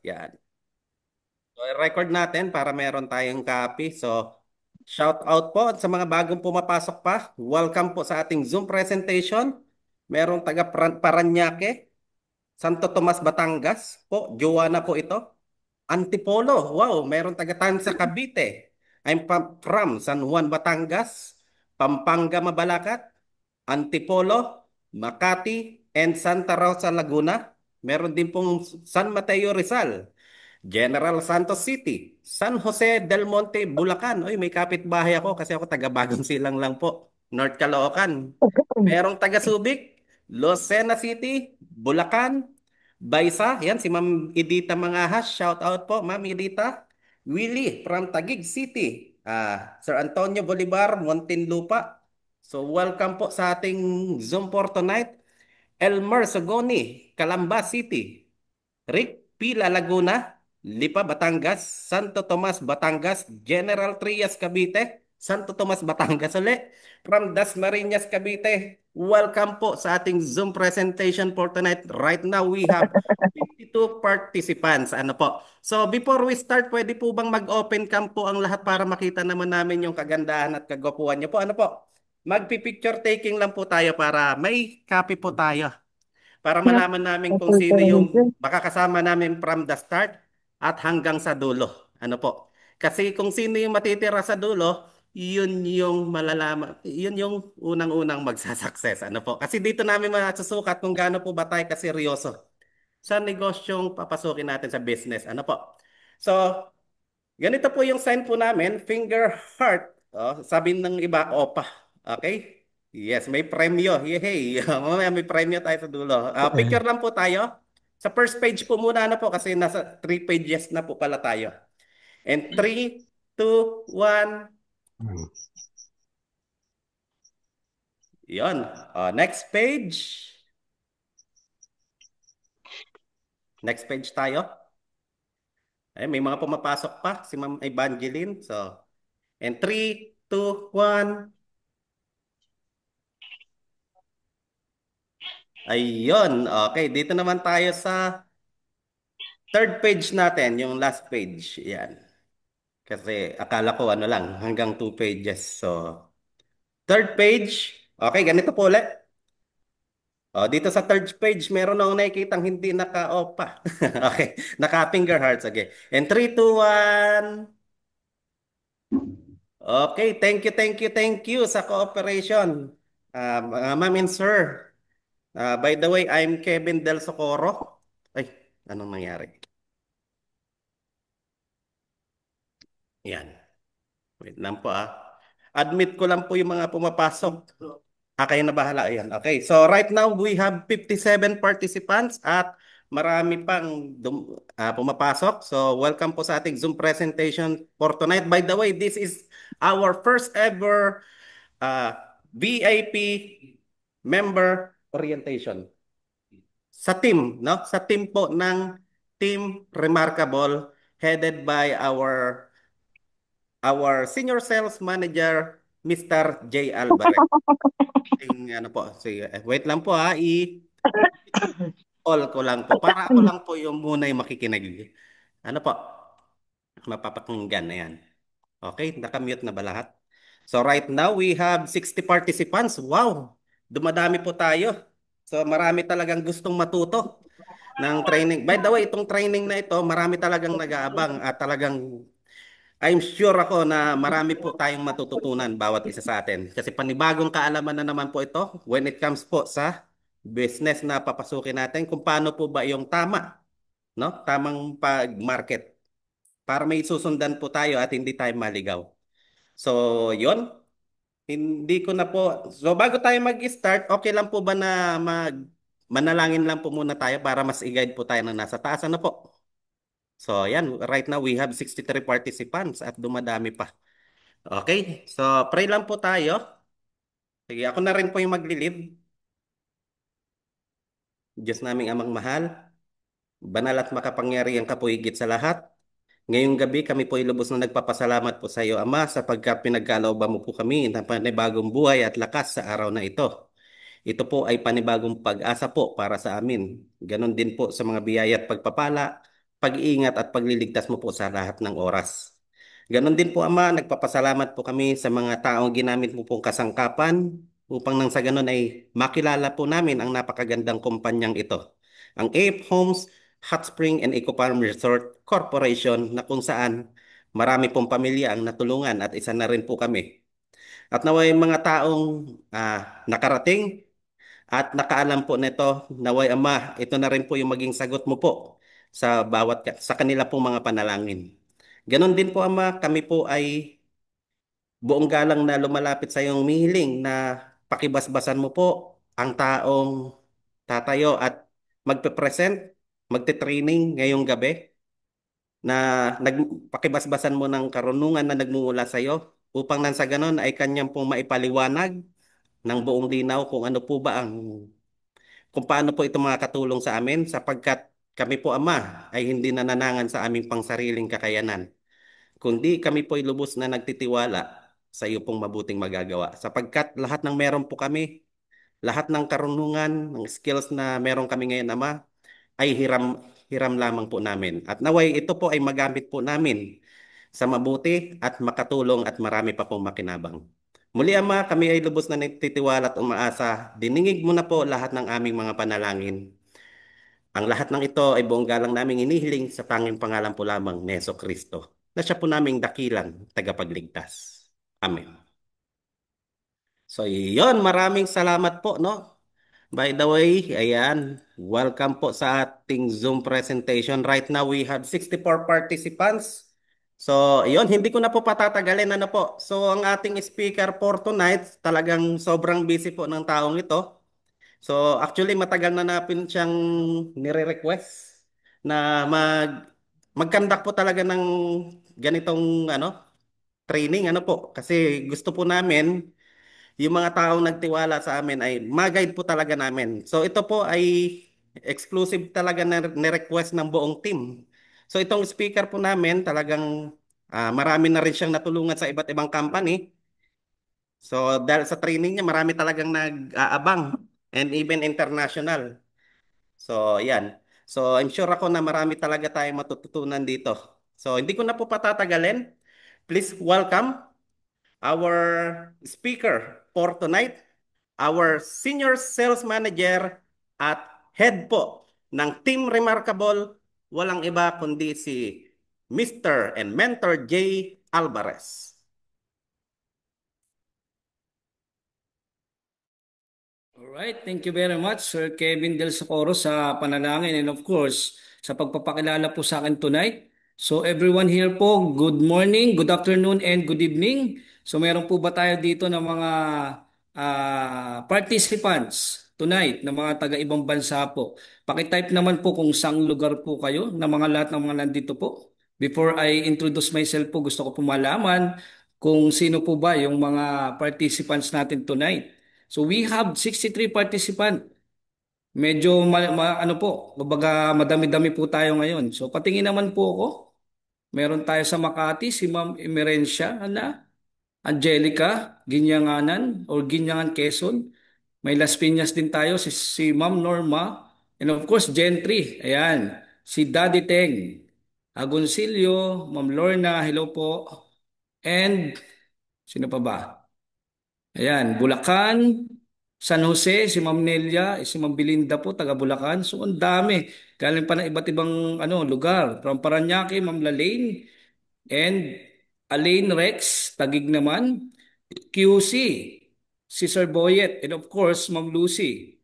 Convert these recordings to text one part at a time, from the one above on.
Yan. So, record natin para meron tayong copy. So, shout out po sa mga bagong pumapasok pa. Welcome po sa ating Zoom presentation. Merong taga Paranaque, Santo Tomas, Batangas po. Joanna po ito. Antipolo. Wow, meron taga Tansa, Cavite. I'm from San Juan, Batangas. Pampanga, Mabalacat. Antipolo, Makati, and Santa Rosa, Laguna. Meron din pong San Mateo, Rizal. General Santos City, San Jose del Monte, Bulacan. Uy, may kapitbahay ako kasi ako taga Bagong Silang lang po. North Caloocan. Merong taga Subic, Lucena City, Bulacan, Baysa. Yan si Ma'am Edita Mangahas. Shout out po, Ma'am Edita. Willie from Taguig City. Sir Antonio Bolivar, Muntinlupa. So welcome po sa ating Zoom for tonight. Elmer Sogoni, Calamba City. Rick Pila, Laguna, Lipa, Batangas, Santo Tomas, Batangas, General Trias, Cavite, Santo Tomas, Batangas ulit, from Dasmariñas, Cavite. Welcome po sa ating Zoom presentation for tonight. Right now, we have 52 participants. Ano po? So, before we start, pwede po bang mag-open cam po ang lahat para makita naman namin yung kagandahan at kagwapuhan niyo po? Ano po? Magpi-picture taking lang po tayo para may copy po tayo para Yep. malaman namin kung Okay, sino yung makakasama namin from the start at hanggang sa dulo. Ano po? Kasi kung sino yung matitira sa dulo, yun yung malalaman, yun yung unang-unang magsasucess. Ano po? Kasi dito namin masusukat kung gaano po ba tayo kaseryoso sa negosyong papasukin natin sa business. Ano po? So, ganito po yung sign po namin, finger heart. Oh, sabi ng iba, opa. Okay? Yes, may premyo. Yehey. Mamaya may premyo tayo sa dulo. Picture lang po tayo. Sa first page po muna na po kasi nasa 3 pages na po pala tayo. And 3, 2, 1. Yon. Next page. Next page tayo. Ay, may mga pumapasok pa. Si Ma'am Evangeline. So, and 3, 2, 1. Ayun. Okay, dito naman tayo sa third page natin, yung last page. Yan. Kasi akala ko ano lang, hanggang 2 pages. So, third page. Okay, ganito po ulit. Dito sa third page, meron akong nakikitang hindi naka-opa. Okay, naka-finger hearts. Okay. And 3, 2, 1. Okay, thank you sa cooperation. Ma'am and sir. By the way, I'm Kevin Del Socorro. Ay, anong nangyari? Yan. Wait lang po ah. Admit ko lang po yung mga pumapasok. Kayo na bahala. Ayan. Okay. So right now we have 57 participants at marami pang pumapasok. So welcome po sa ating Zoom presentation for tonight. By the way, this is our first ever uh, VIP member orientation sa team, no? Sa team po ng Team Remarkable headed by our senior sales manager, Mr. J. Alvarez. Ano po, sige, wait lang po ha, all ko lang po. Para ako lang po yung muna yung makikinig. Ano po, mapapakinggan na yan. Okay, nakamute na ba lahat? So right now, we have 60 participants. Wow, dumadami po tayo. So marami talagang gustong matuto ng training. By the way, itong training na ito, marami talagang nag-aabang at talagang I'm sure ako na marami po tayong matututunan bawat isa sa atin. Kasi panibagong kaalaman na naman po ito when it comes po sa business na papasukin natin kung paano po ba yung tama, no? Tamang pag-market para may susundan po tayo at hindi tayo maligaw. So, yon. Hindi ko na po. So, bago tayo mag-start, okay lang po ba na manalangin lang po muna tayo para mas i-guide po tayo ng nasa taas? Ano po? So, yan. Right now, we have 63 participants at dumadami pa. Okay, so pray lang po tayo. Sige, ako na rin po yung magli-lead. Diyos naming amang mahal, banal at makapangyarihan ka po higit sa lahat. Ngayong gabi kami po ay lubos na nagpapasalamat po sa iyo, Ama, sapagkat pinagkalooban mo po kami ng panibagong buhay at lakas sa araw na ito. Ito po ay panibagong pag-asa po para sa amin. Ganon din po sa mga biyaya at pagpapala pag-iingat at pagliligtas mo po sa lahat ng oras. Ganon din po Ama, nagpapasalamat po kami sa mga taong ginamit mo pong kasangkapan upang nang sa ganon ay makilala po namin ang napakagandang kumpanyang ito. Ang AF Homes, Hot Spring and Eco Farm Resort Corporation na kung saan marami pong pamilya ang natulungan at isa na rin po kami. At naway mga taong nakarating at nakaalam po nito, naway Ama, ito na rin po yung maging sagot mo po sa kanila pong mga panalangin. Ganon din po Ama, kami po ay buong galang na lumalapit sa iyong mihiling na pakibasbasan mo po ang taong tatayo at magpe-present, magte-training ngayong gabi na pakibasbasan mo ng karunungan na nagmumula sa iyo upang nang sa ganon ay kanyang pong maipaliwanag ng buong linaw kung ano po ba kung paano po ito makakatulong sa amin sapagkat kami po Ama ay hindi nananangan sa aming pangsariling kakayanan, kundi kami po ay lubos na nagtitiwala sa iyo pong mabuting magagawa. Sapagkat lahat ng meron po kami, lahat ng karunungan, ng skills na meron kami ngayon Ama, ay hiram lamang po namin. At naway ito po ay magamit po namin sa mabuti at makatulong at marami pa pong makinabang. Muli Ama, kami ay lubos na nagtitiwala at umaasa. Diningig mo na po lahat ng aming mga panalangin. Ang lahat ng ito ay buong galang naming inihiling sa tanging pangalan po lamang ni Heso Kristo, na siya po naming dakilang tagapagligtas. Amen. So, yon, maraming salamat po, no? By the way, ayan, welcome po sa ating Zoom presentation. Right now, we have 64 participants. So, yon, hindi ko na po patatagalin, ano po. So, ang ating speaker for tonight, talagang sobrang busy po ng taong ito. So, actually, matagal na natin siyang nire-request na mag-conduct po talaga ng ganitong training, ano po. Kasi gusto po namin yung mga taong nagtiwala sa amin ay mag-guide po talaga namin. So ito po ay exclusive talaga na request ng buong team. So itong speaker po namin talagang marami na rin siyang natulungan sa iba't ibang company. So dahil sa training niya marami talagang nag-aabang and even international. So yan. So I'm sure ako na marami talaga tayong matututunan dito. So hindi ko na po patatagalin. Please welcome our speaker for tonight, our senior sales manager at head po ng Team Remarkable, walang iba kundi si Mr. and Mentor J. Alvarez. Alright, thank you very much, Sir Kevin Del Socorro sa panalangin and of course, sa pagpapakilala po sa akin tonight. So everyone here po, good morning, good afternoon, and good evening. So meron po ba tayo dito ng mga participants tonight na mga taga-ibang bansa po? Pakitype naman po kung saang lugar po kayo na mga lahat ng mga nandito po. Before I introduce myself po, gusto ko po malaman kung sino po ba yung mga participants natin tonight. So we have 63 participants. Medyo ano po, kumbaga madami-dami po tayo ngayon. So patingin naman po ako. Meron tayo sa Makati, si Ma'am Emerencia, Angelica, Ginyanganan or Ginyangan Quezon. May Las Piñas din tayo, si Ma'am Norma. And of course, Gentry. Ayan. Si Daddy Teng. Agoncillo, Ma'am Lorna, hello po. And sino pa ba? Ayan, Bulacan, San Jose, si Ma'am Nelia, si Ma'am Belinda po, taga Bulacan. So, ang dami. Galing pa ng iba't ibang lugar. From Paranaque, Ma'am Lalaine, and Alaine Rex, Tagig naman. QC, si Sir Boyet, and of course, Ma'am Lucy.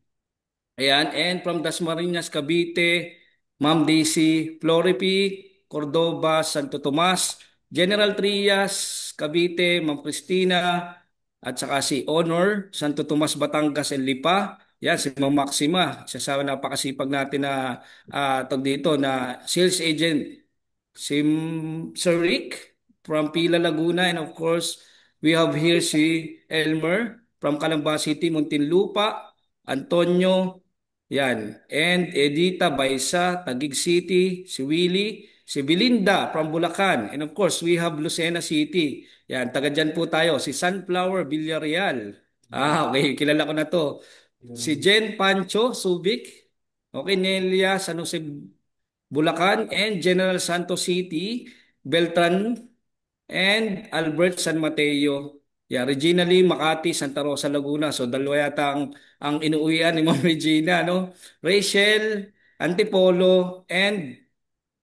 Ayan, and from Dasmariñas, Cavite, Ma'am Daisy, Floripi, Cordoba, Santo Tomas, General Trias, Cavite, Ma'am Cristina, at saka si Honor, Santo Tomas, Batangas, and Lipa. Yan, si Ma'am Maxima, isa sa napakasipag natin na tawag dito na sales agent. Si Sir Rick from Pila, Laguna, and of course, we have here si Elmer from Calamba City, Muntinlupa, Antonio, yan. And Edita Baisa, Taguig City, si Willie, si Belinda from Bulacan. And of course, we have Lucena City. Yan, taga dyan po tayo. Si Sunflower Villarreal. Okay, kilala ko na to. Si Jen Pancho Subic. Okay, Nelia San Jose Bulacan, and General Santos City, Beltran, and Albert San Mateo. Yeah, regionally Makati, Santa Rosa, Laguna. So dalawa yata ang inuuwian ni Ma'am Regina, no? Rachel, Antipolo, and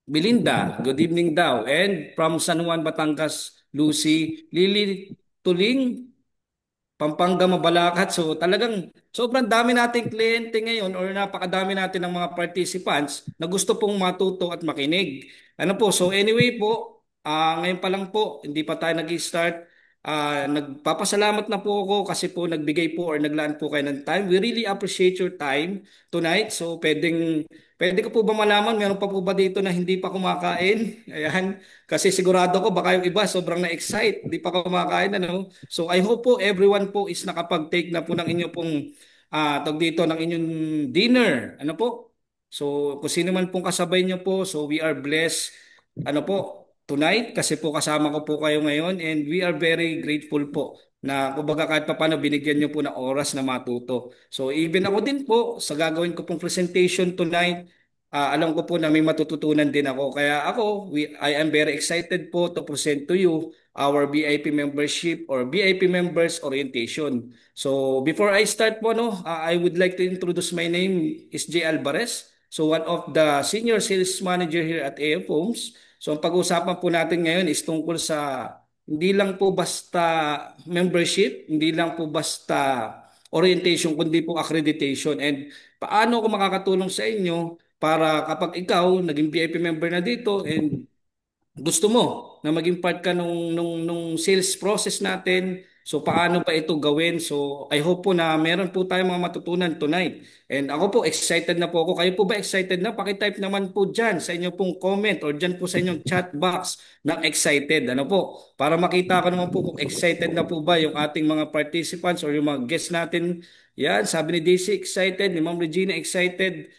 Belinda. Good evening daw. And from San Juan, Batangas, Lucy, Lily Tuling, Pampanga, Mabalacat. So talagang sobrang dami nating kliyente ngayon or napakadami natin ng mga participants na gusto pong matuto at makinig. Ano po? So anyway po, ngayon pa lang po, hindi pa tayo nag-start. Nagpapasalamat na po ako kasi po nagbigay po or naglaan po kayo ng time. We really appreciate your time tonight. So pwede ko po ba malaman, meron pa po ba dito na hindi pa kumakain? Ayan. Kasi sigurado ko baka yung iba sobrang na-excite, hindi pa kumakain, ano? So I hope po everyone po is nakapag-take na po ng inyo pong tawag dito ng inyong dinner. Ano po? So kung sino man pong kasabay niyo po, so we are blessed ano po tonight kasi po kasama ko po kayo ngayon and we are very grateful po na kumbaga kahit pa paano binigyan niyo po ng oras na matuto. So even ako din po sa gagawin ko pong presentation tonight, alam ko po na may matututunan din ako. Kaya I am very excited po to present to you our VIP membership or VIP members orientation. So before I start po, no, I would like to introduce my name is J. Alvarez. So one of the senior sales manager here at AF Homes. So ang pag-uusapan po natin ngayon is tungkol sa hindi lang po basta membership, hindi lang po basta orientation, kundi po accreditation. And paano ako makakatulong sa inyo para kapag ikaw naging VIP member na dito and gusto mo na maging part ka nung sales process natin. So paano ba ito gawin? So I hope po na meron po tayong mga matutunan tonight. And ako po excited na po ako. Kayo po ba excited na? Pakitype naman po dyan sa inyo pong comment or dyan po sa inyong chat box ng excited. Ano po? Para makita ko naman po kung excited na po ba yung ating mga participants or yung mga guests natin. Yan, sabi ni DC excited, ni Ma'am Regina excited.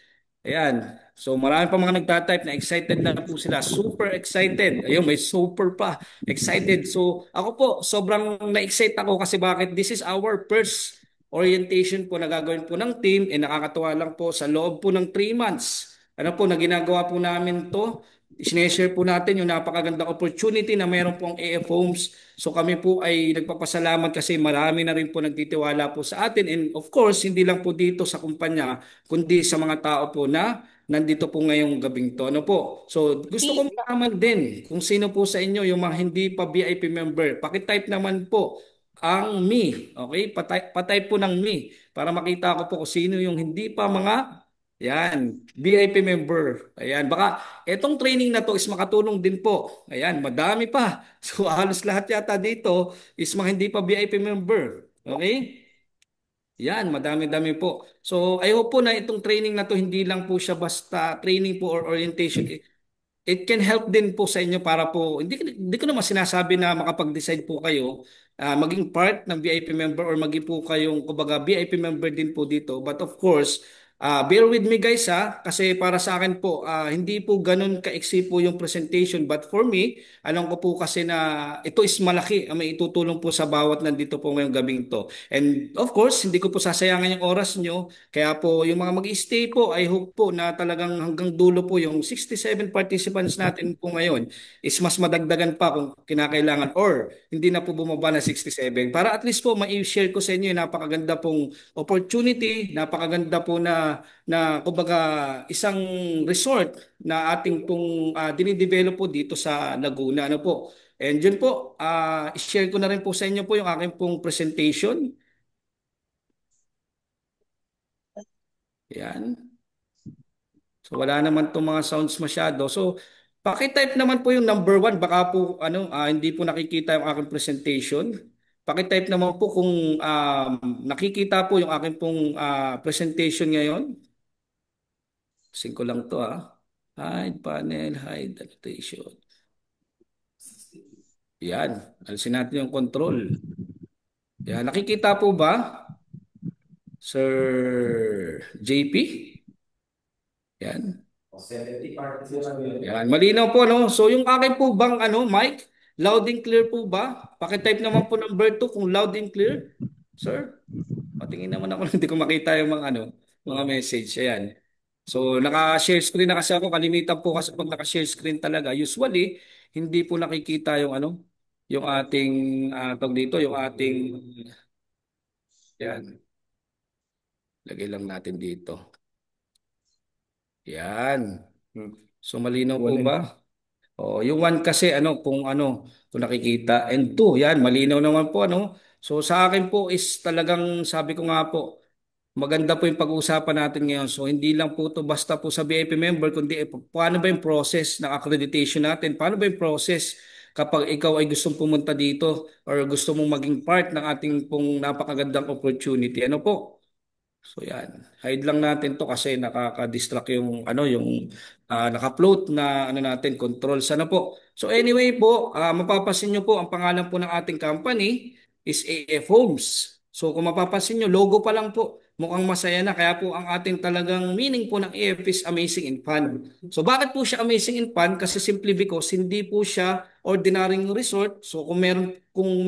Ayan. So marami pa mga nagtatype na excited na po sila. Super excited. Ayun, may super pa. Excited. So ako po, sobrang na-excite ako kasi bakit? This is our first orientation po na gagawin po ng team. Eh nakakatuwa lang po sa loob po ng 3 months. Ano po, na ginagawa po namin to. Sineshare po natin yung napakagandang opportunity na meron pong AF Homes. So kami po ay nagpapasalamat kasi marami na rin po nagtitiwala po sa atin. And of course, hindi lang po dito sa kumpanya, kundi sa mga tao po na nandito po ngayong gabing to. Ano po? So gusto ko malaman din kung sino po sa inyo yung mga hindi pa VIP member. Pakitype naman po ang me. Okay? Patype po ng me para makita ko po kung sino yung hindi pa mga yan, VIP member. Ayan, baka etong training na to is makatulong din po. Ayan, madami pa. So halos lahat yata dito is mga hindi pa VIP member. Okay? Yan, madami-dami po. So, I hope po na itong training na to hindi lang po siya basta training po or orientation. It can help din po sa inyo para po, hindi ko naman sinasabi na makapag-decide po kayo maging part ng VIP member or maging po kayong kumbaga VIP member din po dito. But of course, bear with me guys kasi para sa akin po, hindi po ganun kaiksi po yung presentation. But for me, alam ko po kasi na ito is malaki ang may itutulong po sa bawat nandito po ngayong gabing to. And of course, hindi ko po sasayangin yung oras nyo. Kaya po, yung mga mag-stay po, I hope po na talagang hanggang dulo po yung 67 participants natin po ngayon is mas madagdagan pa kung kinakailangan or hindi na po bumaba na 67. Para at least po ma-share ko sa inyo yung napakaganda pong opportunity, napakaganda po na kumbaga isang resort na ating pong dinidevelop po dito sa Laguna. Ano po? And yun po, share ko na rin po sa inyo po yung aking pong presentation. Yan. So wala naman itong mga sounds masyado. So pakitype naman po yung number one. Baka po hindi po nakikita yung aking presentation. Pakitype naman po kung nakikita po yung aking pong presentation ngayon. Singko lang to Hide panel, hide annotation. Yan. Alisin natin yung control. Yan. Nakikita po ba, Sir JP? Yan. Yan, malinaw po no. So yung akin po bang mic, loud and clear po ba? Paki-type naman po number 2 kung loud and clear. Sir, patingin naman ako hindi ko makita yung mga mga message. Ayan. So naka-share screen na kasi ako. Kalimitan po kasi pag naka-share screen talaga. Usually, hindi po nakikita yung ano, yung ating tawag dito, yung ating yan. Lagay lang natin dito. Yan. Hmm. So malinaw po Wala. ba? Oh, yung one kasi kung nakikita, and two, yan malinaw naman po So sa akin po is talagang sabi ko nga po, maganda po yung pag-uusapan natin ngayon. So hindi lang po to basta po sa VIP member kundi paano ba yung process ng accreditation natin? Paano ba yung process kapag ikaw ay gustong pumunta dito or gusto mong maging part ng ating pong napakagandang opportunity? Ano po? So yan, hide lang natin to kasi nakaka-distract yung naka-float na natin control sana po. So anyway po, mapapansin nyo po ang pangalan po ng ating company is AF Homes. So kung mapapansin nyo, logo pa lang po, mukhang masaya na. Kaya po ang ating talagang meaning po ng AF is amazing and fun. So bakit po siya amazing and fun? Kasi simply because hindi po siya ordinaryong resort. So kung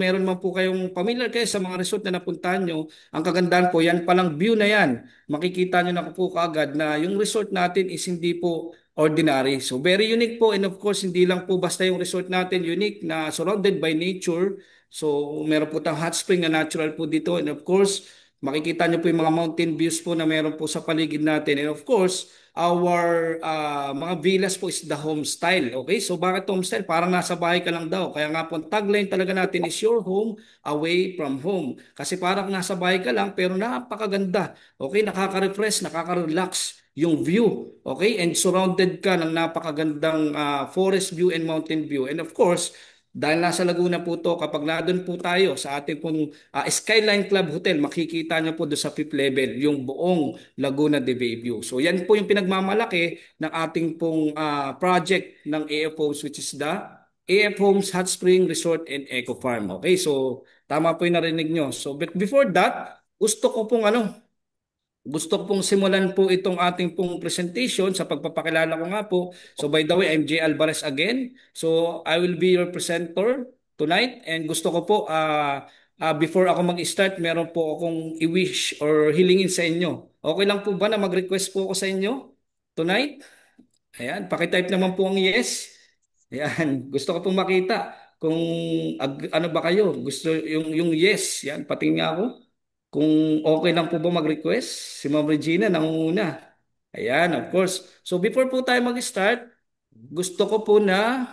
meron man po kayong familiar kayo sa mga resort na napuntahan nyo, ang kagandahan po, yan palang view na yan. Makikita nyo na po kaagad na yung resort natin is hindi po ordinary. So very unique po, and of course hindi lang po basta yung resort natin unique na surrounded by nature. So meron po tayong hot spring na natural po dito, and of course makikita nyo po yung mga mountain views po na meron po sa paligid natin. And of course, our mga villas po is the home style. Okay? So bakit home style? Parang nasa bahay ka lang daw. Kaya nga po ang tagline talaga natin is your home away from home. Kasi parang nasa bahay ka lang pero napakaganda. Okay? Nakaka-refresh, nakaka-relax yung view. Okay? And surrounded ka ng napakagandang forest view and mountain view. And of course, dahil nasa Laguna po to, kapag nandun po tayo sa ating pong Skyline Club Hotel, makikita nyo po doon sa fifth level yung buong Laguna de Bay View. So yan po yung pinagmamalaki ng ating pong project ng AF Homes, which is the AF Homes Hot Spring Resort and Eco Farm. Okay, so tama po yung narinig nyo. So but before that, gusto ko pong simulan po itong ating pong presentation sa pagpapakilala ko nga po. So by the way, I'm Jay Alvarez again. So I will be your presenter tonight, and gusto ko po before ako mag-start, meron po akong i-wish or hilingin sa inyo. Okay lang po ba na mag-request po ako sa inyo tonight? Ayan, pakitype naman po ang yes. Ayan, gusto ko pong makita kung ano ba kayo. Gusto yung yes. Yan, patingin nga ako. Kung okay lang po ba mag-request, si Ma'am Regina nangunguna. Ayan, of course. So before po tayo mag-start, gusto ko po na,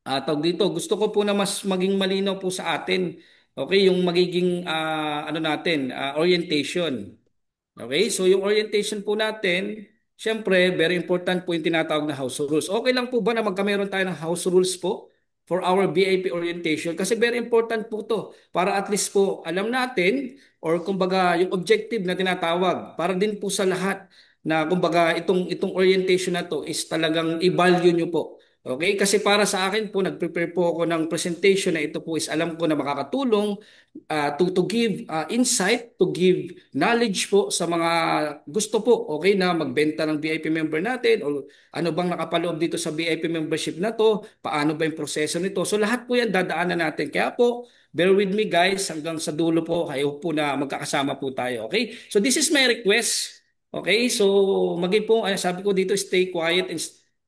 tawag dito, gusto ko po na mas maging malinaw po sa atin. Okay, yung magiging orientation. Okay, so yung orientation po natin, syempre, very important po yung tinatawag na house rules. Okay lang po ba na magkameron tayo ng house rules po for our VIP orientation? Kasi very important po to para at least po alam natin or kumbaga yung objective na tinatawag para din po sa lahat na kumbaga itong orientation na to is talagang i-value nyo po. Okay? Kasi para sa akin po, nag-prepare po ako ng presentation na ito po is alam ko na makakatulong to give insight, to give knowledge po sa mga gusto po, okay, na magbenta ng VIP member natin o ano bang nakapaloob dito sa VIP membership na to, paano ba yung proseso nito. So lahat po yan dadaanan natin. Kaya po, bear with me guys hanggang sa dulo po. I hope po na magkakasama po tayo. Okay? So this is my request. Okay? So maging po, sabi ko dito, stay quiet and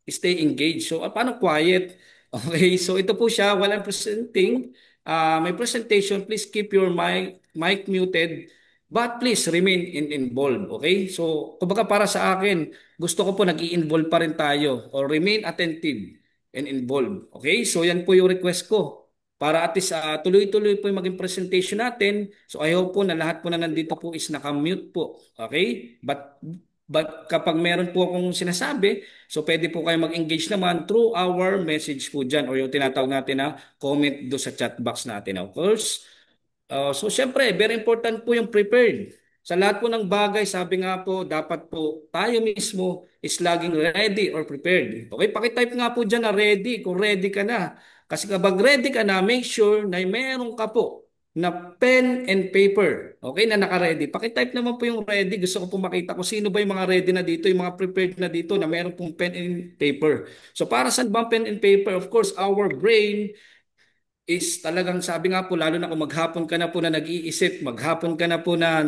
stay engaged. So paano quiet? Okay, so ito po siya, while I'm presenting, my presentation, please keep your mic muted, but please remain involved. Okay? So, kumbaga para sa akin, gusto ko po nag-i-involve pa rin tayo or remain attentive and involved. Okay? So, yan po yung request ko. Para at least tuloy-tuloy po yung maging presentation natin. So, I hope po na lahat po na nandito po is naka-mute po. Okay? But kapag meron po akong sinasabi, so pwede po kayo mag-engage naman through our message po dyan or yung tinatawag natin na comment do sa chat box natin. Of course, so syempre, very important po yung prepared. Sa lahat po ng bagay, sabi nga po, dapat po tayo mismo is laging ready or prepared. Okay, pakitype nga po dyan na ready kung ready ka na. Kasi kapag ready ka na, make sure na meron ka po na pen and paper. Okay, na naka-ready. Pakitype naman po yung ready. Gusto ko po makita kung sino ba yung mga ready na dito, yung mga prepared na dito na meron pong pen and paper. So para saan ba ang pen and paper? Of course, our brain is talagang sabi nga po, lalo na kung maghapon ka na po na nag-iisip, maghapon ka na po na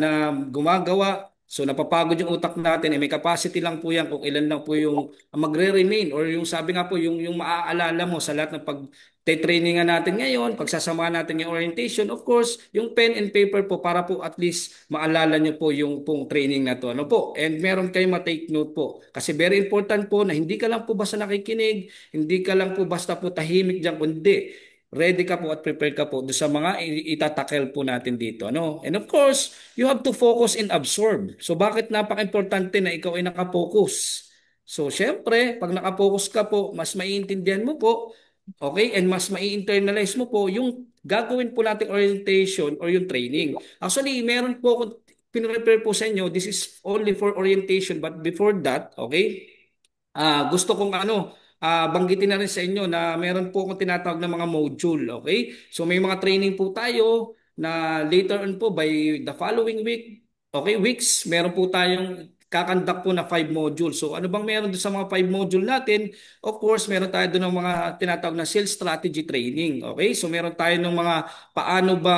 gumagawa. So napapagod yung utak natin, eh, may capacity lang po yan kung ilan lang po yung magre-remain or yung sabi nga po, yung maaalala mo sa lahat ng pag-trainingan natin ngayon, pagsasama natin yung orientation, of course, yung pen and paper po para po at least maalala nyo po yung pong training na to. Ano po? And meron kayong ma-take note po. Kasi very important po na hindi ka lang po basta nakikinig, hindi ka lang po basta po tahimik dyan, kundi ready ka po at prepared ka po do sa mga itatakel po natin dito. Ano? And of course, you have to focus and absorb. So bakit napaka-importante na ikaw ay nakapokus? So syempre, pag nakapokus ka po, mas maiintindihan mo po, okay, and mas mai-internalize mo po yung gagawin po nating orientation or yung training. Actually, meron po akong pinrepare po sa inyo. This is only for orientation, but before that, okay, gusto kong banggitin na rin sa inyo na meron po akong tinatawag na mga module, okay? So may mga training po tayo na later on po by the following week, okay, weeks, meron po tayong kakandak po na 5 modules. So ano bang meron doon sa mga 5 module natin? Of course, meron tayo doon ng mga tinatawag na sales strategy training, okay? So meron tayo ng mga paano ba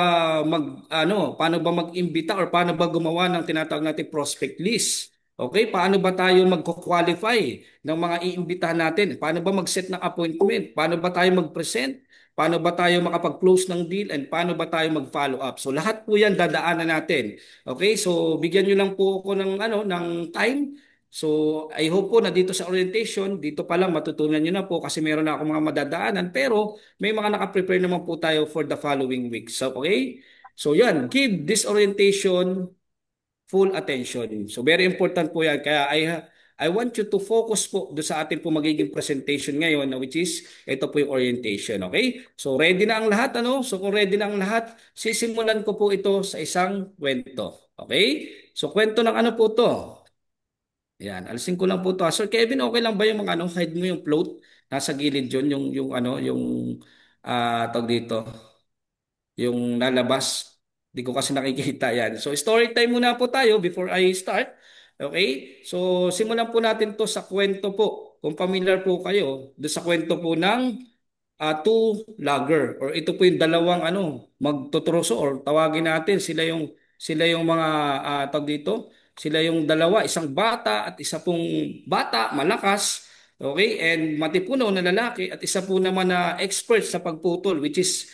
mag-imbita or paano ba gumawa ng tinatawag natin prospect list. Okay, paano ba tayo magko-qualify ng mga iimbitahan natin? Paano ba mag-set ng appointment? Paano ba tayo mag-present? Paano ba tayo makapag-close ng deal? And paano ba tayo mag-follow up? So lahat po 'yan dadaanan natin. Okay? So bigyan niyo lang po ako ng time. So I hope po na dito sa orientation, dito pa lang matutunan niyo na po kasi meron na ako mga madadaanan pero may mga naka-prepare naman po tayo for the following week. So okay? So yan, give this orientation full attention. So very important po yan. Kaya I want you to focus po do sa ating po magiging presentation ngayon na which is ito po yung orientation. Okay? So ready na ang lahat ano? So kung ready na ang lahat, sisimulan ko po ito sa isang kwento. Okay? So kwento ng ano po to? Yan, alisin ko lang po to. Sir Kevin, okay lang ba yung mga hide mo yung float nasa gilid yun, tawag dito, yung lalabas. Hindi ko kasi nakikita yan. So story time muna po tayo before I start. Okay? So simulan po natin to sa kwento po. Kung familiar po kayo, do sa kwento po ng two logger or ito po yung dalawang magtuturoso or tawagin natin sila yung mga tawag dito, sila yung dalawa, isang bata at isa pong bata malakas, okay, and matipuno na lalaki at isa po naman na expert sa pagputol which is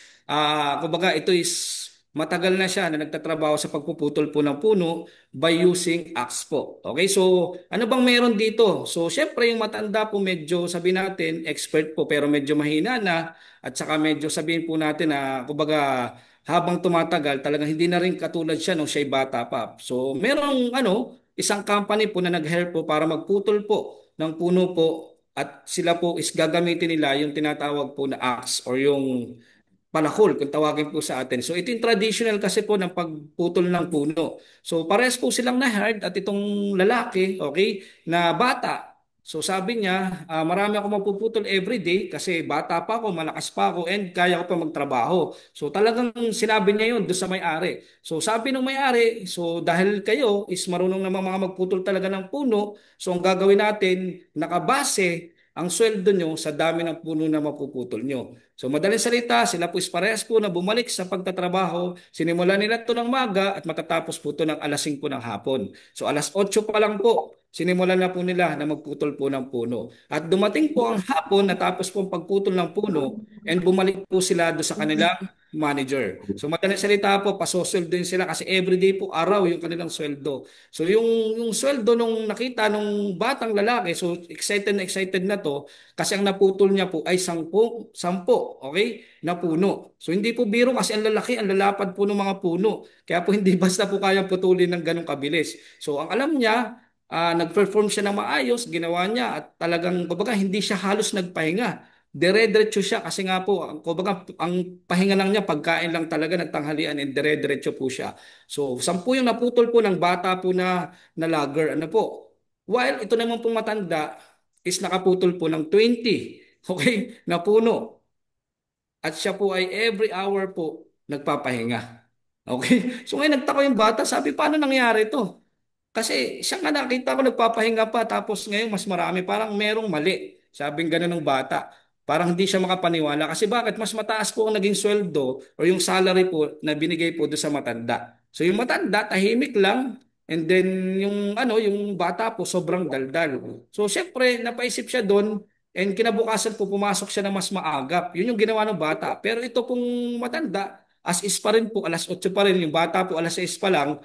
kumbaga ito is matagal na siya na nagtatrabaho sa pagpuputol po ng puno by using axe po. Okay, so ano bang meron dito? So syempre yung matanda po medyo sabi natin expert po pero medyo mahina na at saka medyo sabihin po natin na kumbaga habang tumatagal talagang hindi na rin katulad siya nung siya'y bata pa. So merong isang company po na nag-help po para magputol po ng puno po at sila po is gagamitin nila yung tinatawag po na axe or yung palakol kung tawagin po sa atin. So ito yung traditional kasi po ng pagputol ng puno. So parehas po silang na-hard at itong lalaki, okay, na bata. So sabi niya, marami ako mapuputol every day kasi bata pa ako, malakas pa ako, and kaya ko pa magtrabaho. So talagang sinabi niya yun doon sa may-ari. So sabi ng may-ari, so dahil kayo is marunong namang mga magputol talaga ng puno, so ang gagawin natin, nakabase ang sweldo nyo sa dami ng puno na mapuputol nyo. So madaling salita, sila po is parehas po na bumalik sa pagtatrabaho. Sinimulan nila ito ng maga at matatapos po ito ng alas 5 ng hapon. So alas 8 pa lang po, sinimulan na po nila na magputol po ng puno. At dumating po ang hapon, natapos po ang pagputol ng puno and bumalik po sila do sa kanilang manager. So madaling salita po, pasosweldo din sila kasi everyday po araw yung kanilang sweldo. So yung sweldo nung nakita nung batang lalaki, so excited na to, kasi ang naputol niya po ay 10, okay, na puno. So hindi po biro kasi ang lalaki, ang lalapad po ng mga puno. Kaya po hindi basta po kayang putulin ng ganong kabilis. So ang alam niya, nag-perform siya ng maayos, ginawa niya at talagang, kumbaga, hindi siya halos nagpahinga. Dire-diretso siya kasi nga po, kumbaga, ang pahinga lang niya, pagkain lang talaga, nagtanghalian, and dire-diretso po siya. So, 10 yung naputol po ng bata po na logger. Ano po? While ito naman pong matanda is nakaputol po ng 20, okay, na puno. At siya po ay every hour po nagpapahinga. Okay? So ngayon nagtaka yung bata, sabi, paano nangyari ito? Kasi siya nga nakita ko nagpapahinga pa tapos ngayon mas marami. Parang merong mali. Sabing gano'n ng bata. Parang hindi siya makapaniwala. Kasi bakit? Mas mataas po ang naging sweldo o yung salary po na binigay po doon sa matanda. So yung matanda, tahimik lang. And then yung bata po sobrang daldal. So syempre napaisip siya doon and kinabukasan po pumasok siya na mas maagap. Yun yung ginawa ng bata. Pero ito pong matanda, as is pa rin po, alas 8 pa rin, yung bata po alas 6 pa lang,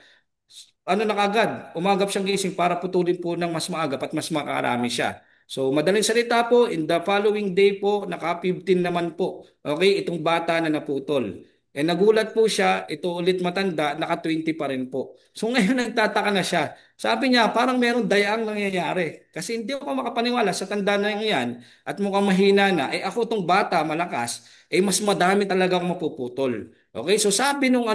na kagad, umagap siyang gising para putulin po ng mas maagap at mas makarami siya. So, madaling salita po, in the following day po, naka-15 naman po. Okay, itong bata na naputol. Eh nagulat po siya, ito ulit matanda, naka-20 pa rin po. So ngayon nagtataka na siya. Sabi niya, parang meron dayaang nangyayari. Kasi hindi ako makapaniwala sa tanda na yan at mukhang mahina na. Eh ako tong bata, malakas, eh mas madami talagang mapuputol. Okay, so sabi nung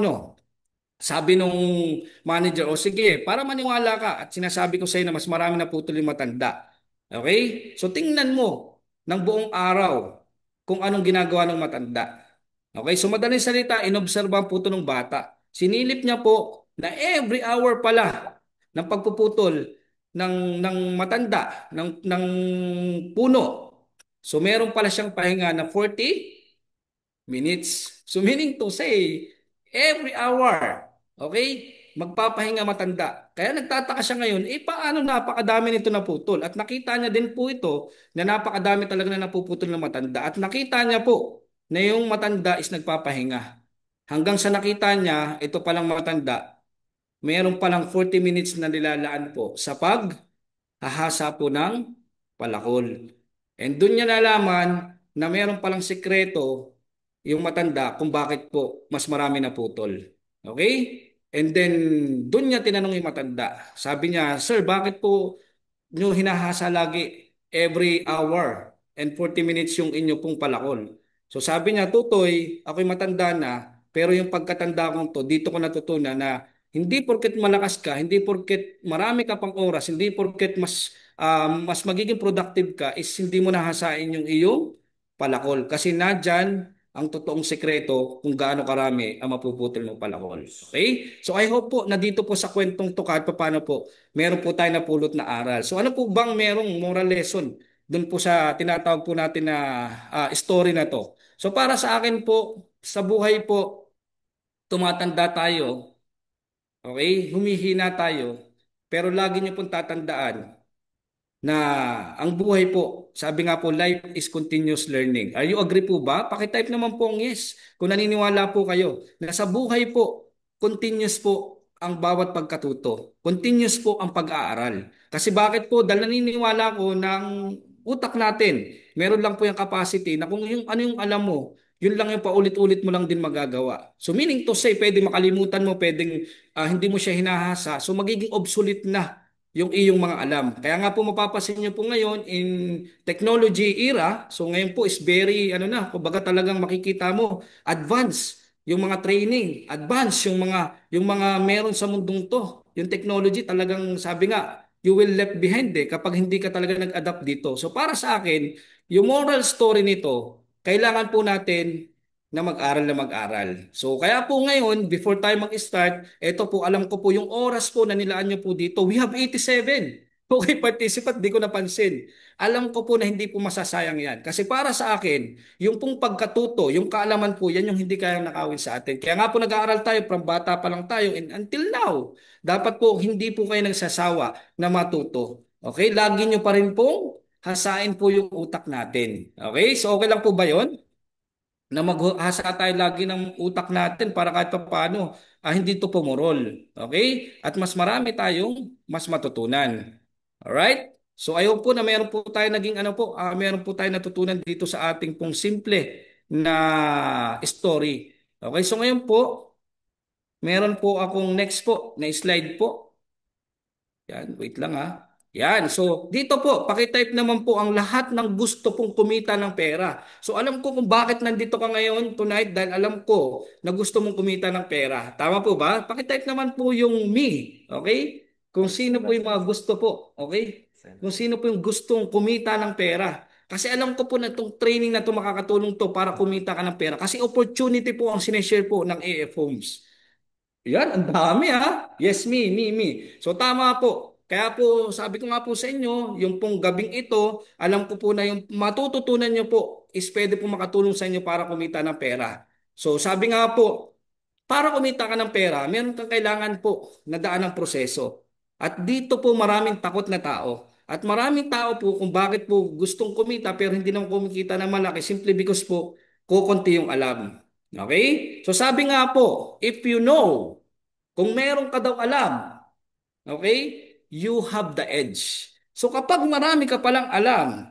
manager, o sige, para maniwala ka at sinasabi ko sa iyo na mas marami na putol yung matanda. Okay? So tingnan mo ng buong araw kung anong ginagawa ng matanda. Okay? So madaling salita, inobserbahan po ito ng bata. Sinilip niya po na every hour pala ng pagpuputol ng matanda, ng puno. So meron pala siyang pahinga na 40 minutes. So meaning to say, every hour, okay, magpapahinga matanda. Kaya nagtataka siya ngayon, paano napakadami nito naputol? At nakita niya din po ito na napakadami talaga na napuputol ng matanda. At nakita niya po na yung matanda is nagpapahinga. Hanggang sa nakita niya, ito palang matanda, mayroon palang 40 minutes na nilalaan po sa hahasa po ng palakol. And doon niya nalaman na meron palang sekreto yung matanda kung bakit po mas marami na putol. Okay? And then doon niya tinanong yung matanda. Sabi niya, Sir, bakit po nyo hinahasa lagi every hour and 40 minutes yung inyo pong palakol? So sabi niya, Tutoy, ako'y matanda na, pero yung pagkatanda kong to, dito ko natutunan na hindi porket malakas ka, hindi porket marami ka pang oras, hindi porket mas magiging productive ka, is hindi mo nahasain yung iyong palakol. Kasi nandyan ang totoong sekreto kung gaano karami ang mapuputol ng palakol. Okay? So I hope po na dito po sa kwentong to kahit paano po meron po tayo napulot na aral. So ano po bang merong moral lesson doon po sa tinatawag po natin na story na to? So para sa akin po, sa buhay po, tumatanda tayo, okay? Humihina tayo, pero lagi niyo pong tatandaan na ang buhay po, sabi nga po, life is continuous learning. Are you agree po ba? Pakitype naman po ang yes kung naniniwala po kayo na sa buhay po, continuous po ang bawat pagkatuto. Continuous po ang pag-aaral. Kasi bakit po? Dahil naniniwala ko ng utak natin, meron lang po yung capacity na kung yung ano yung alam mo, yun lang yung paulit-ulit mo lang din magagawa. So meaning to say, pwede makalimutan mo, pwedeng hindi mo siya hinahasa. So magiging obsolete na yung iyong mga alam. Kaya nga po mapapasin niyo po ngayon in technology era, so ngayon po is very kumbaga talagang makikita mo advance yung mga training, advance yung mga meron sa mundong to. Yung technology talagang sabi nga you will left behind kapag hindi ka talaga nag-adapt dito. So para sa akin, yung moral story nito, kailangan po natin na mag-aral. So kaya po ngayon, before tayo mag-start, eto po, alam ko po yung oras po na nilaan nyo po dito. We have 87. Okay, participant, di ko napansin. Alam ko po na hindi po masasayang yan. Kasi para sa akin, yung pong pagkatuto, yung kaalaman po, yan yung hindi kayang nakawin sa atin. Kaya nga po nag-aaral tayo, from bata pa lang tayo, and until now, dapat po hindi po kayo nagsasawa na matuto. Okay, lagi nyo pa rin po hasain po yung utak natin. Okay, so okay lang po ba yon? Na maghasa tayo lagi ng utak natin para kahit pa paano hindi to pumurol. Okay? At mas marami tayong mas matutunan. Alright? So I hope po na meron po tayo naging meron po tayo natutunan dito sa ating pong simple na story. Okay? So ngayon po, meron po akong next po na slide po. Yan, wait lang ha. Yan, so dito po, pakitype naman po ang lahat ng gusto pong kumita ng pera. So alam ko kung bakit nandito ka ngayon tonight dahil alam ko na gusto mong kumita ng pera. Tama po ba? Pakitype naman po yung me, okay? Kung sino po yung mga gusto po, okay? Kung sino po yung gustong kumita ng pera. Kasi alam ko po na itong training na ito makakatulong to para kumita ka ng pera. Kasi opportunity po ang sineshare po ng AF Homes. Yan, ang dami ha. Yes, me. So tama po. Kaya po, sabi ko nga po sa inyo, yung pong gabing ito, alam ko po na yung matututunan nyo po is pwede po makatulong sa inyo para kumita ng pera. So sabi nga po, Para kumita ka ng pera, meron kang kailangan po na daan ng proseso. At dito po maraming takot na tao. At maraming tao po kung bakit po gustong kumita pero hindi naman kumikita ng malaki simply because po kukunti yung alam. Okay? So sabi nga po, if you know, kung meron ka daw alam, okay, you have the edge. So kapag marami ka palang alam,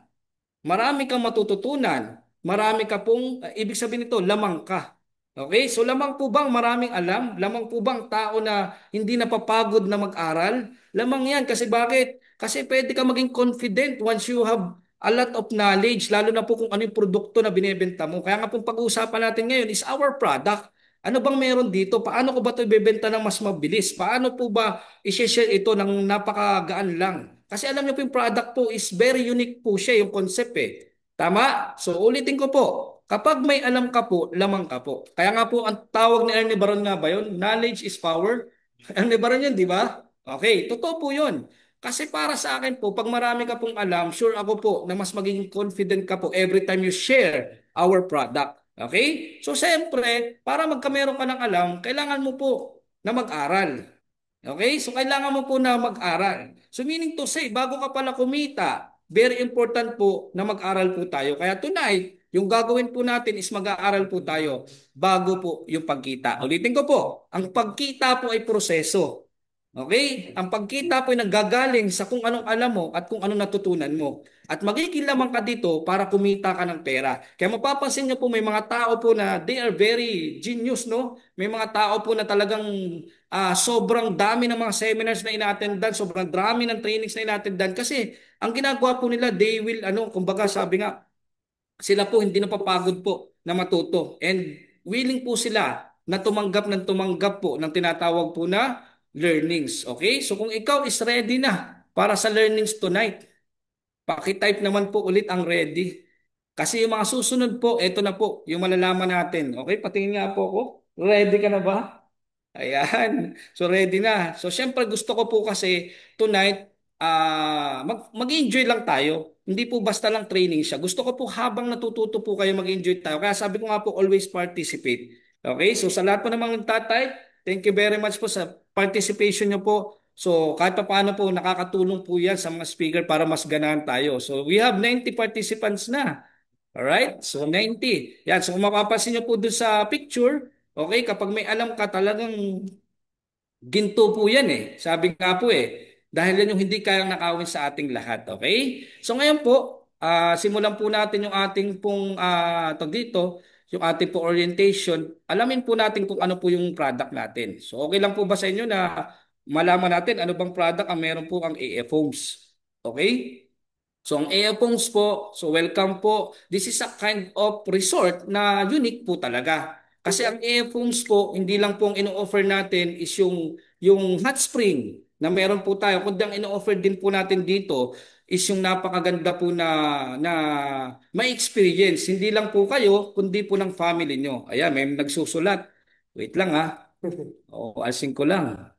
marami kang matututunan. Marami ka pong, ibig sabihin nito, lamang ka. Okay? So lamang po bang maraming alam? Lamang po bang tao na hindi napapagod na mag-aral? Lamang yan. Kasi bakit? Kasi pwede ka maging confident once you have a lot of knowledge, lalo na po kung ano yung produkto na binebenta mo. Kaya nga pong pag-uusapan natin ngayon is our product. Ano bang meron dito? Paano ko ba ito ibebenta ng mas mabilis? Paano po ba i-share ito ng napakagaan lang? Kasi alam niyo po yung product po is very unique po siya, yung concept eh. Tama? So ulitin ko po, kapag may alam ka po, lamang ka po. Kaya nga po ang tawag ni Ernie Baron nga ba yun? Knowledge is power. Ernie Baron yun, di ba? Okay, totoo po yun. Kasi para sa akin po, pag marami ka pong alam, sure ako po na mas magiging confident ka po every time you share our product. Okay? So siyempre, para magkameron ka ng alam, kailangan mo po na mag-aral. Okay? So kailangan mo po na mag-aral. So meaning to say, bago ka pala kumita, very important po na mag-aral po tayo. Kaya tonight, yung gagawin po natin is mag-aaral po tayo bago po yung pagkita. Ulitin ko po, ang pagkita po ay proseso. Okay? Ang pagkita po ay nanggagaling sa kung anong alam mo at kung anong natutunan mo. At magiging lamang ka dito para kumita ka ng pera. Kaya mapapansin niyo po may mga tao po na they are very genius, no? May mga tao po na talagang sobrang dami ng mga seminars na ina-attendan, sobrang dami ng trainings na ina-attendan kasi ang ginagawa po nila, they will, ano, kumbaga sabi nga, sila po hindi napapagod po na matuto and willing po sila na tumanggap po ng tinatawag po na learnings. Okay? So kung ikaw is ready na para sa learnings tonight, paki-type naman po ulit ang ready. Kasi yung mga susunod po, eto na po, yung malalaman natin. Okay? Patingin nga po ako. Ready ka na ba? Ayan. So ready na. So syempre gusto ko po kasi tonight mag-enjoy lang tayo. Hindi po basta lang training siya. Gusto ko po habang natututo po kayo mag-enjoy tayo. Kaya sabi ko nga po always participate. Okay? So sa lahat po namang nagtatay, thank you very much po sa participation niyo po. So kahit pa paano po nakakatulong po yan sa mga speaker para mas ganahan tayo. So we have 90 participants na. Alright? So 90. Yan. So kung mapapansin niyo po dun sa picture, okay, kapag may alam ka talagang ginto po yan eh. Sabi nga po eh. Dahil yan yung hindi kayang nakawin sa ating lahat. Okay? So ngayon po, simulan po natin yung ating pong tawag dito, yung ating po orientation. Alamin po natin kung ano po yung product natin. So okay lang po ba sa inyo na malaman natin ano bang product ang meron po ang AF Homes? Okay? So ang AF Homes po, so welcome po. This is a kind of resort na unique po talaga. Kasi ang AF Homes po, hindi lang po ang ino-offer natin is yung hot spring na meron po tayo. Kundi ang ino-offer din po natin dito is yung napakaganda po na may experience. Hindi lang po kayo, kundi po ng family nyo. Ayan, may nagsusulat. Wait lang ha. O, alsin ko lang.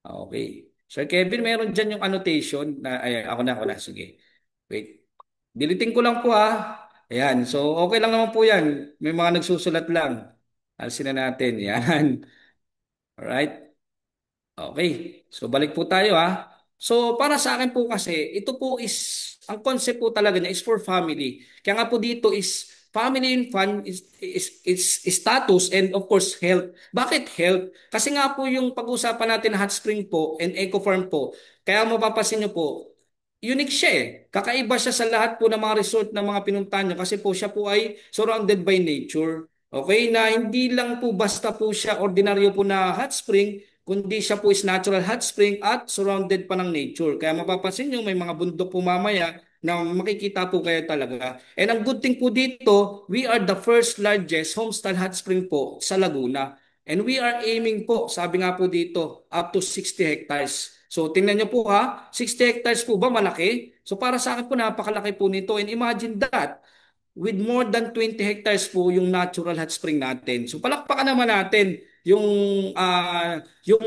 Okay. Sir Kevin, meron dyan yung annotation na, ay, ako na, sige. Wait. Diliting ko lang po ha. Ayan. So, okay lang naman po yan. May mga nagsusulat lang. Alisin na natin. Yan. Alright. Okay. So balik po tayo ha. So para sa akin po kasi, ito po is, ang concept po talaga niya is for family. Kaya nga po dito is family and fun is status and of course health. Bakit health? Kasi nga po yung pag-usapan natin hot spring po and eco farm po. Kaya mapapansin niyo po, unique siya eh. Kakaiba siya sa lahat po ng mga resort na mga pinuntahan niyo kasi po siya po ay surrounded by nature. Okay, na hindi lang po basta po siya ordinaryo po na hot spring, kundi siya po is natural hot spring at surrounded pa ng nature. Kaya mapapansin nyo may mga bundok po mamaya na makikita po kayo talaga. And ang good thing po dito, we are the first largest homestyle hot spring po sa Laguna. And we are aiming po, sabi nga po dito, up to 60 hectares. So tingnan nyo po ha, 60 hectares po ba malaki? So para sa akin po napakalaki po nito. And imagine that, with more than 20 hectares po yung natural hot spring natin. So palakpakan naman natin yung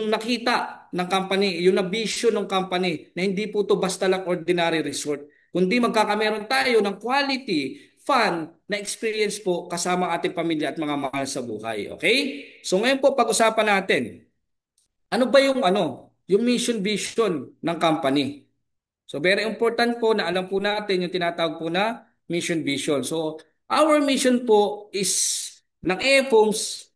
nakita ng company, yung na-vision ng company na hindi po to basta lang ordinary resort, kundi magkakameron tayo ng quality fun na experience po kasama ating pamilya at mga mahal sa buhay. Okay? So ngayon po pag-usapan natin, ano ba yung mission vision ng company? So very important po na alam po natin yung tinatawag po na mission vision. So our mission po is ng AFOMS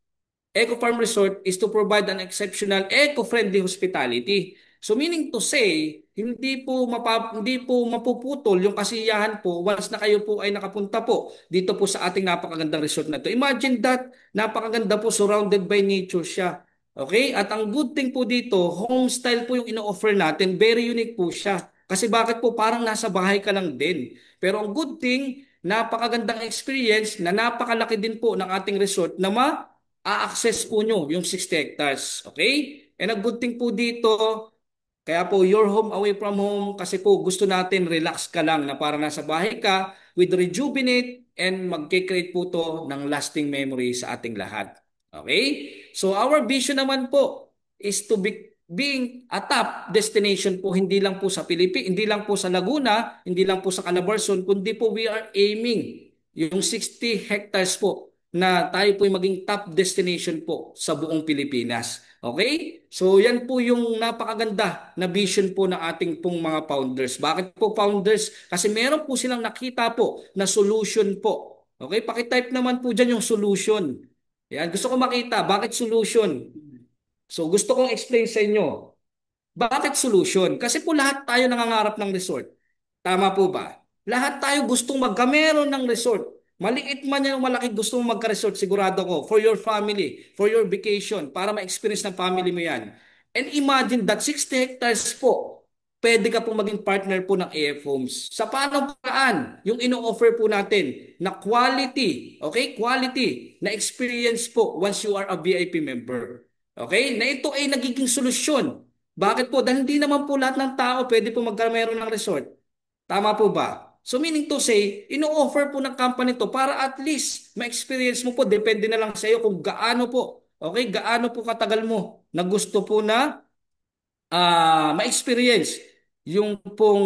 Eco Farm Resort is to provide an exceptional eco-friendly hospitality. So meaning to say, hindi po mapuputol yung kasiyahan po once na kayo po ay nakapunta po dito po sa ating napakagandang resort na to. Imagine that, napakaganda po, surrounded by nature siya. Okay? At ang good thing po dito, home style po yung ino-offer natin. Very unique po siya. Kasi bakit po parang nasa bahay ka lang din. Pero ang good thing, napakagandang experience na napakalaki din po ng ating resort na a-access po nyo yung 60 hectares. Okay? And ang good thing po dito, kaya po your home away from home kasi po gusto natin relax ka lang na para nasa bahay ka with rejuvenate and magkikreate po to ng lasting memory sa ating lahat. Okay? So our vision naman po is to being a top destination po hindi lang po sa Pilipinas, hindi lang po sa Laguna, hindi lang po sa Calabarzon, kundi po we are aiming yung 60 hectares po na tayo po yung maging top destination po sa buong Pilipinas. Okay? So yan po yung napakaganda na vision po ng ating pong mga founders. Bakit po founders? Kasi meron po silang nakita po na solution po. Okay? Pakitype naman po dyan yung solution. Yan. Gusto ko makita. Bakit solution? So gusto kong explain sa inyo. Bakit solution? Kasi po lahat tayo nangangarap ng resort. Tama po ba? Lahat tayo gustong magkameron ng resort. Maliit man yan o malaki gusto mong magka-resort, sigurado ko, for your family, for your vacation, para ma-experience ng family mo yan. And imagine that 60 hectares po, pwede ka po maging partner po ng AF Homes. Sa paano paraan, yung ino-offer po natin na quality, okay? Quality na experience po once you are a VIP member. Okay? Na ito ay nagiging solusyon. Bakit po? Dahil hindi naman po lahat ng tao pwede po magkameron ng resort. Tama po ba? So meaning to say, ino-offer po ng company to para at least ma-experience mo po. Depende na lang sa iyo kung gaano po. Okay? Gaano po katagal mo na gusto po na ma-experience yung pong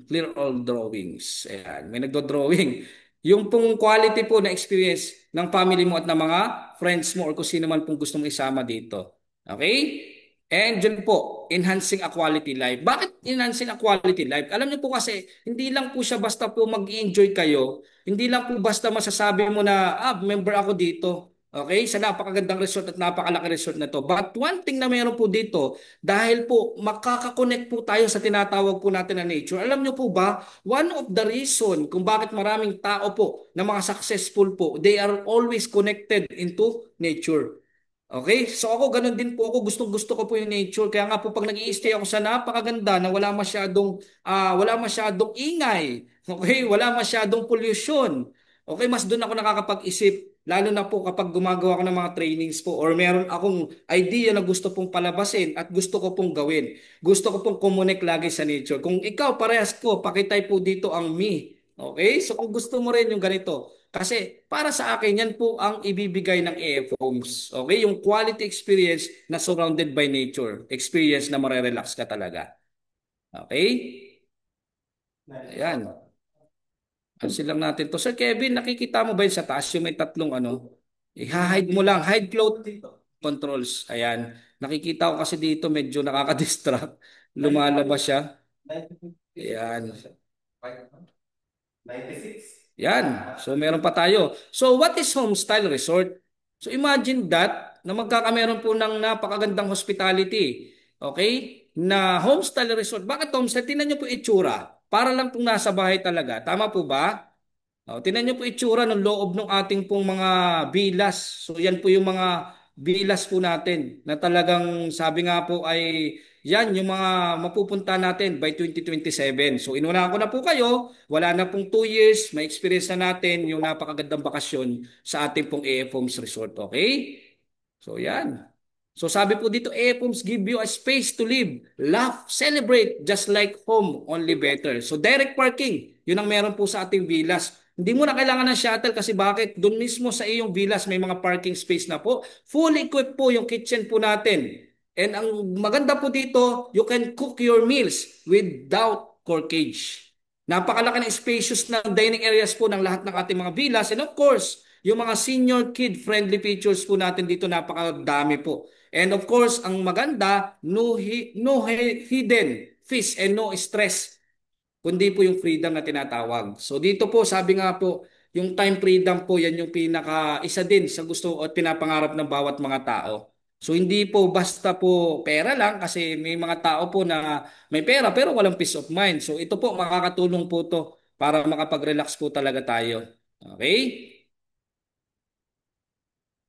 clear all drawings. Ayan, may nagdo-drawing. Yung pong quality po na experience ng family mo at ng mga friends mo or kung sino man pong gusto mong isama dito. Okay? And dyan po, enhancing a quality life. Bakit enhancing a quality life? Alam niyo po kasi, hindi lang po siya basta po mag-enjoy kayo. Hindi lang po basta masasabi mo na, member ako dito. Okay? Sa napakagandang resort at napakalaki resort na to. But one thing na meron po dito, dahil po makakakonect po tayo sa tinatawag po natin na nature. Alam niyo po ba, one of the reason kung bakit maraming tao po na mga successful po, they are always connected into nature. Okay? So ako, ganun din po ako. Gustong-gusto ko po yung nature. Kaya nga po pag nag-i-stay ako sa napakaganda na wala masyadong ingay. Okay? Wala masyadong pollution. Okay? Mas doon ako nakakapag-isip. Lalo na po kapag gumagawa ako ng mga trainings po or meron akong idea na gusto pong palabasin at gusto ko pong gawin. Gusto ko pong connect lagi sa nature. Kung ikaw, parehas ko, pakitype po dito ang me. Okay? So kung gusto mo rin yung ganito, kasi para sa akin, yan po ang ibibigay ng AF Homes. Okay? Yung quality experience na surrounded by nature. Experience na marerelax ka talaga. Okay? Ayan. Ayusin lang natin to. Sir Kevin, nakikita mo ba yun sa taas yung may tatlong I-hide mo lang. Hide float controls. Ayan. Nakikita ko kasi dito medyo nakaka-distract. Lumalabas siya. Ayan. 96. Yan. So meron pa tayo. So what is homestyle resort? So imagine that na magkakameron po ng napakagandang hospitality. Okay? Na homestyle resort. Bakit homestyle? Tingnan niyo po itsura. Para lang pong nasa bahay talaga. Tama po ba? Tingnan niyo po itsura ng loob ng ating pong mga bilas. So yan po yung mga bilas po natin na talagang sabi nga po ay yan yung mga mapupunta natin by 2027. So inunahan ko na po kayo, wala na pong 2 years, may experience na natin yung napakagandang bakasyon sa ating pong AF Homes Resort. Okay? So yan. So sabi po dito, AF Homes give you a space to live, laugh, celebrate just like home, only better. So direct parking, yun ang meron po sa ating villas. Hindi mo na kailangan ng shuttle kasi bakit? Doon mismo sa iyong villas may mga parking space na po. Fully equipped po yung kitchen po natin. And ang maganda po dito, you can cook your meals without corkage. Napakalaki ng spacious na dining areas po ng lahat ng ating mga villas. And of course, yung mga senior kid-friendly features po natin dito, napakadami po. And of course, ang maganda, hidden fees and no stress kundi po yung freedom na tinatawag. So dito po, sabi nga po, yung time freedom po, yan yung pinaka isa din sa gusto at pinapangarap ng bawat mga tao. So hindi po basta po pera lang kasi may mga tao po na may pera pero walang peace of mind. So ito po makakatulong po to para makapag-relax po talaga tayo. Okay?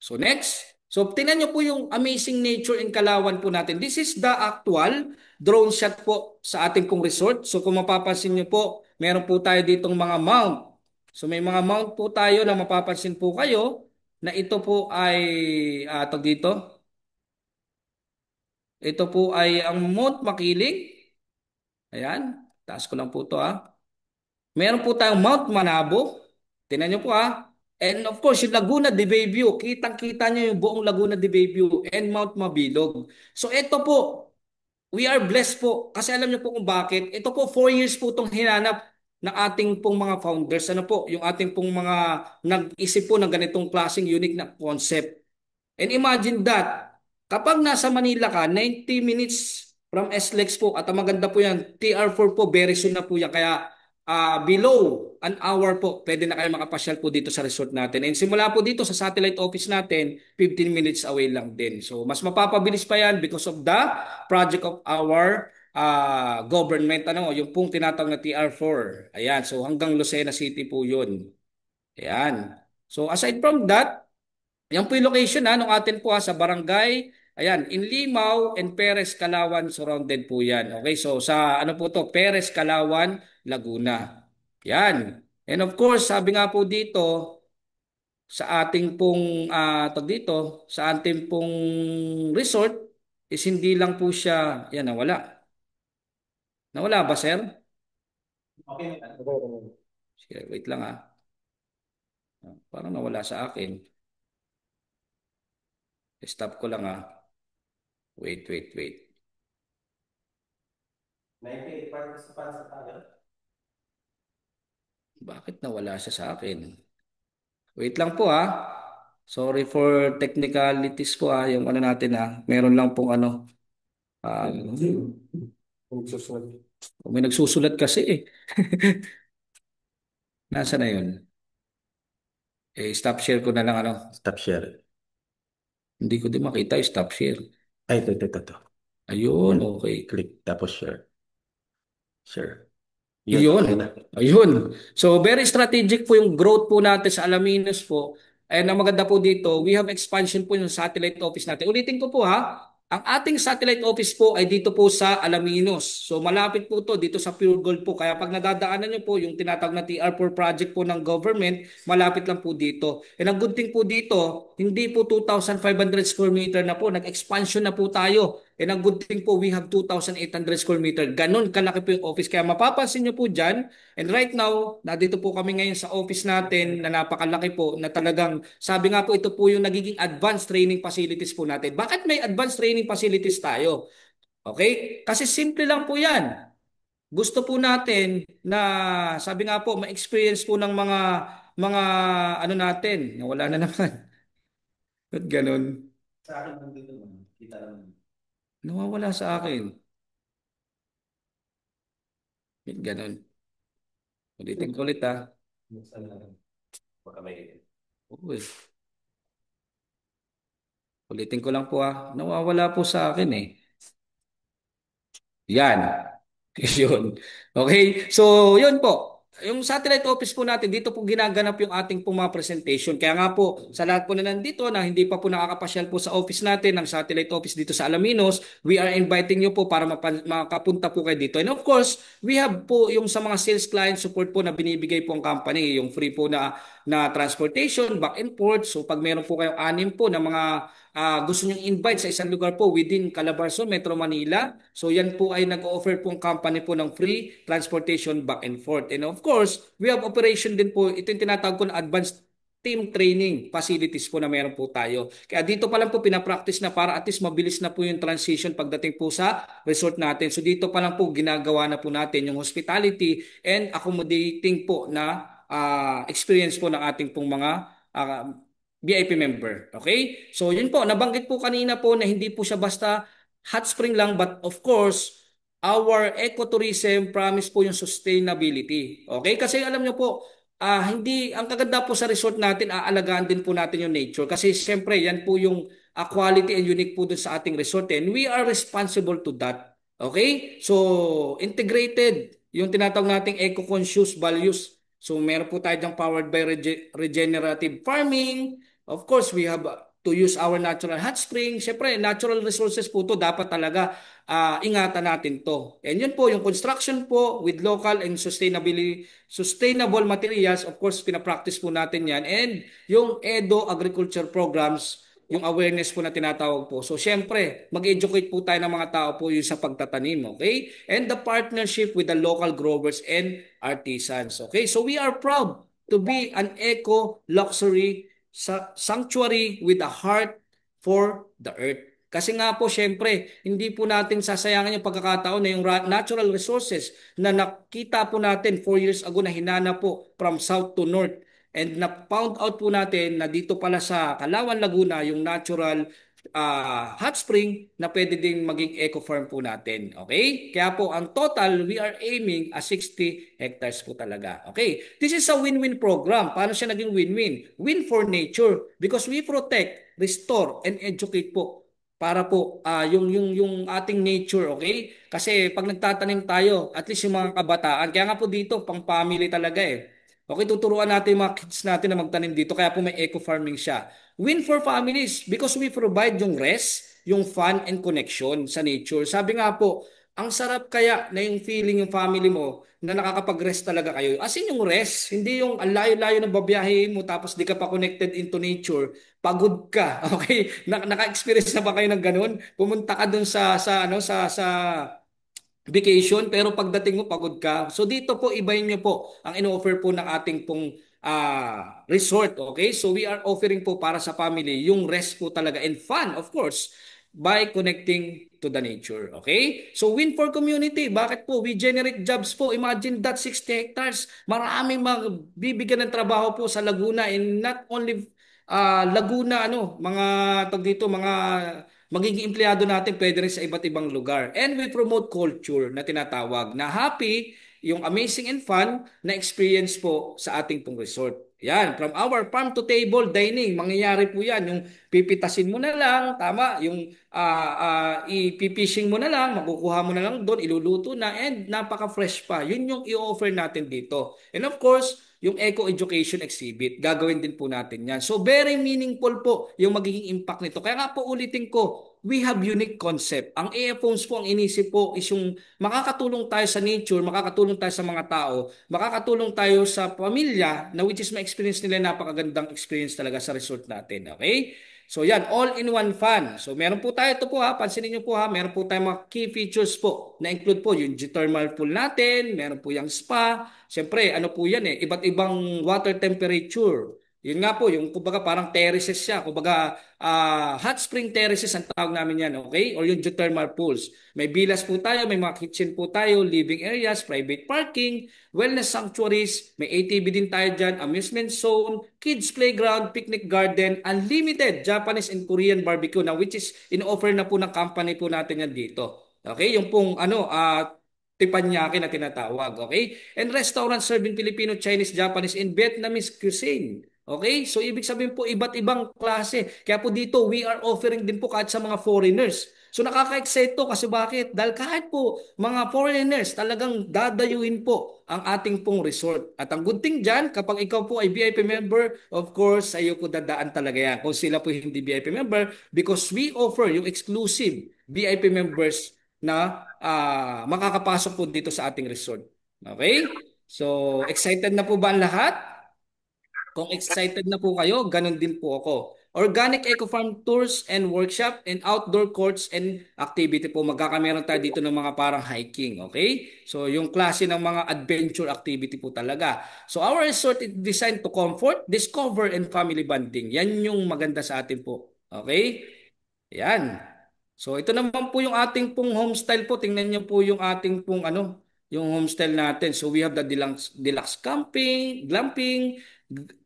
So next, so tingnan nyo po yung amazing nature in Kalawan po natin. This is the actual drone shot po sa ating pong resort. So kung mapapansin nyo po, meron po tayo ditong mga mount. So may mga mount po tayo na mapapansin po kayo na ito po ay tag dito. Ito po ay ang Mount Makiling. Ayan, taas ko lang po to ha. Meron po tayong Mount Manabo. Tingnan nyo po ha. And of course, yung Laguna de Bayview. Kitang-kita nyo yung buong Laguna de Bayview and Mount Mabilog. So ito po, we are blessed po. Kasi alam nyo po kung bakit. Ito po, 4 years po itong hinanap ng ating pong mga founders. Ano po, yung ating pong mga nag-isip po ng ganitong klaseng unique na concept. And imagine that, kapag nasa Manila ka, 90 minutes from SLEX po, at ang maganda po yan, TR4 po, very soon na po yan. Kaya below an hour po, pwede na kayo makapasyal po dito sa resort natin. And simula po dito sa satellite office natin, 15 minutes away lang din. So mas mapapabilis pa yan because of the project of our government, ano, yung pong tinatawag na TR4. Ayan, so hanggang Lucena City po yun. Ayan. So aside from that, yan po yung location ng atin po sa barangay. Ayan, in Limao and Perez, Calawan, surrounded po yan. Okay, so sa ano po to, Perez, Calawan, Laguna. Yan. And of course, sabi nga po dito, sa ating pong, tag dito, sa ating pong resort, is hindi lang po siya, yan, nawala. Nawala ba, sir? Okay na. Sige, wait lang Parang nawala sa akin. Stop ko lang Wait, wait, wait. 98 participants sa tayo. Bakit nawala siya sa akin? Wait lang po Sorry for technicalities po yung ano natin Meron lang pong ano. Kung susunod. May nagsusulat kasi eh. Nasa na yun? Stop share ko na lang Stop share. Hindi ko din makita yung stop share. Ay, ito. Ayun, Yan. okay. Click, tapos share. Share. Yun, Iyon. okay na. Ayun. So, very strategic po yung growth po natin sa Alaminos po. And ang maganda po dito, we have expansion po yung satellite office natin. Ulitin ko po ang ating satellite office po ay dito po sa Alaminos. So, malapit po to dito sa Pure Gold po. Kaya pag nadadaanan nyo po yung tinatawag na TR4 project po ng government, malapit lang po dito. And ang good thing po dito, hindi po 2,500 square meter na po. Nag-expansion na po tayo. And ang good thing po, we have 2,800 square meter. Ganon kalaki po yung office. Kaya mapapansin nyo po dyan. And right now, nandito po kami ngayon sa office natin na napakalaki po na talagang, sabi nga po, ito po yung nagiging advanced training facilities po natin. Bakit may advanced training facilities tayo? Okay? Kasi simple lang po yan. Gusto po natin na, sabi nga po, ma-experience po ng mga ano natin. Wala na naman. Ba't ganon? Sa akin, nandito naman. Kita naman. Nawawala sa akin. Ba't ganon? Ulitin ko ulit Buksan na lang. Baka may... Uy, ulitin ko lang po Nawawala po sa akin eh. Yan. Yun. Okay? So, yun po. Yung satellite office po natin, dito po ginaganap yung ating po mga presentation. Kaya nga po, sa lahat po na nandito na hindi pa po nakakapasyal po sa office natin, ng satellite office dito sa Alaminos, we are inviting you po para makapunta po kayo dito. And of course, we have po yung sa mga sales client support po na binibigay po ang company, yung free po na transportation, back and forth. So, pag meron po kayong anim po na mga gusto nyong invite sa isang lugar po within Calabarzon, Metro Manila. So yan po ay nag-offer po ang company po ng free transportation back and forth. And of course, we have operation din po, ito yung tinatawag ko na advanced team training facilities po na meron po tayo. Kaya dito pa lang po pinapractice na para at least mabilis na po yung transition pagdating po sa resort natin. So dito pa lang po ginagawa na po natin yung hospitality and accommodating po na experience po ng ating pong mga VIP member. Okay? So yun po, nabanggit po kanina po na hindi po siya basta hot spring lang but of course, our ecotourism promise po yung sustainability. Okay? Kasi alam nyo po, hindi, ang kaganda po sa resort natin, aalagaan din po natin yung nature. Kasi siyempre, yan po yung quality and unique po dun sa ating resort. And we are responsible to that. Okay? So, integrated, yung tinatawag nating eco-conscious values. So, meron po tayo diyang powered by regenerative farming. Of course, we have to use our natural hot spring. Siyempre, natural resources po to dapat talaga ingatan natin to. And yun po, yung construction po with local and sustainable materials, of course, pinapractice po natin yan. And yung EDO agriculture programs, yung awareness po na tinatawag po. So, syempre, mag-educate po tayo ng mga tao po yung sa pagtatanim, okay? And the partnership with the local growers and artisans, okay? So, we are proud to be an eco-luxury sanctuary with a heart for the earth. Kasi nga po, syempre, hindi po natin sasayangin yung pagkakataon na yung natural resources na nakita po natin 4 years ago na hinana po from south to north. And na-found out po natin na dito pala sa Kalawan, Laguna, yung natural hot spring na pwede ding maging eco farm po natin. Okay? Kaya po, ang total, we are aiming at 60 hectares po talaga. Okay? This is a win-win program. Paano siya naging win-win? Win for nature because we protect, restore, and educate po para po yung ating nature, okay? Kasi pag nagtatanim tayo, at least yung mga kabataan, kaya nga po dito, pang family talaga eh. Okay, tuturuan natin yung mga kids natin na magtanim dito, kaya po may eco farming siya. Win for families because we provide yung rest, yung fun and connection sa nature. Sabi nga po, ang sarap kaya na yung feeling yung family mo na nakakapag-rest talaga kayo. As in yung rest, hindi yung ang layo-layo na babiyahin mo tapos di ka pa connected into nature, pagod ka. Okay? Naka-experience na ba kayo ng ganun? Pumunta ka dun sa ano sa vacation pero pagdating mo pagod ka. So dito po ibahin niyo po ang ino-offer po ng ating pong resort, okay? So we are offering po para sa family yung rest po talaga and fun of course by connecting to the nature, okay? So win for community. Bakit po? We generate jobs po. Imagine that 60 hectares. Maraming bibigyan ng trabaho po sa Laguna and not only Laguna mga tag dito mga magiging empleyado natin pwede rin sa iba't ibang lugar. And we promote culture na tinatawag na happy, yung amazing and fun na experience po sa ating pong resort. Yan, from our farm to table dining, mangyayari po yan. Yung pipitasin mo na lang, tama, yung ipipishing mo na lang, makukuha mo na lang doon, iluluto na, and napaka-fresh pa. Yun yung i-offer natin dito. And of course, yung Eco Education Exhibit, gagawin din po natin yan. So very meaningful po yung magiging impact nito. Kaya nga po ulitin ko, we have unique concept. Ang earphones po, ang inisip po is yung makakatulong tayo sa nature, makakatulong tayo sa mga tao, makakatulong tayo sa pamilya na which is ma-experience nila napakagandang experience talaga sa resort natin. Okay? So yan, all-in-one fun. So meron po tayo ito po pansinin niyo po meron po tayong mga key features po na include po yung geothermal pool natin, meron po yung spa, siyempre ano po yan iba't ibang water temperature. Yun nga po, yung kumbaga parang terraces siya, kumbaga hot spring terraces ang tawag namin yan, okay? Or yung geothermal pools. May villas po tayo, may mga kitchen po tayo, living areas, private parking, wellness sanctuaries, may ATV din tayo dyan, amusement zone, kids playground, picnic garden, unlimited Japanese and Korean barbecue na which is in-offer na po ng company po natin yan dito. Okay, yung pong teppanyaki na tinatawag, okay? And restaurant serving Filipino, Chinese, Japanese, and Vietnamese cuisine. Okay? So, ibig sabihin po, iba't ibang klase. Kaya po dito, we are offering din po kahit sa mga foreigners. So, nakaka-excite to kasi bakit? Dahil kahit po mga foreigners, talagang dadayuhin po ang ating pong resort. At ang good thing dyan, kapag ikaw po ay VIP member, of course, sa'yo po dadaan talaga yan. Kung sila po hindi VIP member, because we offer yung exclusive VIP members na makakapasok po dito sa ating resort. Okay? So, excited na po ba ang lahat? Kung excited na po kayo, ganun din po ako. Organic Eco Farm Tours and Workshop and outdoor courts and activity po. Magkakameron tayo dito ng mga parang hiking, okay? So yung klase ng mga adventure activity po talaga. So our resort is designed to comfort, discover, and family bonding. Yan yung maganda sa atin po. Okay? Yan. So ito naman po yung ating pong homestyle po. Tingnan niyo po yung ating pong ano, yung homestyle natin. So we have the deluxe camping, glamping,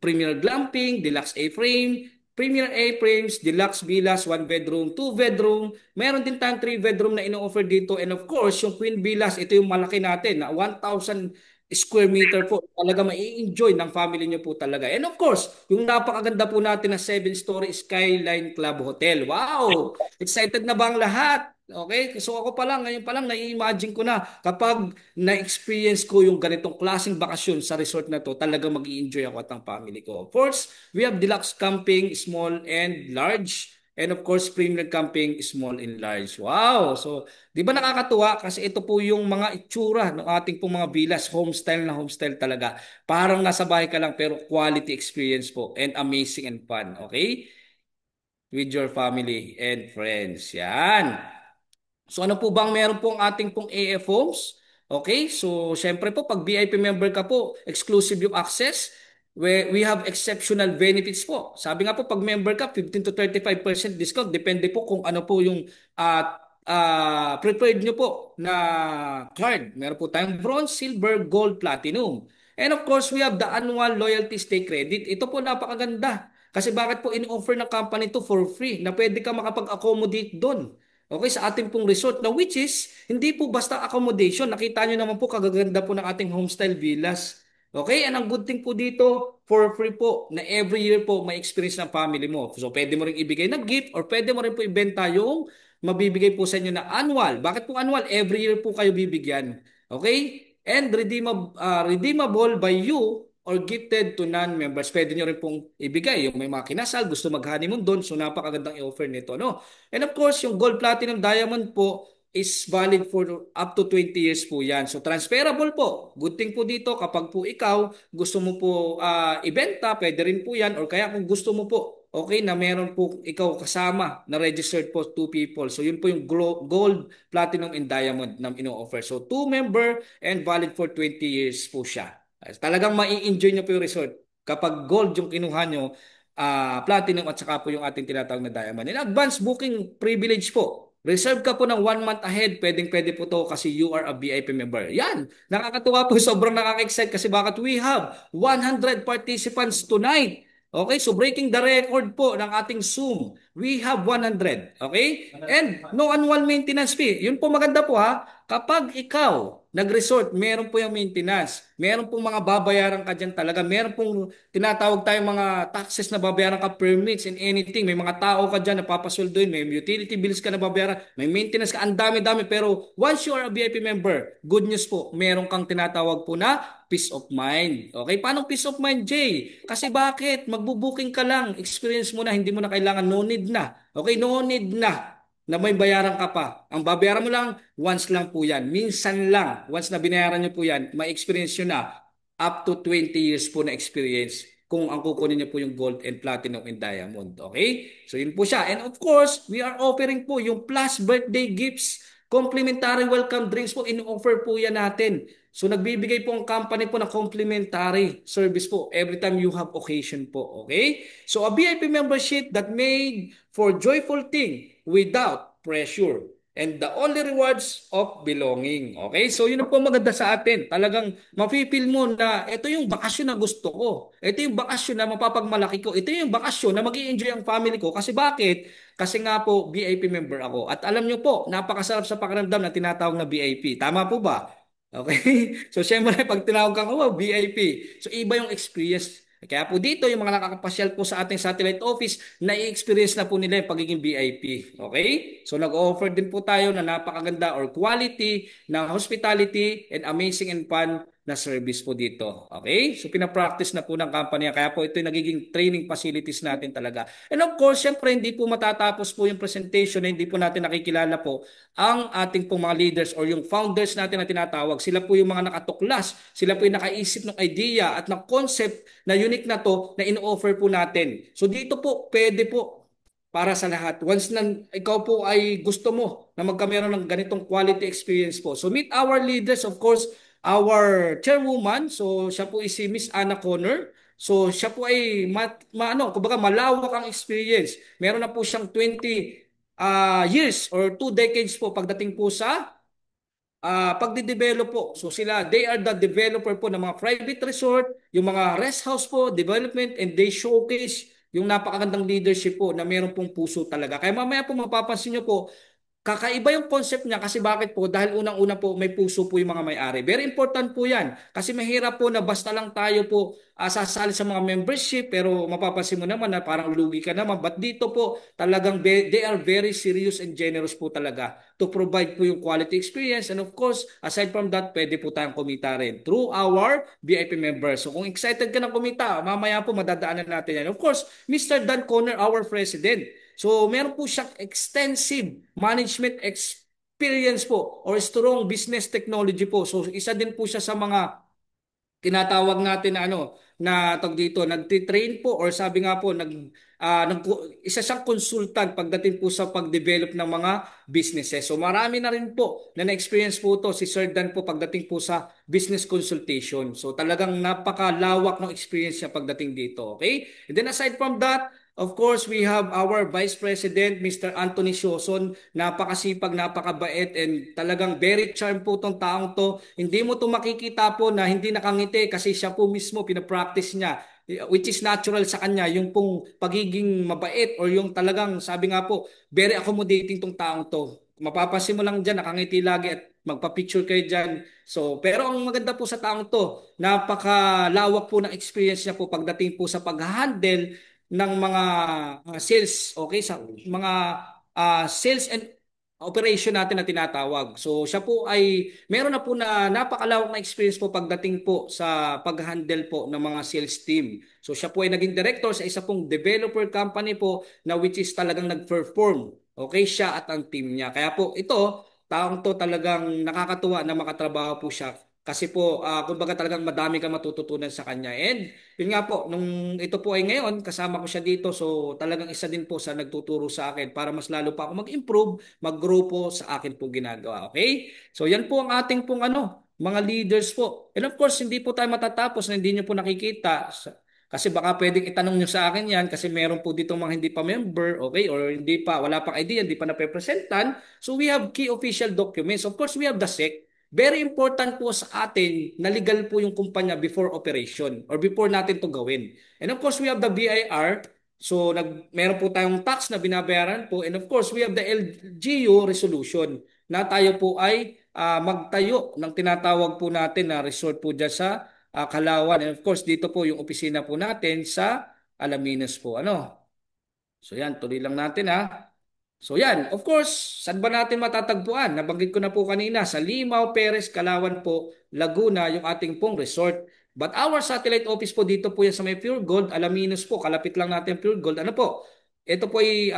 premier glamping, deluxe A-frame, premier A-frames, deluxe villas, one bedroom, two bedroom. Meron din tayong three bedroom na ino-offer dito. And of course, yung queen villas, ito yung malaki natin na 1,000 square meter po. Talaga mai-enjoy ng family niyo po talaga. And of course, yung napakaganda po natin na 7-story Skyline Club Hotel. Wow! Excited na ba ang lahat? Okay, so ako pa lang, ngayon pa lang, nai-imagine ko na kapag na-experience ko yung ganitong klaseng bakasyon sa resort na to, talaga mag-i-enjoy ako at ang family ko. Of course, we have deluxe camping, small and large. And of course, premium camping, small and large. Wow! So, di ba nakakatuwa? Kasi ito po yung mga itsura ng ating pong mga villas. Homestyle na homestyle talaga. Parang nasa bahay ka lang pero quality experience po. And amazing and fun. Okay? With your family and friends. Yan. So ano po bang meron pong ating pong AF Homes? Okay, so syempre po pag VIP member ka po, exclusive yung access. We have exceptional benefits po. Sabi nga po pag member ka, 15 to 35% discount. Depende po kung ano po yung preferred nyo po na card. Meron po tayong bronze, silver, gold, platinum. And of course, we have the annual loyalty stay credit. Ito po napakaganda. Kasi bakit po in-offer ng company to for free na pwede ka makapag-accommodate doon. Okay, sa ating pong resort na which is hindi po basta accommodation. Nakita nyo naman po kagaganda po ng ating homestyle villas. Okay, and ang good thing po dito, for free po, na every year po may experience ng family mo. So pwede mo rin ibigay na gift or pwede mo rin po ibenta yung mabibigay po sa inyo na annual. Bakit po annual? Every year po kayo bibigyan. Okay? And redeemable by you or gifted to non-members. Pwede nyo rin pong ibigay. Yung may mga kinasal, gusto mag-honeymoon doon, so napakagandang i-offer nito. No? And of course, yung gold, platinum, diamond po is valid for up to 20 years po yan. So transferable po. Good thing po dito kapag po ikaw gusto mo po ibenta, pwede rin po yan. Or kaya kung gusto mo po, okay, na meron po ikaw kasama na registered po two people. So yun po yung gold, platinum, and diamond na ino-offer. So two member and valid for 20 years po siya. Talagang mai-enjoy nyo po yung resort. Kapag gold yung kinuha nyo, platinum at saka po yung ating tinatawag na diamond. In advance booking privilege po. Reserve ka po ng 1 month ahead. Pwedeng-pwede po to kasi you are a VIP member. Yan. Nakakatuwa po. Sobrang nakaka-excite kasi bakit we have 100 participants tonight. Okay, so breaking the record po ng ating Zoom, we have 100. Okay? And no annual maintenance fee. Yun po maganda po ha. Kapag ikaw nag-resort, meron po yung maintenance. Meron pong mga babayaran ka dyan talaga. Meron pong tinatawag tayong mga taxes na babayaran ka, permits and anything. May mga tao ka dyan na papasweldoin. May utility bills ka na babayaran. May maintenance ka. Ang dami-dami. Pero once you are a VIP member, good news po, meron kang tinatawag po na peace of mind. Okay? Paano peace of mind, Jay? Kasi bakit? Magbubuking ka lang. Experience mo na. Hindi mo na kailangan. No need na. Okay? No need na may bayaran ka pa. Ang babayaran mo lang, once lang po yan. Minsan lang. Once na binayaran nyo po yan, may experience nyo na up to 20 years po na experience kung ang kukunin nyo po yung gold and platinum and diamond. Okay? So yun po siya. And of course, we are offering po yung plus birthday gifts, complimentary welcome drinks po, in-offer po yan natin. So nagbibigay po ang company po ng complimentary service po every time you have occasion po. Okay? So a VIP membership that made for joyful thing without pressure. And the only rewards of belonging. Okay? So yun ang po maganda sa atin. Talagang mafe-feel mo na ito yung bakasyon na gusto ko. Ito yung bakasyon na mapapagmalaki ko. Ito yung bakasyon na mag-i-enjoy ang family ko. Kasi bakit? Kasi nga po, VIP member ako. At alam nyo po, napakasarap sa pakiramdam na tinatawag na VIP. Tama po ba? Okay? So syempre, pag tinawag kang, oh, VIP. So iba yung experience. Kaya po dito, yung mga nakakapasyal po sa ating satellite office, na-experience na po nila yung pagiging VIP. Okay? So nag-offer din po tayo na napakaganda or quality na hospitality and amazing and fun na service po dito. Okay? So pinapractice na po ng company. Kaya po ito yung nagiging training facilities natin talaga. And of course, syempre hindi po matatapos po yung presentation na hindi po natin nakikilala po ang ating pong mga leaders or yung founders natin na tinatawag. Sila po yung mga nakatuklas. Sila po yung nakaisip ng idea at ng concept na unique na to na in-offer po natin. So dito po, pwede po para sa lahat. Once na ikaw po ay gusto mo na magkameron ng ganitong quality experience po. So meet our leaders, of course, our chairwoman. So siya po is si Miss Anna Connor. So siya po ay kumbaga malawak ang experience. Meron na po siyang 20 years or 2 decades po pagdating po sa pagde-develop po. So sila, they are the developer po ng mga private resort, yung mga rest house po, development, and they showcase yung napakagandang leadership po na meron pong puso talaga. Kaya mamaya po mapapansin nyo po, kakaiba yung concept niya kasi bakit po? Dahil unang-una po may puso po yung mga may-ari. Very important po yan. Kasi mahirap po na basta lang tayo po sasali sa mga membership pero mapapansin mo naman na parang lugi ka naman. But dito po talagang they are very serious and generous po talaga to provide po yung quality experience. And of course, aside from that, pwede po tayong kumita rin through our VIP members. So kung excited ka na kumita, mamaya po madadaanan natin yan. Of course, Mr. Dan Conner, our president. So, meron po siyang extensive management experience po or strong business technology po. So, isa din po siya sa mga tinatawag natin na na tawag dito, nagtitrain po or sabi nga po isa siyang consultant pagdating po sa pag-develop ng mga businesses. So marami na rin po na na-experience po to si Sir Dan po pagdating po sa business consultation. So talagang napakalawak ng experience niya pagdating dito, okay? And then aside from that, of course, we have our Vice President, Mr. Anthony Sioson. Napakasipag, napakabait, and talagang very charm po tong taong to. Hindi mo to makikita po na hindi nakangiti kasi siya po mismo pinapractice niya. Which is natural sa kanya, yung pong pagiging mabait or yung talagang sabi nga po, very accommodating tong taong to. Mapapansin mo lang dyan, nakangiti lagi at magpa-picture kayo dyan. So, pero ang maganda po sa taong to, napakalawak po ng experience niya po pagdating po sa pag-handle ng mga sales, okay, sa mga sales and operation natin na tinatawag. So siya po ay meron na po na napakalawak na experience po pagdating po sa pag-handle po ng mga sales team. So siya po ay naging director sa isa pong developer company po na which is talagang nag-perform. Okay, siya at ang team niya. Kaya po ito, taong to talagang nakakatuwa na makatrabaho po siya. Kasi po, kumbaga talagang madami kang matututunan sa kanya. And yun nga po, nung ito po ay ngayon, kasama ko siya dito. So talagang isa din po sa nagtuturo sa akin para mas lalo pa ako mag-improve, mag-grow po sa akin po ginagawa. Okay? So yan po ang ating pong mga leaders po. And of course, hindi po tayo matatapos na hindi nyo po nakikita. Kasi baka pwedeng itanong nyo sa akin yan kasi meron po dito mga hindi pa member, okay, or hindi pa, wala pang idea, hindi pa napepresentan. So we have key official documents. Of course, we have the SEC. Very important po sa atin na legal po yung kumpanya before operation or before natin to gawin. And of course, we have the BIR. So, meron po tayong tax na binabayaran po. And of course, we have the LGU resolution na tayo po ay magtayo ng tinatawag po natin na resort po dyan sa Kalawan. And of course, dito po yung opisina po natin sa Alaminos po. So yan, tuloy lang natin So yan, of course, saan ba natin matatagpuan? Nabanggit ko na po kanina, sa Limao, Perez, Kalawan po, Laguna, yung ating pong resort. But our satellite office po dito po yan sa may Pure Gold, Alaminos po, kalapit lang natin Pure Gold. Ano po? Ito po ay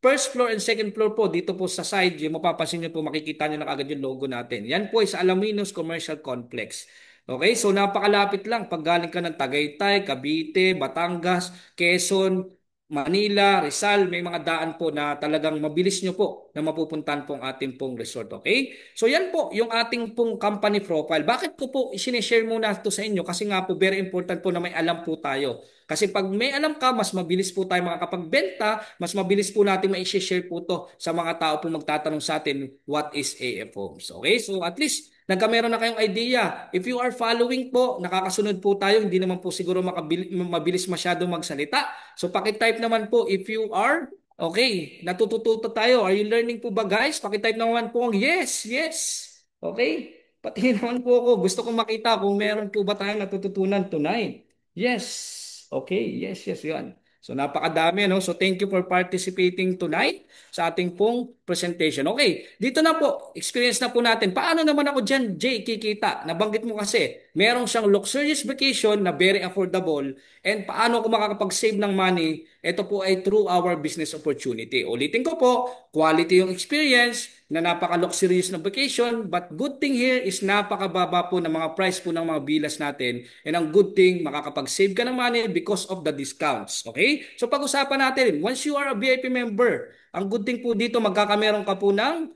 first floor and second floor po, dito po sa side, yung mapapansin nyo po, makikita nyo na kagad yung logo natin. Yan po ay sa Alaminos Commercial Complex. Okay, so napakalapit lang pag galing ka ng Tagaytay, Cavite, Batangas, Quezon, Manila, Rizal, may mga daan po na talagang mabilis nyo po na mapupuntahan pong ating pong resort. Okay? So yan po yung ating pong company profile. Bakit ko po isineshare muna ito sa inyo? Kasi nga po very important po na may alam po tayo. Kasi pag may alam ka, mas mabilis po tayo makakapagbenta, mas mabilis po natin ma-share po to sa mga tao po magtatanong sa atin, what is AF Homes? Okay? So at least nagkameron na kayong idea. If you are following po, nakakasunod po tayo, hindi naman po siguro mabilis masyado magsalita. So paki-type naman po if you are okay, natututo tayo. Are you learning po ba guys? Paki-type naman po ang yes, yes. Okay? Pati naman po ako. Gusto kong makita kung meron po ba tayong natututunan tonight. Yes. Okay, yes, yes, yan. So napakadami, no? So thank you for participating tonight sa ating pong presentation. Okay, dito na po, experience na po natin. Paano naman ako dyan, Jay, kikita? Nabanggit mo kasi, meron siyang luxurious vacation na very affordable. And paano ako makakapag-save ng money? Ito po ay through our business opportunity. Ulitin ko po, quality yung experience, na napaka-luxurious na vacation, but good thing here is napakababa po ng mga price po ng mga bilas natin. And ang good thing, makakapag-save ka ng money because of the discounts. Okay? So pag-usapan natin, once you are a VIP member, ang good thing po dito, magkakameron ka po ng,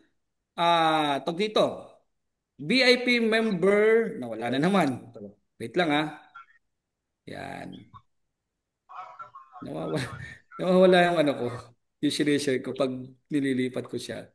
tag dito, VIP member, nawala na naman. Wait lang Yan. Nawawala, nawawala yung ano ko. Yung share ko pag nililipat ko siya.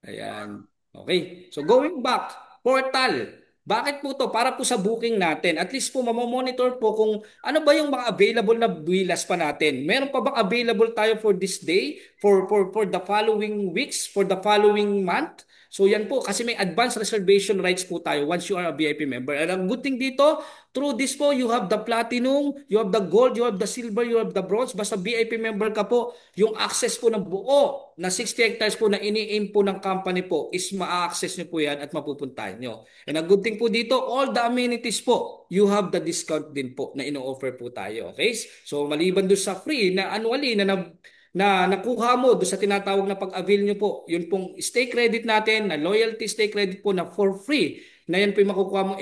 Ayan. Okay. So going back, portal. Bakit po to? Para po sa booking natin. At least po mamomonitor po kung ano ba yung mga available na bilas pa natin. Meron pa bang available tayo for this day, for the following weeks, for the following month? So yan po, kasi may advance reservation rights po tayo once you are a VIP member. And ang good thing dito, through this po, you have the platinum, you have the gold, you have the silver, you have the bronze. Basta VIP member ka po, yung access po ng buo na 60 hectares po na ini-aim po ng company po is ma-access nyo po yan at mapupuntahan nyo. And ang good thing po dito, all the amenities po, you have the discount din po na ino-offer po tayo. Okay? So maliban doon sa free na annually na nakuha mo doon sa tinatawag na pag-avail nyo po, yun pong stay credit natin, na loyalty stay credit po na for free, na yan po yung makukuha mo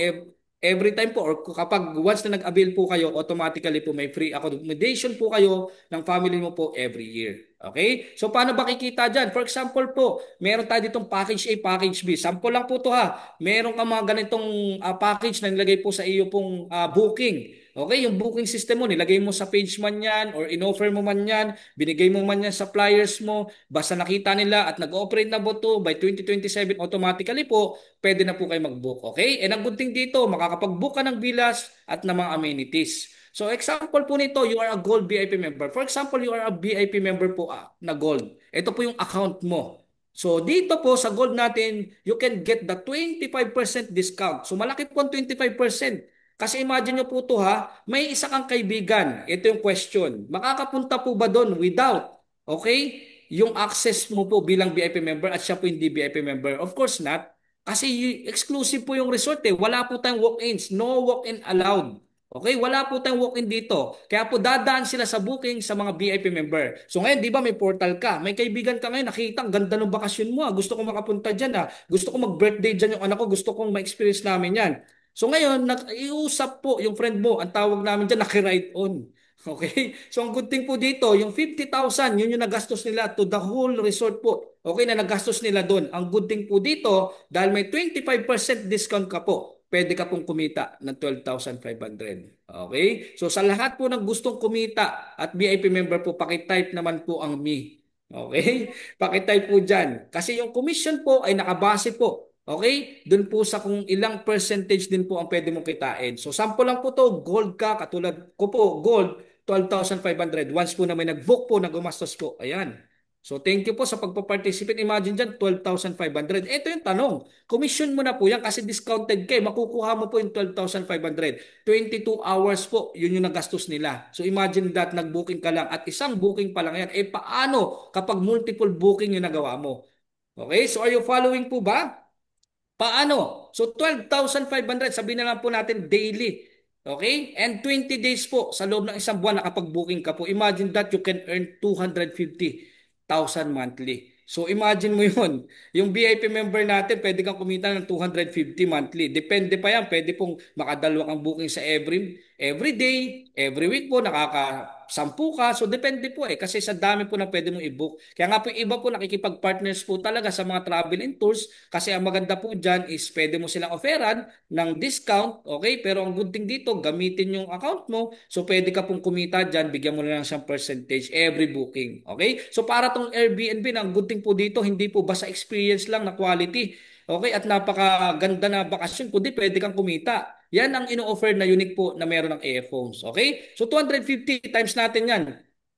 every time po, or kapag once na nag-avail po kayo, automatically po may free accommodation po kayo ng family mo po every year. Okay? So paano ba kikita dyan? For example po, meron tayo ditong package A, package B. Sample lang po to Meron ka mga ganitong package na nilagay po sa iyo pong booking. Okay, yung booking system mo, nilagay mo sa page man yan or in-offer mo man yan, binigay mo man yan sa flyers mo, basta nakita nila at nag-ooperate na po to by 2027, automatically po, pwede na po kayo mag-book. Okay? And ang good thing dito, makakapag-book ka ng bilas at ng mga amenities. So example po nito, you are a gold VIP member. For example, you are a VIP member po na gold. Ito po yung account mo. So dito po sa gold natin, you can get the 25% discount. So malaki po ang 25%. Kasi imagine nyo po to may isa kang kaibigan. Ito yung question. Makakapunta po ba doon without, okay, yung access mo po bilang VIP member at siya po hindi VIP member? Of course not. Kasi exclusive po yung resort Wala po tayong walk-ins. No walk-in allowed. Okay, wala po tayong walk-in dito. Kaya po dadaan sila sa booking sa mga VIP member. So ngayon, di ba may portal ka? May kaibigan ka ngayon, nakita, ang ganda ng bakasyon mo. Gusto ko makapunta dyan Gusto ko mag-birthday dyan yung anak ko. Gusto kong ma-experience namin yan. So ngayon, iusap po yung friend mo. Ang tawag namin dyan, naki-ride on. Okay? So ang good thing po dito, yung 50,000, yun yung nagastos nila to the whole resort po. Okay, na nagastos nila doon. Ang good thing po dito, dahil may 25% discount ka po, pwede ka pong kumita ng 12,500. Okay? So sa lahat po ng gustong kumita at VIP member po, pakitype naman po ang me. Okay? Pakitype po dyan. Kasi yung commission po ay nakabase po. Okay? Doon po sa kung ilang percentage din po ang pwede mong kitain. So sample lang po to, gold ka, katulad ko po, gold, 12,500. Once po na may nag-book po, nag-umastos po. Ayan. So thank you po sa pagpa-participate. Imagine dyan, 12,500. Ito yung tanong. Commission mo na po yan kasi discounted kayo. Makukuha mo po yung 12,500. 22 hours po, yun yung nagastos nila. So imagine that, nag-booking ka lang at isang booking pa lang yan. Paano kapag multiple booking yung nagawa mo? Okay, so are you following po ba? Paano? So 12,500, sabihin na lang po natin daily. Okay? And 20 days po sa loob ng isang buwan nakapag-booking ka po. Imagine that you can earn 250,000 monthly. So imagine mo yun. Yung VIP member natin, pwede kang kumita ng 250 monthly. Depende pa yan. Pwede pong makadalawang ang booking sa every day, every week po, nakaka-10 ka. So depende po kasi sa dami po na pwede mong i-book. Kaya nga po yung iba po nakikipag-partners po talaga sa mga travel and tours kasi ang maganda po dyan is pwede mo silang offeran ng discount, okay? Pero ang good thing dito, gamitin yung account mo. So pwede ka pong kumita dyan, bigyan mo na lang siyang percentage every booking, okay? So para tong Airbnb, ang good thing po dito, hindi po basta experience lang na quality. Okay, at napakaganda na bakasyon, kundi pwede kang kumita. Yan ang ino-offer na unique po na meron ng AF Homes. Okay? So 250 times natin yan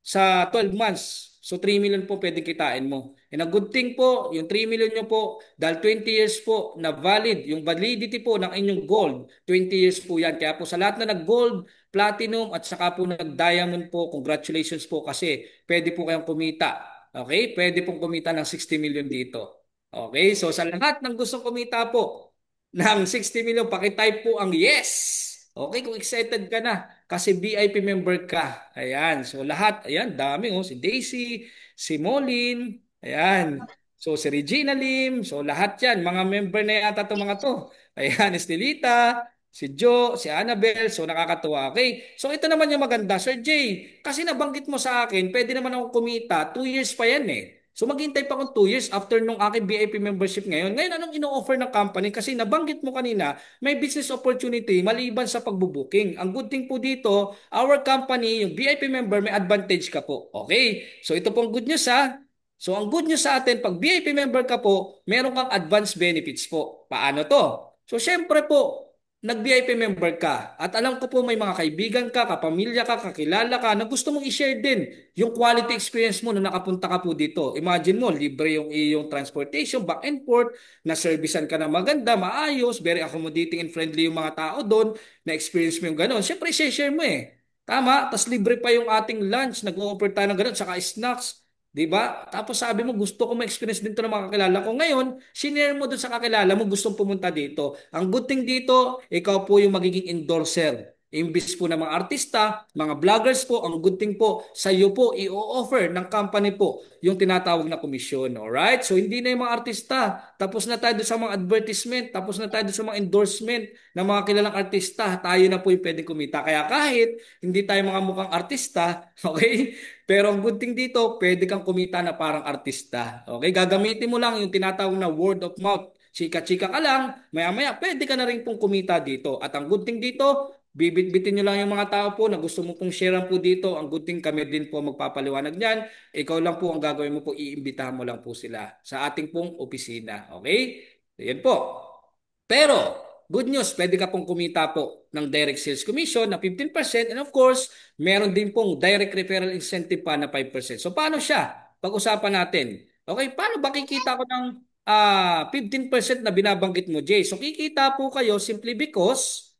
sa 12 months. So 3 million po pwede kitain mo. And a good thing po, yung 3 million nyo po, dahil 20 years po na valid, yung validity po ng inyong gold, 20 years po yan. Kaya po sa lahat na nag-gold, nag-platinum at saka po nag-diamond po, congratulations po kasi pwede po kayong kumita. Okay? Pwede pong kumita ng 60 million dito. Okay? So sa lahat ng gustong kumita po ng 60 million, pakitype po ang yes. Okay, kung excited ka na kasi VIP member ka. Ayan. So lahat, ayan, dami oh. Si Daisy, si Molin, ayan. So si Regina Lim, so lahat yan, mga member na yata itong mga to. Ayan, Estelita, si Joe, si Annabel, so nakakatuwa. Okay, so ito naman yung maganda. Sir Jay, kasi nabanggit mo sa akin, pwede naman ako kumita, 2 years pa yan eh. So maghintay pa akong 2 years after nung aking VIP membership ngayon. Ngayon, anong ino-offer ng company? Kasi nabanggit mo kanina, may business opportunity maliban sa pagbubuking. Ang good thing po dito, our company, yung VIP member, may advantage ka po. Okay? So ito pong good news ha. So ang good news sa atin, pag VIP member ka po, meron kang advance benefits po. Paano to? So syempre po, nag-VIP member ka at alam ko po may mga kaibigan ka, kapamilya ka, kakilala ka na gusto mong i-share din yung quality experience mo na nakapunta ka po dito. Imagine mo, libre yung iyong transportation, back and forth, na servicean ka na maganda, maayos, very accommodating and friendly yung mga tao doon, na experience mo yung gano'n. Siyempre, share mo eh. Tama? Tapos libre pa yung ating lunch, nag-o-offer tayo ng gano'n, saka snacks. 'Di ba? Tapos sabi mo, gusto ko ma-experience din to ng mga kakilala ko. Ngayon, sinare mo doon sa kakilala mo, gustong pumunta dito. Ang good thing dito, ikaw po yung magiging endorser. Imbis po ng mga artista, mga vloggers po, ang good thing po, sa iyo po, i-offer ng company po yung tinatawag na komisyon. Alright? So, hindi na yung mga artista. Tapos na tayo doon sa mga advertisement. Tapos na tayo doon sa mga endorsement ng mga kilalang artista. Tayo na po yung pwedeng kumita. Kaya kahit hindi tayo mga mukhang artista, okay? Pero ang good thing dito, pwede kang kumita na parang artista. Okay? Gagamitin mo lang yung tinatawag na word of mouth. Chika-chika ka lang, maya-maya, pwede ka na rin pong kumita dito. At ang good thing dito, bibit-bitin nyo lang yung mga tao po na gusto mo pong sharean po dito. Ang good thing kami din po magpapaliwanag niyan. Ikaw lang po ang gagawin mo po, iimbitahan mo lang po sila sa ating pong opisina. Okay? Yan po. Pero, good news, pwede ka pong kumita po ng direct sales commission na 15% and of course, meron din pong direct referral incentive pa na 5%. So, paano siya? Pag-usapan natin. Okay, paano ba kikita ko ng 15% na binabanggit mo, Jay? So, kikita po kayo simply because,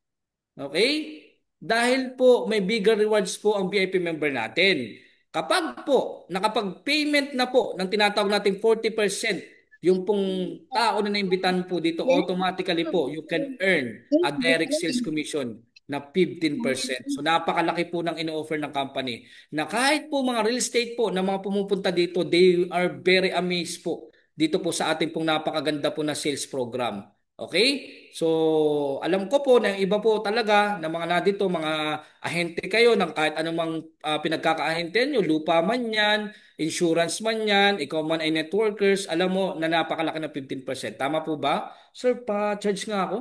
okay? Dahil po may bigger rewards po ang VIP member natin. Kapag po nakapag-payment na po ng tinatawag nating 40%, yung pong tao na naimbitahan po dito, automatically po you can earn a direct sales commission na 15%. So napakalaki po ng ino-offer ng company. Na kahit po mga real estate po na mga pumupunta dito, they are very amazed po dito po sa ating pong napakaganda po na sales program. Okay? So, alam ko po na yung iba po talaga na mga nadito, mga ahente kayo ng kahit anumang pinagkakaahente nyo, lupa man yan, insurance man yan, ikaw man ay networkers, alam mo na napakalaki ng 15%. Tama po ba? Sir, pa-charge nga ako.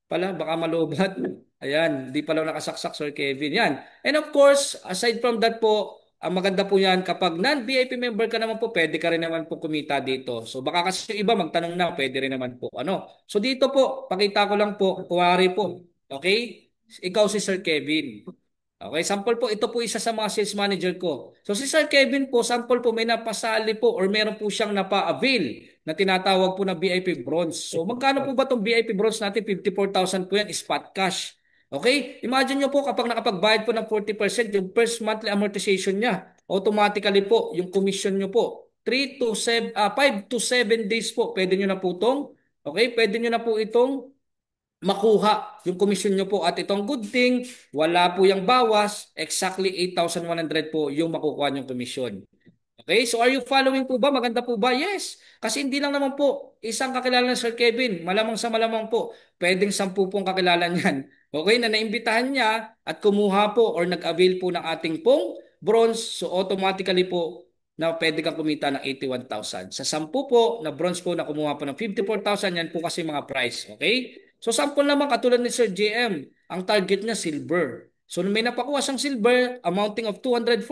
Pala, baka malobat. Ayan, di pala nakasaksak, Sir Kevin. Yan. And of course, aside from that po, ang maganda po yan, kapag non-VIP member ka naman po, pwede ka rin naman po kumita dito. So baka kasi yung iba magtanong na, pwede rin naman po. Ano? So dito po, pakita ko lang po, kuwari po. Okay? Ikaw si Sir Kevin. Okay, sample po, ito po isa sa mga sales manager ko. So si Sir Kevin po, sample po, may napasali po or meron po siyang napa-avail na tinatawag po na VIP bronze. So magkano po ba itong VIP bronze natin? 54,000 po yan, spot cash. Okay? Imagine nyo po kapag nakapagbayad po ng 40%, yung first monthly amortization niya, automatically po, yung commission nyo po, 5 to 7 days po, pwede nyo na po itong, okay? Pwede nyo na po itong makuha yung commission nyo po. At itong good thing, wala po yung bawas, exactly 8,100 po yung makukuha yung commission. Okay, so are you following po ba? Maganda po ba? Yes. Kasi hindi lang naman po isang kakilala ng Sir Kevin. Malamang sa malamang po, pwedeng 10 pong kakilala niyan. Okay, na naimbitahan niya at kumuha po or nag-avail po ng ating pong bronze. So automatically po na pwede kang kumita ng 81,000. Sa 10 po na bronze po na kumuha po ng 54,000, yan po kasi mga price. Okay? So sample naman katulad ni Sir JM, ang target niya silver. So may napakuha siyang silver amounting of 240,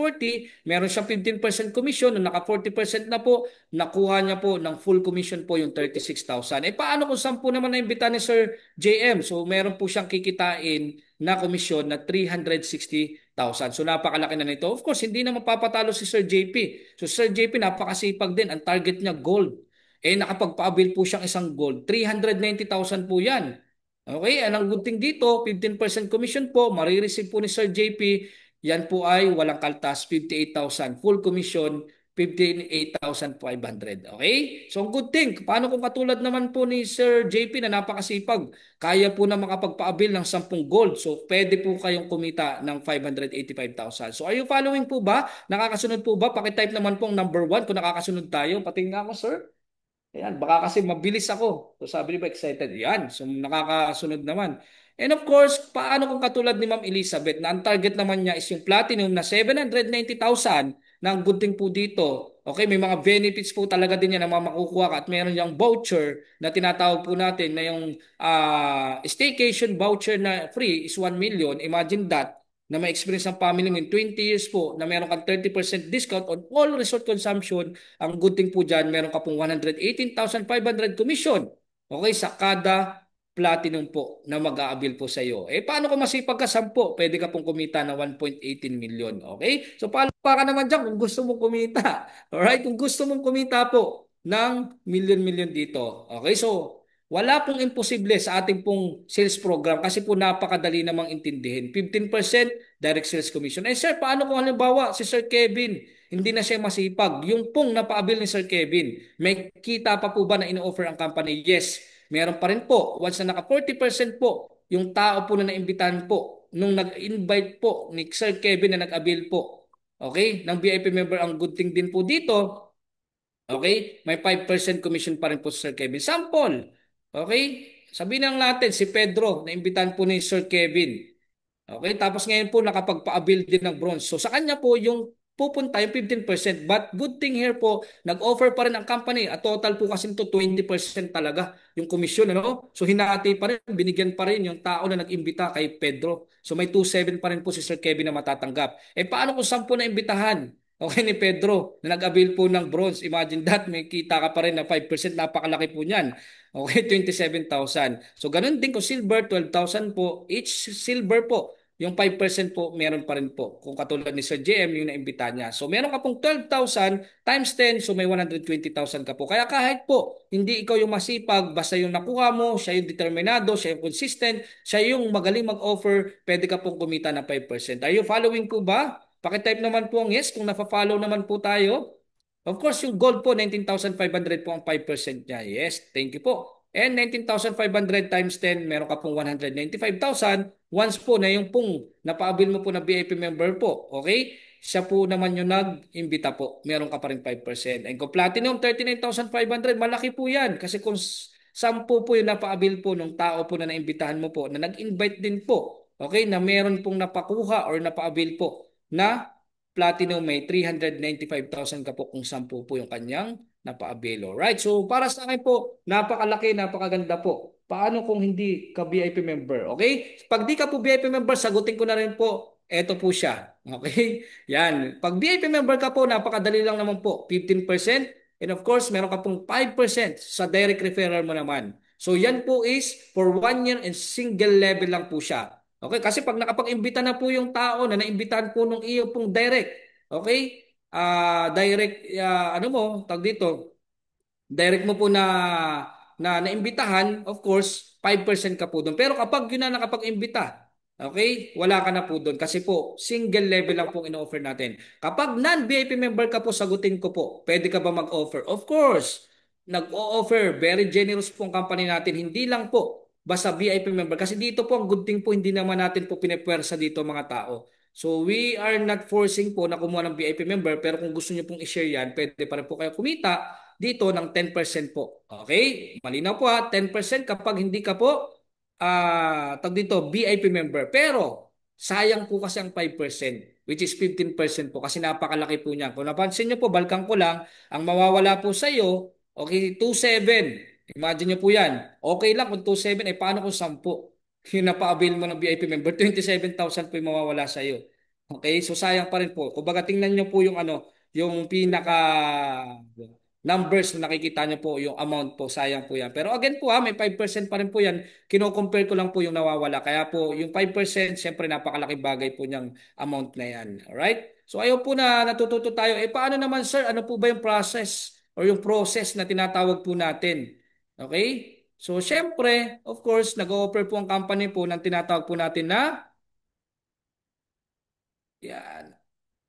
meron siyang 15% commission, nung naka 40% na po, nakuha niya po ng full commission po yung 36,000. Eh paano kung 10 naman na imbita ni Sir JM? So meron po siyang kikitain na komisyon na 360,000. So napakalaki na nito. Of course, hindi na mapapatalo si Sir JP. So Sir JP napakasipag din. Ang target niya gold. Eh nakapagpa-avail po siyang isang gold. 390,000 po yan. Okay, anong good thing dito, 15% commission po, marireceive po ni Sir JP, yan po ay walang kaltas, 58,000. Full commission, 58,500. Okay? So, ang good thing, paano kung katulad naman po ni Sir JP na napakasipag, kaya po na makapagpa-avail ng 10 gold. So, pwede po kayong kumita ng 585,000. So, are you following po ba? Nakakasunod po ba? Pakitype naman pong number 1 kung nakakasunod tayo. Pati nga ako, sir. Ayan, baka kasi mabilis ako. So sabi ni ba excited? Yan, so nakakasunod naman. And of course, paano kung katulad ni Ma'am Elizabeth na ang target naman niya is yung platinum na 790,000 na ang good thing po dito. Okay, may mga benefits po talaga din yan na makukuha ka at meron yung voucher na tinatawag po natin na yung staycation voucher na free is 1 million. Imagine that na may experience ng family mo in 20 years po na meron kang 30% discount on all resort consumption. Ang good thing po dyan, meron ka pong 118,500 commission. Okay, sa kada platinum po na mag-aabil po sa iyo. Eh, paano kung masipag ka 10? Pwede ka pong kumita ng 1.18 million. Okay? So, palakpakan naman dyan kung gusto mong kumita. Alright? Kung gusto mong kumita po ng million-million dito. Okay? So, wala pong imposible sa ating pong sales program kasi po napakadali namang intindihin. 15% direct sales commission. Eh sir, paano kung halimbawa si Sir Kevin hindi na siya masipag. Yung pong napaabil ni Sir Kevin, may kita pa po ba na ino-offer ang company? Yes, meron pa rin po. Once na naka 40% po, yung tao po na naimbitahan po, nung nag-invite po ni Sir Kevin na nag-avail po, okay, ng VIP member, ang good thing din po dito, okay, may 5% commission pa rin po Sir Kevin. Sample, okay, sabihin lang natin si Pedro, naimbitahan po ni Sir Kevin. Okay, tapos ngayon po nakapagpa-avail din ng bronze. So sa kanya po yung pupunta yung 15%. But good thing here po, nag-offer pa rin ang company. At total po kasi ito 20% talaga yung komisyon. Ano? So hinati pa rin, binigyan pa rin yung tao na nag-imbita kay Pedro. So may 2.7 pa rin po si Sir Kevin na matatanggap. Eh paano kung 10 na imbitahan? Okay ni Pedro na nag-avail po ng bronze. Imagine that, may kita ka pa rin na 5%. Napakalaki po niyan. Okay, 27,000. So ganun din kung silver, 12,000 po. Each silver po yung 5% po, meron pa rin po. Kung katulad ni Sir JM, yung naimbita niya. So, meron ka pong 12,000 times 10, so may 120,000 ka po. Kaya kahit po, hindi ikaw yung masipag, basta yung nakuha mo, siya yung determinado, siya yung consistent, siya yung magaling mag-offer, pwede ka pong kumita ng 5%. Are you following ko ba? Pakitype naman po ang yes kung nafa-follow naman po tayo. Of course, yung gold po, 19,500 po ang 5% niya. Yes, thank you po. And 19,500 times 10, meron ka pong 195,000. Once po na yung pong napaabil mo po na VIP member po, okay? Siya po naman yung nag-imbita po. Meron ka pa rin 5%. And kung platinum, 39,500, malaki po yan. Kasi kung 10 po yung napaabil po ng tao po na naimbitahan mo po, na nag-invite din po, okay, na meron pong napakuha or napaabil po na Platinum may 395,000 ka po kung 10 po yung kanyang napa-avail. Right? So para sa akin po, napakalaki, napakaganda po. Paano kung hindi ka VIP member? Okay? Pag di ka po VIP member, sagutin ko na rin po. Ito po siya. Okay? Yan. Pag VIP member ka po, napakadali lang naman po. 15%. And of course, meron ka pong 5% sa direct referral mo naman. So yan po is for 1 year and single level lang po siya. Okay, kasi pag nakapag-imbita na po yung tao na naimbitahan po nung iyo pong direct, okay? Direct, ano mo, tag dito, direct mo po na naimbitahan, of course, 5% ka po doon. Pero kapag yun na nakapag-imbita, okay, wala ka na po doon kasi po single level lang pong ino-offer natin. Kapag non-VIP member ka po, sagutin ko po, pwede ka ba mag-offer? Of course, nag-o-offer, very generous po ang company natin. Hindi lang po basta VIP member kasi dito po ang good thing po hindi naman natin po pinepwersa dito mga tao. So we are not forcing po na kumuha ng VIP member pero kung gusto niyo pong i-share yan, pwede pa rin po kayo kumita dito ng 10% po. Okay? Malinaw po ha, 10% kapag hindi ka po tag dito VIP member. Pero sayang po kasi ang 5% which is 15% po kasi napakalaki po niya. Kung napansin niyo po, balkan ko lang, ang mawawala po sa iyo, okay, 27. Imagine niyo po yan. Okay lang kung 27, eh paano kung 10? Yung napa-avail mo ng VIP member, 27,000 po yung mawawala sa iyo. Okay, so sayang pa rin po. Kung baga tingnan niyo po yung ano, yung pinaka numbers na nakikita nyo po, yung amount po, sayang po yan. Pero again po ha, may 5% pa rin po yan. Kino-compare ko lang po yung nawawala. Kaya po yung 5%, syempre napakalaking bagay po niyang amount na yan. Alright? So ayaw po na natututo tayo. Eh paano naman sir, ano po ba yung process or yung process na tinatawag po natin? Okay? So, syempre, of course, nag-o-offer po ang company po ng tinatawag po natin na yan,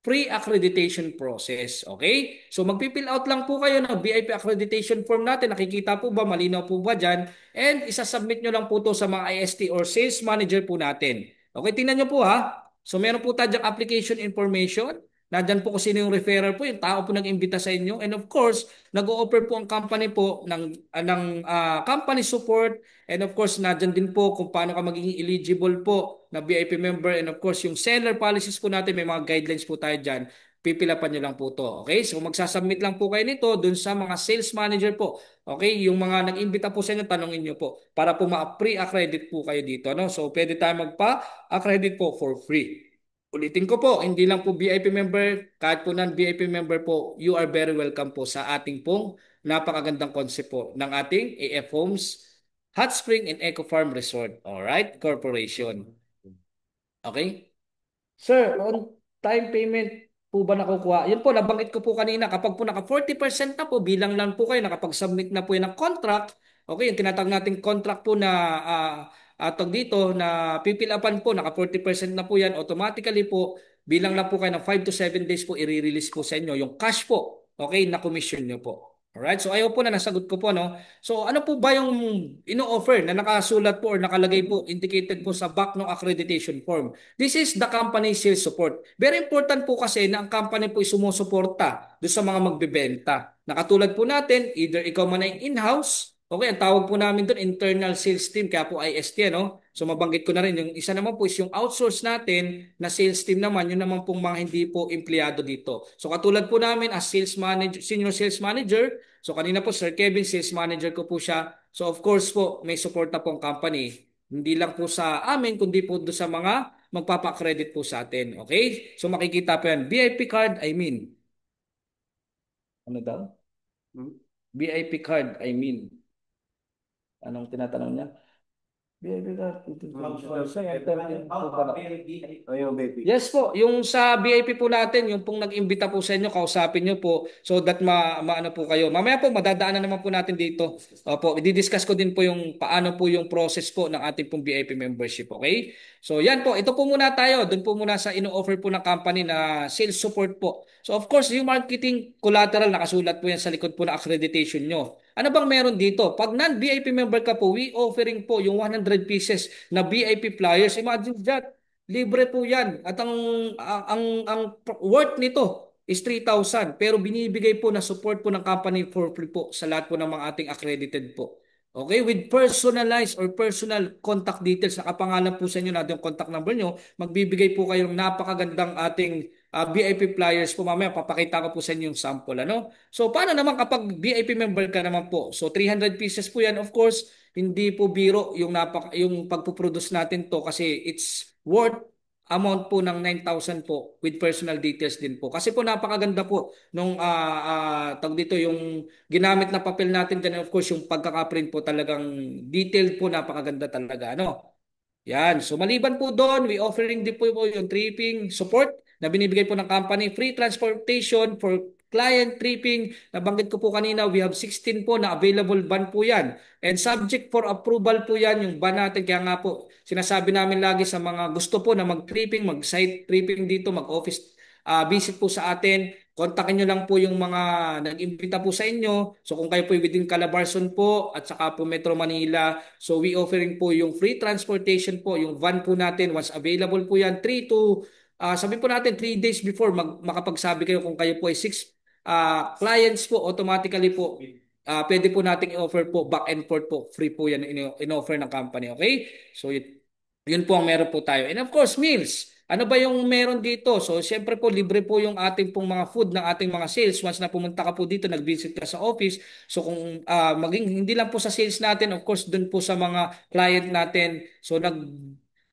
pre-accreditation process. Okay? So magpi-fill out lang po kayo ng VIP accreditation form natin. Nakikita po ba? Malinaw po ba dyan? And isasubmit nyo lang po to sa mga IST or sales manager po natin. Okay, tingnan nyo po ha. So meron po tayong application information. Nandyan po kung sino yung referrer po, yung tao po nag-imbita sa inyo. And of course, nag-o-offer po ang company po ng company support. And of course, nandyan din po kung paano ka magiging eligible po na VIP member. And of course, yung seller policies po natin, may mga guidelines po tayo dyan. Pipilapan nyo lang po to. Okay? So magsasubmit lang po kayo nito dun sa mga sales manager po. Okay? Yung mga nag-imbita po sa inyo, tanongin nyo po para po ma-pre-accredit po kayo dito. No? So pwede tayo magpa-accredit po for free. Ulitin ko po, hindi lang po VIP member, kahit po non-VIP member po, you are very welcome po sa ating pong napakagandang concept po ng ating AF Homes, Hot Spring and Eco Farm Resort. Alright, Corporation. Okay? Sir, on time payment po ba nakukuha? Yun po, nabanggit ko po kanina, kapag po naka 40% na po, bilang lang po kayo, nakapag-submit na po yun ng contract, okay, yung tinatawag nating contract po na tawag dito, na pipilapan po, naka 40% na po yan, automatically po, bilang lang po kayo ng 5 to 7 days po, i-release po sa inyo, yung cash po, okay, na commission nyo po. Alright, so ayaw po na nasagot ko po, no? So ano po ba yung ino-offer na nakasulat po or nakalagay po, indicated po sa back ng accreditation form? This is the company sales support. Very important po kasi na ang company po ay sumusuporta doon sa mga magbebenta. Nakatulad po natin, either ikaw man ay in-house, okay, ang tawag po namin doon internal sales team, kaya po IST, no? So mabanggit ko na rin, yung isa naman po is yung outsource natin na sales team naman, yun naman pong mga hindi po empleyado dito. So katulad po namin as sales manager, senior sales manager, so kanina po Sir Kevin, sales manager ko po siya. So of course po, may support na po ang company. Hindi lang po sa amin, kundi po doon sa mga magpapa-credit po sa atin. Okay? So makikita po yan. VIP card, I mean. Ano daw? Hmm? VIP card, I mean. Anong tinatanong niya? VIP card. Ayun, baby. Yes po, yung sa VIP po natin, yung pong nag-imbita po sa inyo, kausapin niyo po so that maano po kayo. Mamaya po madadaanan naman po natin dito. Opo, i-discuss ko din po yung paano po yung process po ng ating pong VIP membership, okay? So yan po, ito po muna tayo. Doon po muna sa ino-offer po ng company na sales support po. So of course, yung marketing collateral nakasulat po yan sa likod po ng accreditation nyo. Ano bang meron dito? Pag non-VIP member ka po, we offering po yung 100 pieces na VIP flyers. Imagine that. Libre po 'yan. At ang worth nito is 3,000 pero binibigay po na support po ng company for free po sa lahat po ng mga ating accredited po. Okay, with personalized or personal contact details, nakapangalan po sa inyo natin yung contact number nyo, magbibigay po kayo ng napakagandang ating VIP flyers po. Mamaya papakita ko po sa inyo yung sample. Ano? So paano naman kapag VIP member ka naman po? So 300 pieces po yan. Of course, hindi po biro yung pagpuproduce natin to kasi it's worth amount po ng 9,000 po with personal details din po. Kasi po napakaganda po nung tawag dito yung ginamit na papel natin dyan. Of course, yung pagkakaprint po talagang detailed po, napakaganda talaga. Ano? Yan. So maliban po doon, we offering din po yung tripping support na binibigay po ng company. Free transportation for client tripping. Nabanggit ko po kanina, we have 16 po na available van po yan. And subject for approval po yan, yung van natin. Kaya nga po, sinasabi namin lagi sa mga gusto po na mag-tripping, mag-site tripping dito, mag-office visit po sa atin. Kontakin nyo lang po yung mga nag-imbita po sa inyo. So kung kayo po within Calabarzon po at saka po Metro Manila, so we offering po yung free transportation po, yung van po natin once available po yan 3 to sabi po natin 3 days before makapagsabi kayo kung kayo po ay 6 clients po automatically po pwede po nating i-offer po back and forth po free po yan in-offer ng company, okay? So yun po ang meron po tayo. And of course, meals. Ano ba yung meron dito? So, siyempre po, libre po yung ating pong mga food ng ating mga sales. Once na pumunta ka po dito, nag-visit ka sa office. So, kung maging hindi lang po sa sales natin, of course, dun po sa mga client natin. So,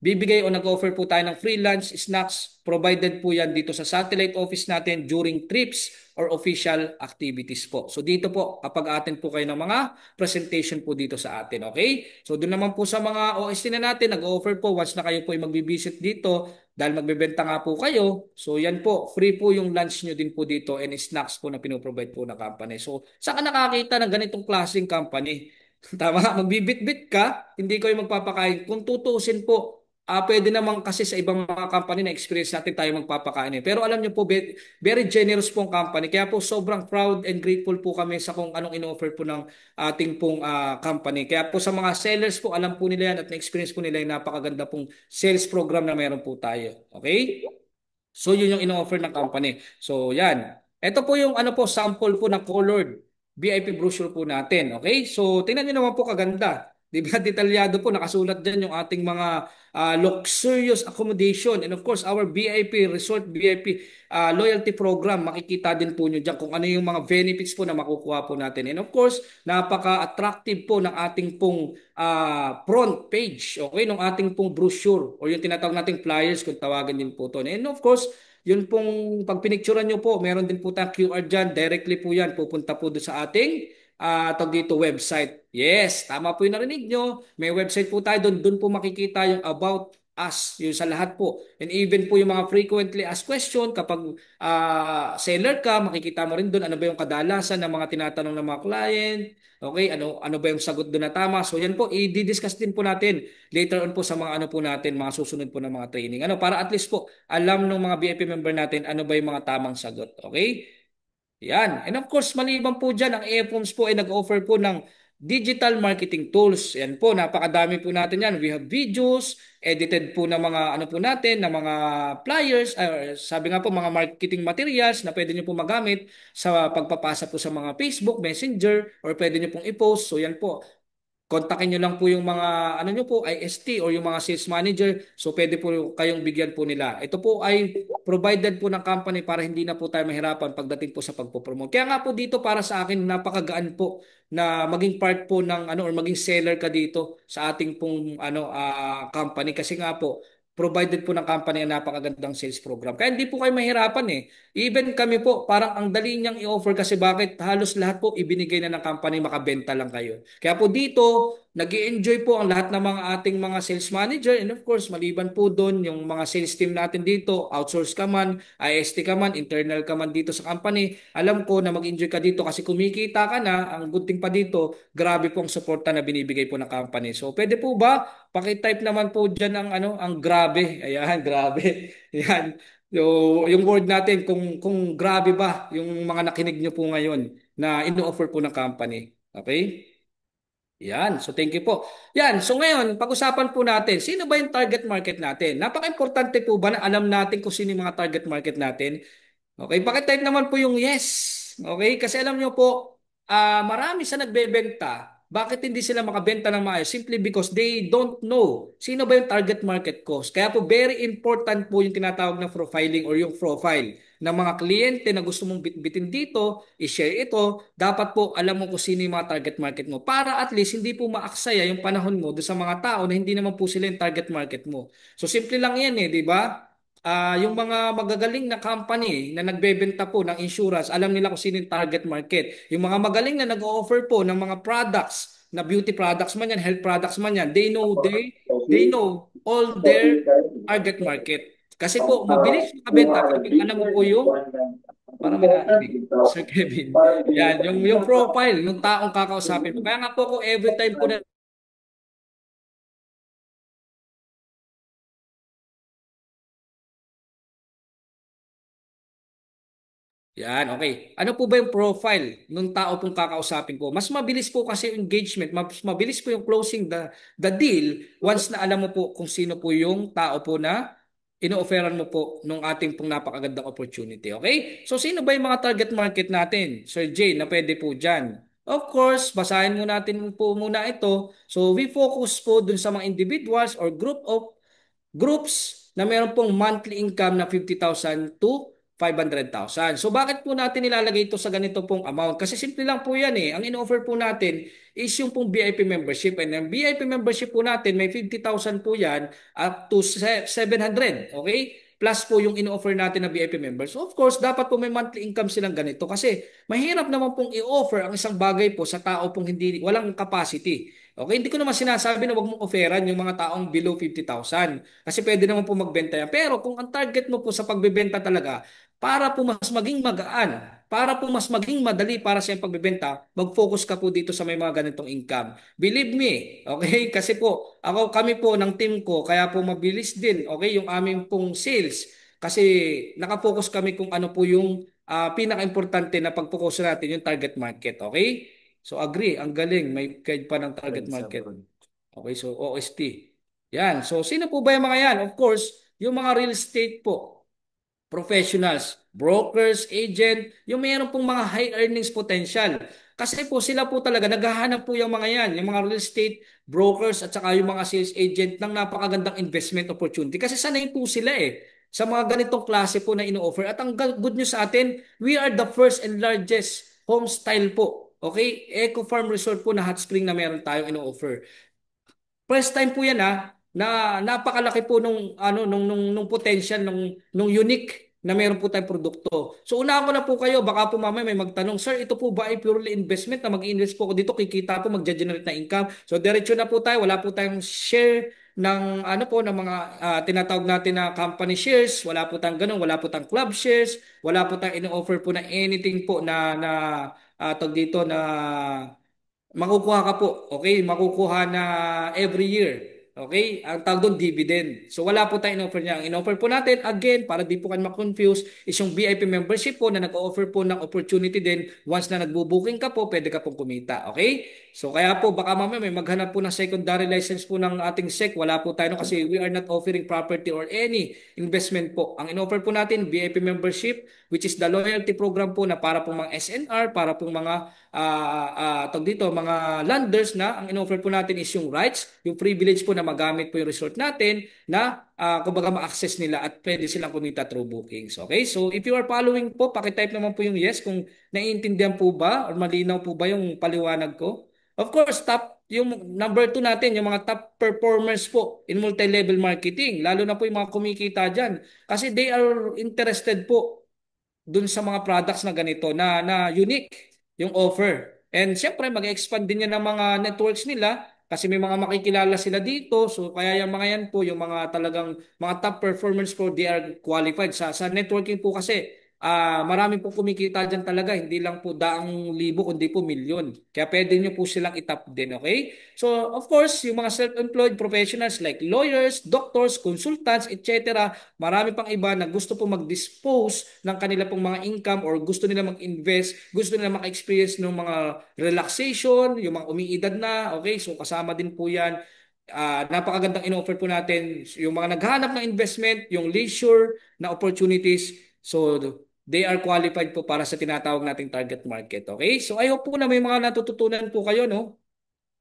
bibigay o nag-offer po tayo ng free lunch, snacks, provided po yan dito sa satellite office natin during trips or official activities po. So dito po, kapag atin po kayo ng mga presentation po dito sa atin, okay? So doon naman po sa mga OST na natin, nag-offer po once na kayo po ay magbibisit dito, dahil magbebenta nga po kayo, so yan po, free po yung lunch nyo din po dito and snacks po na pinoprovide po ng company. So saan ka nakakita ng ganitong klaseng company? Tama, magbibit-bit ka, hindi ko yung magpapakain. Kung tutuusin po, pwede naman kasi sa ibang mga company na experience natin tayo magpapakain. Pero alam niyo po, very generous po ang company. Kaya po sobrang proud and grateful po kami sa kung anong in-offer po ng ating pong company. Kaya po sa mga sellers po, alam po nila yan at na-experience po nila yung napakaganda pong sales program na meron po tayo. Okay? So yun yung ino-offer ng company. So yan. Ito po yung ano po sample po ng colored VIP brochure po natin. Okay? So tingnan niyo naman po kaganda. Di ba detalyado po nakasulat diyan yung ating mga luxurious accommodation and of course our VIP resort VIP loyalty program. Makikita din po niyo diyan kung ano yung mga benefits po na makukuha po natin. And of course, napaka-attractive po ng ating pong front page, okay, ng ating pong brochure o yung tinatawag nating flyers kung tawagin din po to. And of course, yun pong pag pinicturean nyo po, meron din po tayong QR dyan. Directly po yan. Pupunta po doon sa ating tawag dito website. Yes, tama po yung narinig nyo. May website po tayo doon. Doon po makikita yung about us, yung sa lahat po. And even po yung mga frequently asked question, kapag seller ka, makikita mo rin doon ano ba yung kadalasan ng mga tinatanong ng mga client. Okay, ano ba yung sagot doon na tama? So yan po, i-discuss din po natin later on po sa mga ano po natin, mga susunod po ng mga training. Ano, para at least po alam ng mga VIP member natin ano ba yung mga tamang sagot. Okay? Yan. And of course, maliban po dyan, ang AFOMS po ay nag-offer po ng digital marketing tools. Yan po, napakadami po natin yan. We have videos, edited po ng mga ano po natin, ng mga flyers, sabi nga po, mga marketing materials na pwede nyo po magamit sa pagpapasa po sa mga Facebook, Messenger, or pwede nyo pong i-post. So yan po, kontakin nyo lang po yung mga ano nyo po, IST or yung mga sales manager. So pwede po kayong bigyan po nila. Ito po ay provided po ng company para hindi na po tayo mahirapan pagdating po sa pagpopromote. Kaya nga po dito para sa akin napakagaan po na maging part po ng ano or maging seller ka dito sa ating pong ano company kasi nga po provided po ng company ang napakagandang sales program. Kaya hindi po kayo mahirapan eh. Even kami po, parang ang dali niyang i-offer kasi bakit halos lahat po ibinigay na ng company makabenta lang kayo. Kaya po dito, nag-i-enjoy po ang lahat ng mga ating mga sales manager and of course, maliban po doon, yung mga sales team natin dito, outsource ka man, IST ka man, internal ka man dito sa company, alam ko na mag-enjoy ka dito kasi kumikita ka na, ang good thing pa dito, grabe pong suporta na binibigay po ng company. So, pwede po ba? Paki-type naman po dyan ang, ano, ang grabe. Ayan, grabe. Ayan. Yung word natin, kung grabe ba yung mga nakinig nyo po ngayon na ino-offer po ng company. Okay? Yan. So thank you po. Yan. So ngayon, pag-usapan po natin, sino ba yung target market natin? Napaka-importante po ba na alam natin kung sino yung mga target market natin? Okay, paki-type naman po yung yes. Okay, kasi alam nyo po, marami sa nagbebenta. Bakit hindi sila makabenta ng maayos? Simply because they don't know sino ba yung target market ko. Kaya po very important po yung tinatawag na profiling or yung profile ng mga kliyente na gusto mong bitbitin dito, i-share ito. Dapat po alam mo kung sino yung mga target market mo para at least hindi po maaksaya yung panahon mo doon sa mga tao na hindi naman po sila yung target market mo. So simple lang yan eh, di ba? Yung mga magagaling na company na nagbebenta po ng insurance, alam nila kung sino yung target market. Yung mga magaling na nag-offer po ng mga products, na beauty products man yan, health products man yan, they know all their target market. Kasi po, mabilis makabenta kapag alam mo po yung, para may narinig, Sir Kevin, yan, yung profile, yung taong kakausapin po. Kaya nga po ako every time po na yan, okay. Ano po ba yung profile ng tao pong kakausapin ko? Mas mabilis po kasi yung engagement, mas mabilis po yung closing the deal once na alam mo po kung sino po yung tao po na ino-offeran mo po nung ating pong napakagandang opportunity. Okay? So, sino ba yung mga target market natin? Sir Jay, na pwede po dyan. Of course, basahin mo natin po muna ito. So, we focus po dun sa mga individuals or groups na meron pong monthly income na 50,000 to 500,000. So bakit po natin nilalagay ito sa ganito pong amount? Kasi simple lang po yan eh. Ang in-offer po natin is yung pong VIP membership. And ang VIP membership po natin, may 50,000 po yan up to 700. Okay? Plus po yung in-offer natin na VIP members. So of course, dapat po may monthly income silang ganito kasi mahirap naman pong i-offer ang isang bagay po sa tao pong walang capacity. Okay, hindi ko naman sinasabi na wag mong offeran yung mga taong below 50,000 kasi pwede naman po magbenta yan. Pero kung ang target mo po sa pagbebenta talaga para po mas maging magaan para po mas maging madali para sa iyong pagbebenta, mag-focus ka po dito sa may mga ganitong income. Believe me, okay? Kasi po, kami po ng team ko, kaya po mabilis din, okay, yung aming pong sales. Kasi nakafocus kami kung ano po yung pinaka-importante na pag-focus natin yung target market, okay? So agree, ang galing, may guide pa ng target market. Okay, so OST. Yan. So sino po ba yung mga yan? Of course, yung mga real estate po professionals, brokers, agent, yung mayroon pong mga high earnings potential. Kasi po sila po talaga, naghahanap po yung mga yan, yung mga real estate brokers at saka yung mga sales agent ng napakagandang investment opportunity. Kasi sanay po sila sa mga ganitong klase po na ino-offer. At ang good news sa atin, we are the first and largest home style po. Okay? Eco Farm Resort po na hot spring na meron tayong ino-offer. First time po yan na napakalaki po nung potential nung unique na meron po tayong produkto. So unahan ko na po kayo, baka po mamaya may magtanong, sir, ito po ba ay purely investment na mag-invest po ako dito, kikita po, magge-generate na income. So diretso na po tayo, wala po tayong share ng ano po ng mga tinatawag natin na company shares, wala po tayong ganun, wala po tayong club shares, wala po tayong ino-offer po na anything po na tawag dito na makukuha ka po, okay? Makukuha na every year. Okay? Ang tawag doon, dividend. So wala po tayong in-offer niya. Ang in-offer po natin, again, para di po kayo ma-confuse, is yung VIP membership po na nag-offer po ng opportunity din. Once na nagbo-booking ka po, pwede ka pong kumita. Okay? So kaya po, baka mamaya may maghanap po ng secondary license po ng ating SEC. Wala po tayo no, kasi we are not offering property or any investment po. Ang in-offer po natin, VIP membership, which is the loyalty program po na para po mga SNR, para po mga tawag dito, mga landers na ang in-offer po natin is yung rights, yung privilege po na magamit po yung resort natin na kumbaga ma-access nila at pwede silang kumita through bookings. Okay? So if you are following po, pakitype naman po yung yes kung naiintindihan po ba or malinaw po ba yung paliwanag ko. Of course, yung number two natin, yung mga top performers po in multi-level marketing, lalo na po yung mga kumikita dyan. Kasi they are interested po dun sa mga products na ganito na unique yung offer. And syempre, mag-expand din yan ng mga networks nila kasi may mga makikilala sila dito. So, kaya yung mga yan po, yung mga talagang mga top performers po, they are qualified. Sa networking po kasi, marami po kumikita dyan talaga. Hindi lang po daang libo, kundi po milyon. Kaya pwede nyo po silang itap din, okay? So, of course, yung mga self-employed professionals like lawyers, doctors, consultants, etc., marami pang iba na gusto po mag-dispose ng kanila pong mga income or gusto nila mag-invest, gusto nila maka-experience ng mga relaxation, yung mga umiidad na, okay? So kasama din po yan. Napakagandang in-offer po natin yung mga naghahanap ng investment, yung leisure na opportunities. So they are qualified po para sa tinatawag nating target market. Okay? So I hope po na may mga natututunan po kayo, no?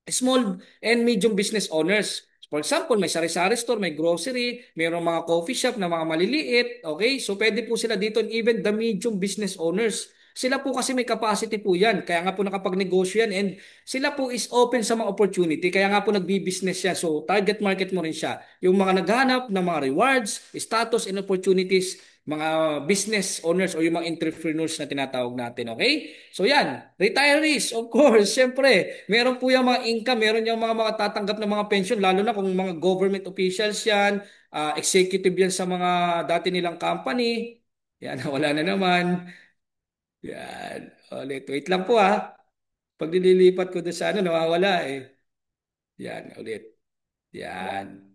Small and medium business owners. For example, may sari-sari store, may grocery, mayroong mga coffee shop na mga maliliit. Okay? So pwede po sila dito and even the medium business owners. Sila po kasi may capacity po yan. Kaya nga po nakapag-negosyo yan and sila po is open sa mga opportunity. Kaya nga po nagbi-business yan. So target market mo rin siya. Yung mga naghahanap ng mga rewards, status and opportunities, mga business owners o yung mga entrepreneurs na tinatawag natin. Okay? So yan, retirees, of course, syempre, meron po yung mga income, meron yung mga tatanggap ng mga pension, lalo na kung mga government officials yan, executive yan sa mga dati nilang company. Yan, wala na naman. Yan, ulit. Wait lang po Pag nililipat ko doon sa ano, nawawala eh. Yan, ulit. Yan.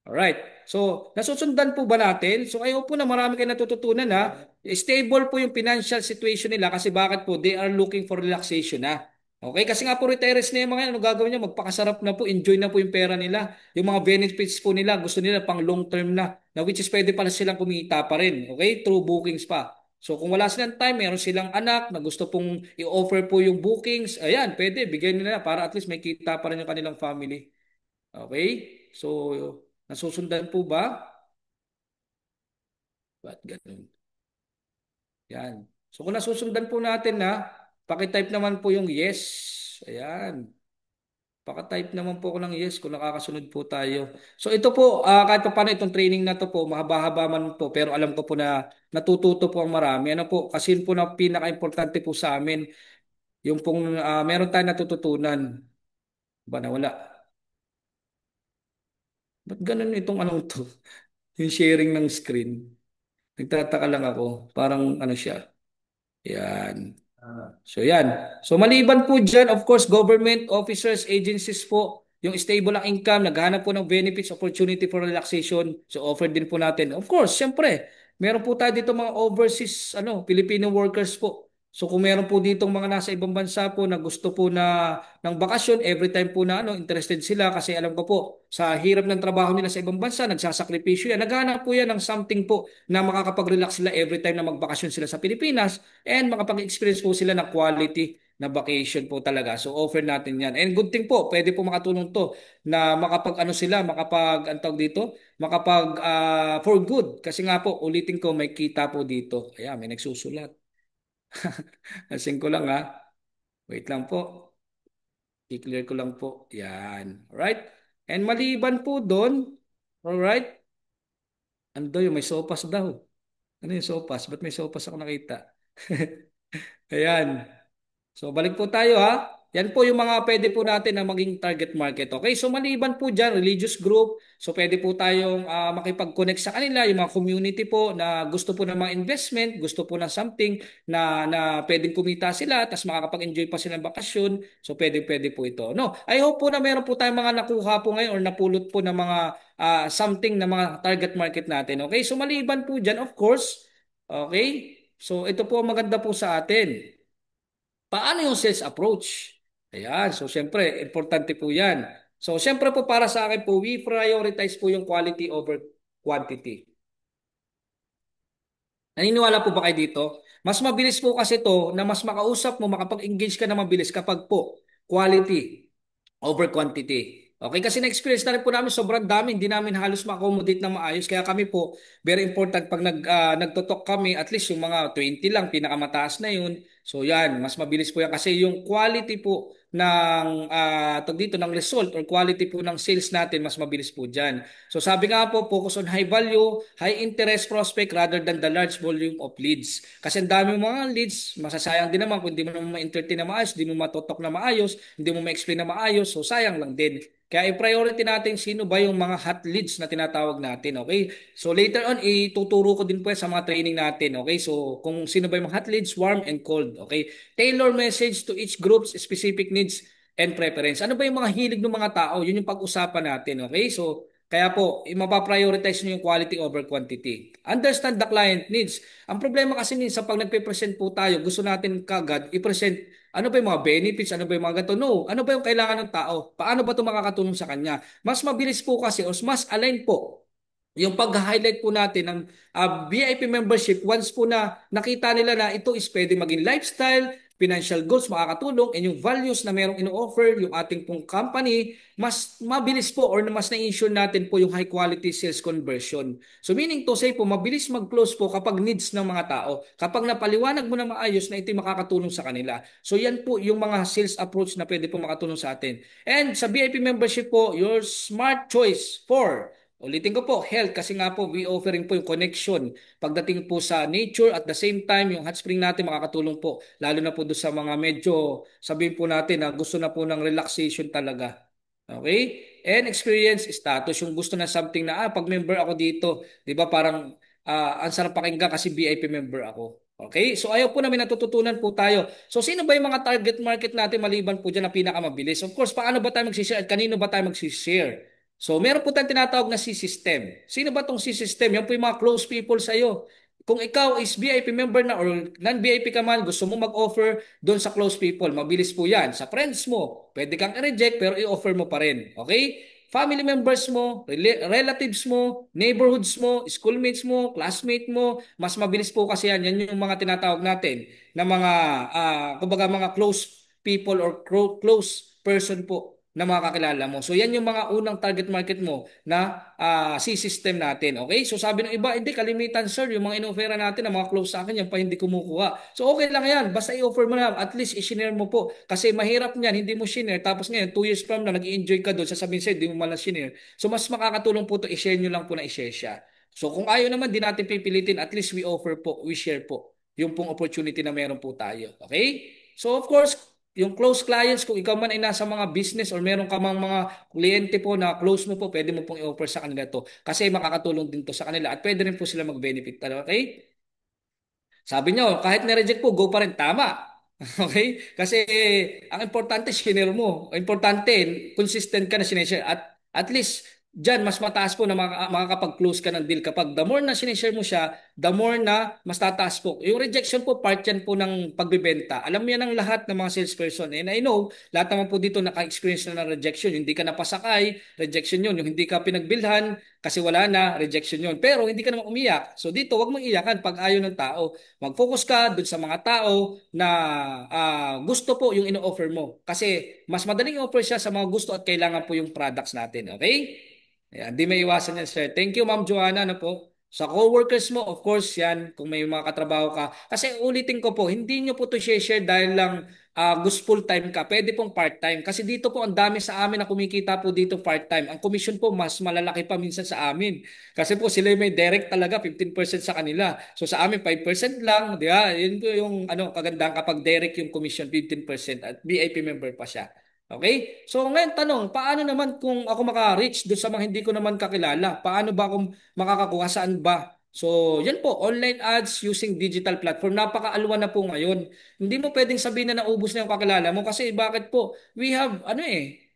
Alright. So, nasusundan po ba natin? So, I hope po na marami kayo natututunan Stable po yung financial situation nila kasi bakit po? They are looking for relaxation Okay? Kasi nga po retirees na yung mga yan. Ano gagawin niya? Magpakasarap na po. Enjoy na po yung pera nila. Yung mga benefits po nila. Gusto nila pang long term na which is pwede pala silang kumita pa rin. Okay? Through bookings pa. So, kung wala silang time, meron silang anak na gusto pong i-offer po yung bookings. Ayan, pwede. Bigyan nila para at least may kita pa rin yung kanilang family. Okay? So, nasusundan po ba? Ba't ganun? Yan. So, kung nasusundan po natin pakitype naman po yung yes. Ayan. Pakitype naman po ako ng yes kung nakakasunod po tayo. So, ito po, kahit pa paano itong training na to po, mahaba-haba man po, pero alam ko po na natututo po ang marami. Ano po, kasi yun po na pinaka-importante po sa amin, yung pong meron tayong natututunan. Ba na wala? Ba't ganun itong anong to? Yung sharing ng screen. Nagtataka lang ako. Parang ano siya. Yan. Ah, So yan. So maliban po dyan, of course, government officers, agencies po, yung stable ang income, naghahanap po ng benefits, opportunity for relaxation. So offer din po natin. Of course, syempre, meron po tayo dito mga overseas Filipino workers po. So kung meron po dito mga nasa ibang bansa po na gusto po ng bakasyon, every time po na interested sila kasi alam ko po, sa hirap ng trabaho nila sa ibang bansa, nagsasakripisyo yan. Naghahanap po yan ng something po na makakapag-relax sila every time na magbakasyon sila sa Pilipinas and makapag-experience po sila ng quality na vacation po talaga. So offer natin yan. And good thing po, pwede po makatulong to na makapag sila, ang tawag dito, for good. Kasi nga po, ulitin ko, may kita po dito. Ayan, may nagsusulat. Asin ko lang ha. Wait lang po. I-clear ko lang po. Yan. Alright? And maliban po doon, alright? Ano daw yung may sopas daw? Ano yung sopas? Ba't may sopas ako nakita? Ayan. So balik po tayo ha. Yan po yung mga pwede po natin na maging target market. Okay, so maliban po dyan, religious group. So pwede po tayong makipag-connect sa kanila, yung mga community po na gusto po ng mga investment, gusto po ng something na pwedeng kumita sila, tapos makakapag-enjoy pa sila ng bakasyon. So pwede po ito. No, I hope po na meron po tayong mga nakuha po ngayon or napulot po ng mga something na mga target market natin. Okay, so maliban po dyan, of course, okay, so ito po ang maganda po sa atin. Paano yung sales approach? Ayan, so syempre, importante po yan. So syempre po para sa akin po, we prioritize po yung quality over quantity. Naniniwala po ba kayo dito? Mas mabilis po kasi to na mas makausap mo, makapag-engage ka na mabilis kapag po quality over quantity. Okay, kasi na-experience na rin po namin sobrang dami, hindi namin halos ma-accommodate na maayos. Kaya kami po, very important pag nagtotok kami, at least yung mga 20 lang, pinakamataas na yun. So yan, mas mabilis po yan kasi yung quality po ng tag dito ng result or quality po ng sales natin mas mabilis po diyan. So sabi nga po, focus on high value, high interest prospect rather than the large volume of leads. Kasi ang dami mga leads, masasayang din naman kung hindi mo naman ma-entertain na maayos, hindi mo matotok na maayos, hindi mo ma-explain na maayos, so sayang lang din. Kaya i-priority natin sino ba yung mga hot leads na tinatawag natin, okay? So later on, ituturo ko din po yan sa mga training natin, okay? So kung sino ba yung mga hot leads, warm and cold, okay? Tailor message to each group's specific needs and preference. Ano ba yung mga hilig ng mga tao? Yun yung pag-usapan natin, okay? So kaya po, mapaprioritize nyo yung quality over quantity. Understand the client needs. Ang problema kasi minsan pag nagpe-present po tayo, gusto natin kagad i-present ano ba yung mga benefits, ano ba yung mga ganito. No, ano ba yung kailangan ng tao? Paano ba ito makakatulong sa kanya? Mas mabilis po kasi o mas align po yung pag-highlight po natin ng VIP membership once po na nakita nila na ito is pwede maging lifestyle, financial goals, makakatulong, and yung values na merong ino-offer yung ating pong company, mas mabilis po or mas na-ensure natin po yung high quality sales conversion. So meaning to say po, mabilis mag-close po kapag needs ng mga tao. Kapag napaliwanag mo na maayos na ito makakatulong sa kanila. So yan po yung mga sales approach na pwede po makatulong sa atin. And sa VIP membership po, your smart choice for ulitin ko po, health kasi nga po we offering po yung connection pagdating po sa nature at the same time yung hot spring natin makakatulong po lalo na po doon sa mga medyo sabihin po natin na gusto na po ng relaxation talaga. Okay? And experience status yung gusto na something na pag member ako dito, 'di ba parang ang sarap pakinggan kasi VIP member ako. Okay? So ayaw po namin natututunan po tayo. So sino ba yung mga target market natin maliban po dyan na pinakamabilis? Of course, paano ba tayo mag-share at kanino ba tayo mag-share? So, meron po tayong tinatawag na C-system. Sino ba tong C-system? Yan po yung mga close people sa iyo. Kung ikaw is VIP member na or non-VIP ka man, gusto mo mag-offer doon sa close people, mabilis po yan. Sa friends mo, pwede kang i-reject pero i-offer mo pa rin. Okay? Family members mo, relatives mo, neighborhoods mo, schoolmates mo, classmate mo, mas mabilis po kasi yan. Yan yung mga tinatawag natin na mga, kumbaga mga close people or close person po na makakilala mo. So yan yung mga unang target market mo na C-system natin. Okay? So sabi ng iba, hindi kalimitan sir, yung mga inofera natin na mga close sa akin, yan pa hindi kumukuha. So okay lang yan, basta i-offer mo na, at least i-share mo po. Kasi mahirap niyan, hindi mo share, tapos ngayon 2 years from now, nag-enjoy ka doon, sasabihin sa'yo, hindi mo malang share. So mas makakatulong po to i-share nyo lang po na i-share siya. So kung ayaw naman, di natin pipilitin, at least we offer po, we share po yung pong opportunity na meron po tayo. Okay? So of course, yung close clients, kung ikaw man ay nasa mga business or meron ka mang mga kliyente po na close mo po, pwede mo pong i-offer sa kanila to. Kasi makakatulong din to sa kanila at pwede rin po sila mag-benefit. Okay? Sabi niyo, kahit na-reject po, go pa rin. Tama. Okay? Kasi ang importante, shinare mo. Importante, consistent ka na sinishare. At least, dyan, mas mataas po na makakapag-close ka ng deal. Kapag the more na sinishare mo siya, the more na mas tataas po. Yung rejection po, part yan po ng pagbibenta. Alam mo yan ang lahat ng mga salesperson. And I know, lahat naman po dito naka-experience na ng rejection. Hindi ka napasakay, rejection yun. Yung hindi ka pinagbilhan, kasi wala na, rejection yun. Pero hindi ka naman umiyak. So dito, wag mong iyakan pag ayaw ng tao. Mag-focus ka dun sa mga tao na gusto po yung ino-offer mo. Kasi mas madaling offer siya sa mga gusto at kailangan po yung products natin. Okay? Ayan, di may iwasan yan, sir. Thank you, Ma'am Joanna. Ano po? Sa coworkers mo, of course, yan, kung may mga katrabaho ka. Kasi ulitin ko po, hindi nyo po to share dahil lang gusto full-time ka. Pwede pong part-time. Kasi dito po, ang dami sa amin na kumikita po dito part-time. Ang commission po, mas malalaki pa minsan sa amin. Kasi po sila may direct talaga 15% sa kanila. So sa amin 5% lang, di ba? Yun po yung ano kagandahan kapag direct yung commission 15% at VIP member pa siya. Okay? So ngayon tanong, paano naman kung ako maka-reach doon sa mga hindi ko naman kakilala? Paano ba ako makakakuha saan ba? So, yan po, online ads using digital platform. Napakaalwa na po ngayon. Hindi mo pwedeng sabihin na naubos na yung kakilala mo kasi bakit po? We have, ano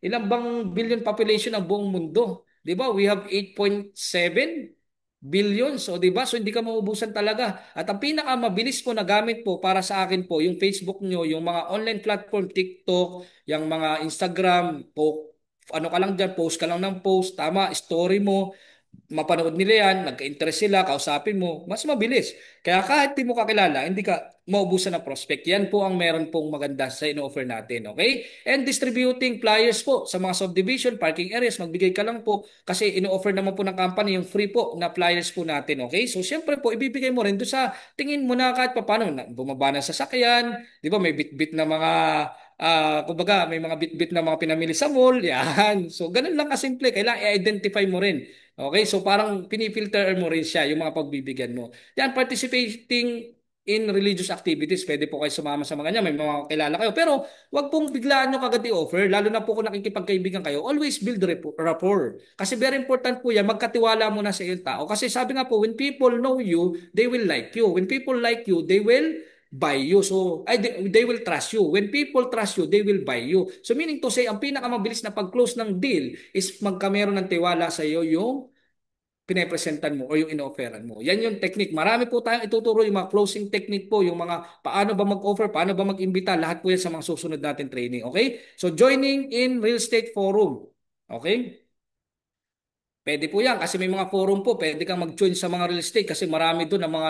ilang bang billion population ang buong mundo? 'Di ba? We have 8.7 billion. So, 'di ba? So hindi ka mauubusan talaga. At ang pinakamabilis po na gamit po para sa akin po, yung Facebook nyo, yung mga online platform, TikTok, yung mga Instagram, po, ano ka lang dyan, post ka lang ng post, tama, story mo, mapanood nila yan, nagka-interest sila, kausapin mo, mas mabilis. Kaya kahit di mo kakilala, hindi ka maubusan ng prospect. Yan po ang meron pong maganda sa ino-offer natin. Okay? And distributing flyers po sa mga subdivision, parking areas, magbigay ka lang po kasi ino-offer naman po ng company yung free po na flyers po natin. Okay? So syempre po, ibibigay mo rin doon sa tingin mo na kahit paano, bumaba ng sasakyan, di ba may bit-bit na mga kumbaga, may mga bit-bit na mga pinamili sa mall, yan. So, ganun lang kasimple. Kailangan i-identify mo rin. Okay, so parang pinifilter mo rin siya, yung mga pagbibigyan mo. Yan, participating in religious activities. Pwede po kayo sumama sa mga niya, may mga kilala kayo. Pero wag pong biglaan nyo kagad i-offer, lalo na po kung nakikipagkaibigan kayo. Always build rapport. Kasi very important po yan, magkatiwala muna sa iyong tao. Kasi sabi nga po, when people know you, they will like you. When people like you, they will buy you. So, they will trust you. When people trust you, they will buy you. So, meaning to say, ang pinakamabilis na pag-close ng deal is magkameron ng tiwala sa iyo yung pinepresentan mo o yung inofferan mo. Yan yung technique. Marami po tayong ituturo yung mga closing technique po, yung mga paano ba mag-offer, paano ba mag-imbita, lahat po yan sa mga susunod natin training. Okay? So, joining in real estate forum. Okay? Pwede po yan kasi may mga forum po. Pwede kang mag-join sa mga real estate kasi marami doon ang mga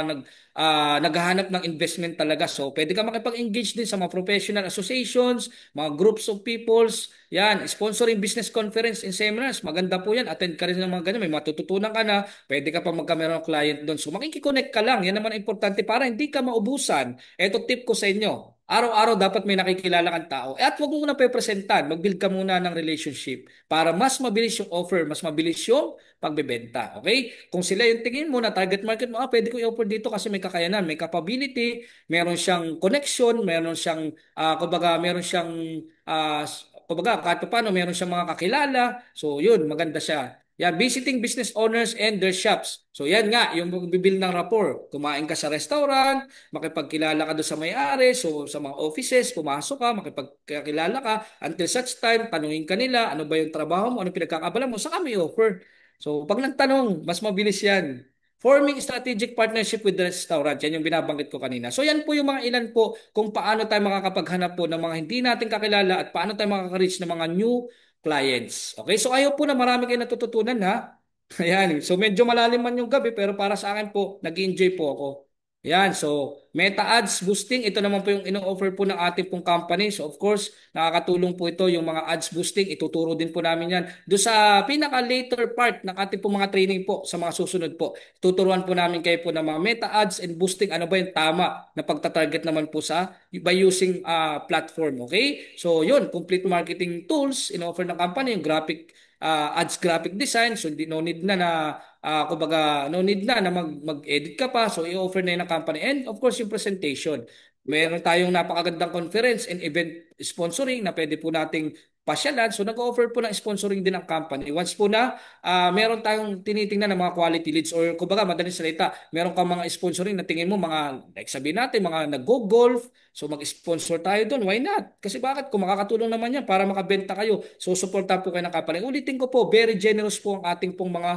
naghahanap ng investment talaga. So, pwede kang makipag-engage din sa mga professional associations, mga groups of peoples. Yan, sponsoring business conference and seminars. Maganda po yan. Attend ka rin ng mga ganyan. May matututunan ka na. Pwede ka pa magkameron ng client doon. So, makikiconnect ka lang. Yan naman ang importante para hindi ka maubusan. Ito tip ko sa inyo. Araw-araw dapat may nakikilala kang tao. At huwag mo muna pepresentan. Mag-build ka muna ng relationship para mas mabilis yung offer, mas mabilis yung pagbebenta. Okay? Kung sila yung tingin mo na target market mo, pwede ko i-offer dito kasi may kakayanan, may capability, meron siyang connection, meron siyang, kumbaga, meron siyang, uh, kumbaga, kahit pa paano, meron siyang mga kakilala. So, yun, maganda siya. Yan, visiting business owners and their shops. So, yan nga, yung magbibuild ng rapport. Kumain ka sa restaurant, makipagkilala ka doon sa may-ari, so sa mga offices, pumasok ka, makipagkilala ka, until such time, tanungin ka nila, ano ba yung trabaho mo, ano pinagkakabala mo, saka may offer. So, pag nagtanong, mas mabilis yan. Forming strategic partnership with the restaurant, yan yung binabanggit ko kanina. So, yan po yung mga ilan po kung paano tayo makakapaghanap po ng mga hindi natin kakilala at paano tayo makaka-reach ng mga new clients. Okay, so ayaw po na marami kayo natututunan ha. Ayan, so medyo malalim man yung gabi pero para sa akin po, nag-enjoy po ako. Yan, so Meta Ads Boosting, ito naman po yung ino-offer po ng ating pong company. So of course, nakakatulong po ito yung mga ads boosting. Ituturo din po namin yan. Doon sa pinaka-later part ng ating po mga training po sa mga susunod po. Tuturuan po namin kayo po ng mga Meta Ads and Boosting. Ano ba yung tama na pagta-target naman po sa by using platform. Okay? So yun, complete marketing tools in-offer ng company, yung ads graphic design. So no need na kumbaga, no need na mag-edit ka pa. So, i-offer na yun ng company. And of course, yung presentation. Meron tayong napakagandang conference and event sponsoring na pwede po nating pasyalan. So nag-offer po ng sponsoring din ang company. Once po na meron tayong tinitingnan ng mga quality leads or kumbaga madaling salita, meron kang mga sponsoring na tingin mo mga like sabihin natin mga nag-go-golf, so mag-sponsor tayo doon. Why not? Kasi bakit? Kung makakatulong naman yan para makabenta kayo. So suportahan po kayo ng company. Ulitin ko po, very generous po ang ating pong mga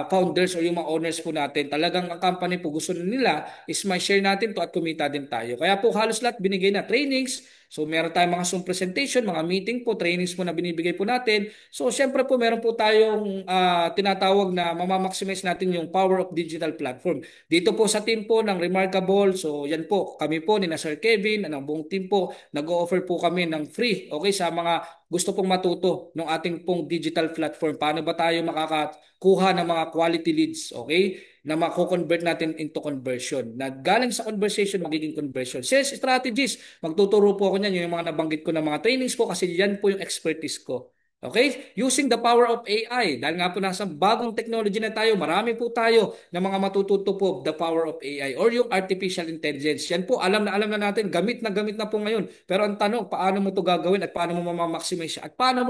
founders or yung mga owners po natin. Talagang ang company po gusto nila is may share natin to at kumita din tayo. Kaya po halos lahat binigay na trainings. So meron tayong mga Zoom presentation, mga meeting po, trainings po na binibigay po natin. So syempre po meron po tayong tinatawag na mamamaximize natin yung power of digital platform. Dito po sa team po ng Remarkable, so yan po, kami po ni na Sir Kevin, ng buong team po, nag-o-offer po kami ng free, okay, sa mga gusto pong matuto ng ating pong digital platform. Paano ba tayo makakakuha ng mga quality leads, okay? Na mako-convert natin into conversion. Na galing sa conversation, magiging conversion. Sales strategies, magtuturo po ako niyan, yung mga nabanggit ko na mga trainings po kasi yan po yung expertise ko. Okay? Using the power of AI. Dahil nga po nasa bagong technology na tayo, marami po tayo na mga matututo po the power of AI or yung artificial intelligence. Yan po, alam na natin, gamit na po ngayon. Pero ang tanong, paano mo to gagawin at paano mo mamamaximize siya at paano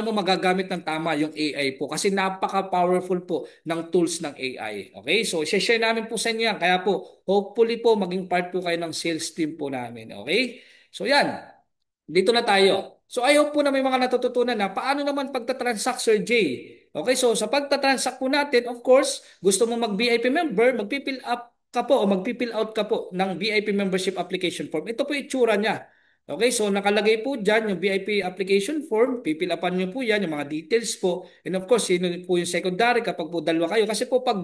mo magagamit ng tama yung AI po? Kasi napaka-powerful po ng tools ng AI. Okay? So, share namin po sa inyo yan. Kaya po, hopefully po, maging part po kayo ng sales team po namin. Okay? So, yan. Dito na tayo. So, I hope po na may mga natututunan na paano naman pagtatransact, Sir Jay. Okay, so sa pagtatransact po natin, of course, gusto mo mag-VIP member, magpipill up ka po o magpipill out ka po ng VIP membership application form. Ito po yung itsura niya. Okay, so nakalagay po dyan yung VIP application form, pipilapan nyo po yan, yung mga details po. And of course, yun po yung secondary kapag po dalawa kayo. Kasi po pag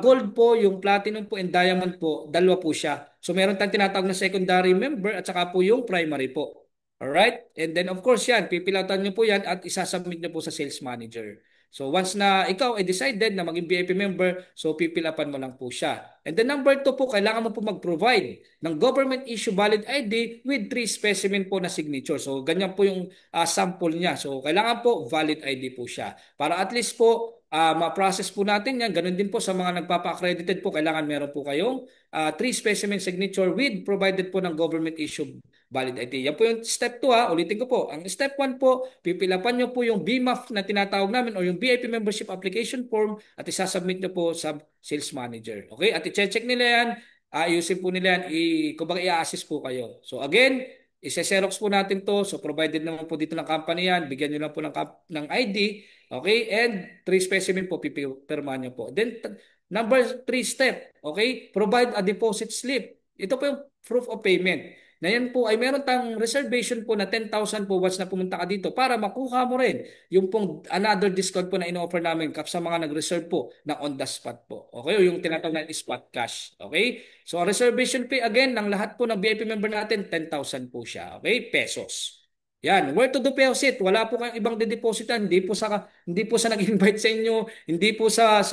gold po, yung platinum po and diamond po, dalawa po siya. So meron tayong tinatawag na secondary member at saka po yung primary po. Alright? And then of course yan, pipilatan nyo po yan at isasubmit nyo po sa sales manager. So once na ikaw ay decided na maging VIP member, so pipilapan mo lang po siya. And then number 2 po, kailangan mo po mag-provide ng government issue valid ID with 3 specimen po na signature. So ganyan po yung sample niya. So kailangan po valid ID po siya. Para at least po ma-process po natin yan. Ganun din po sa mga nagpapa-accredited po, kailangan meron po kayong 3 specimen signature with provided po ng government issue valid ID. Yan po yung step 2 ha. Ulitin ko po. Ang step 1 po, pipilapan nyo po yung BMAF na tinatawag namin o yung VIP membership application form at isasubmit nyo po sa sales manager. Okay? At i-check nila yan. Ayusin po nila yan. Kumbaga i-assist po kayo. So again, ise-xerox po natin to. So provided naman po dito ng company yan. Bigyan nyo lang po ng ID. Okay? And 3 specimen po pipirmahan nyo po. Then number 3 step. Okay? Provide a deposit slip. Ito po yung proof of payment na yan po ay meron tayong reservation po na 10,000 po once na pumunta ka dito para makuha mo rin yung pong another discount po na in-offer namin sa mga nag-reserve po na on the spot po. Okay? O yung tinatawag na spot cash. Okay? So, ang reservation fee again ng lahat po ng VIP member natin, 10,000 po siya. Okay? Pesos. Yan, where to deposit? Wala po kayong ibang depositan, hindi po sa nag-invite sa inyo, hindi po sa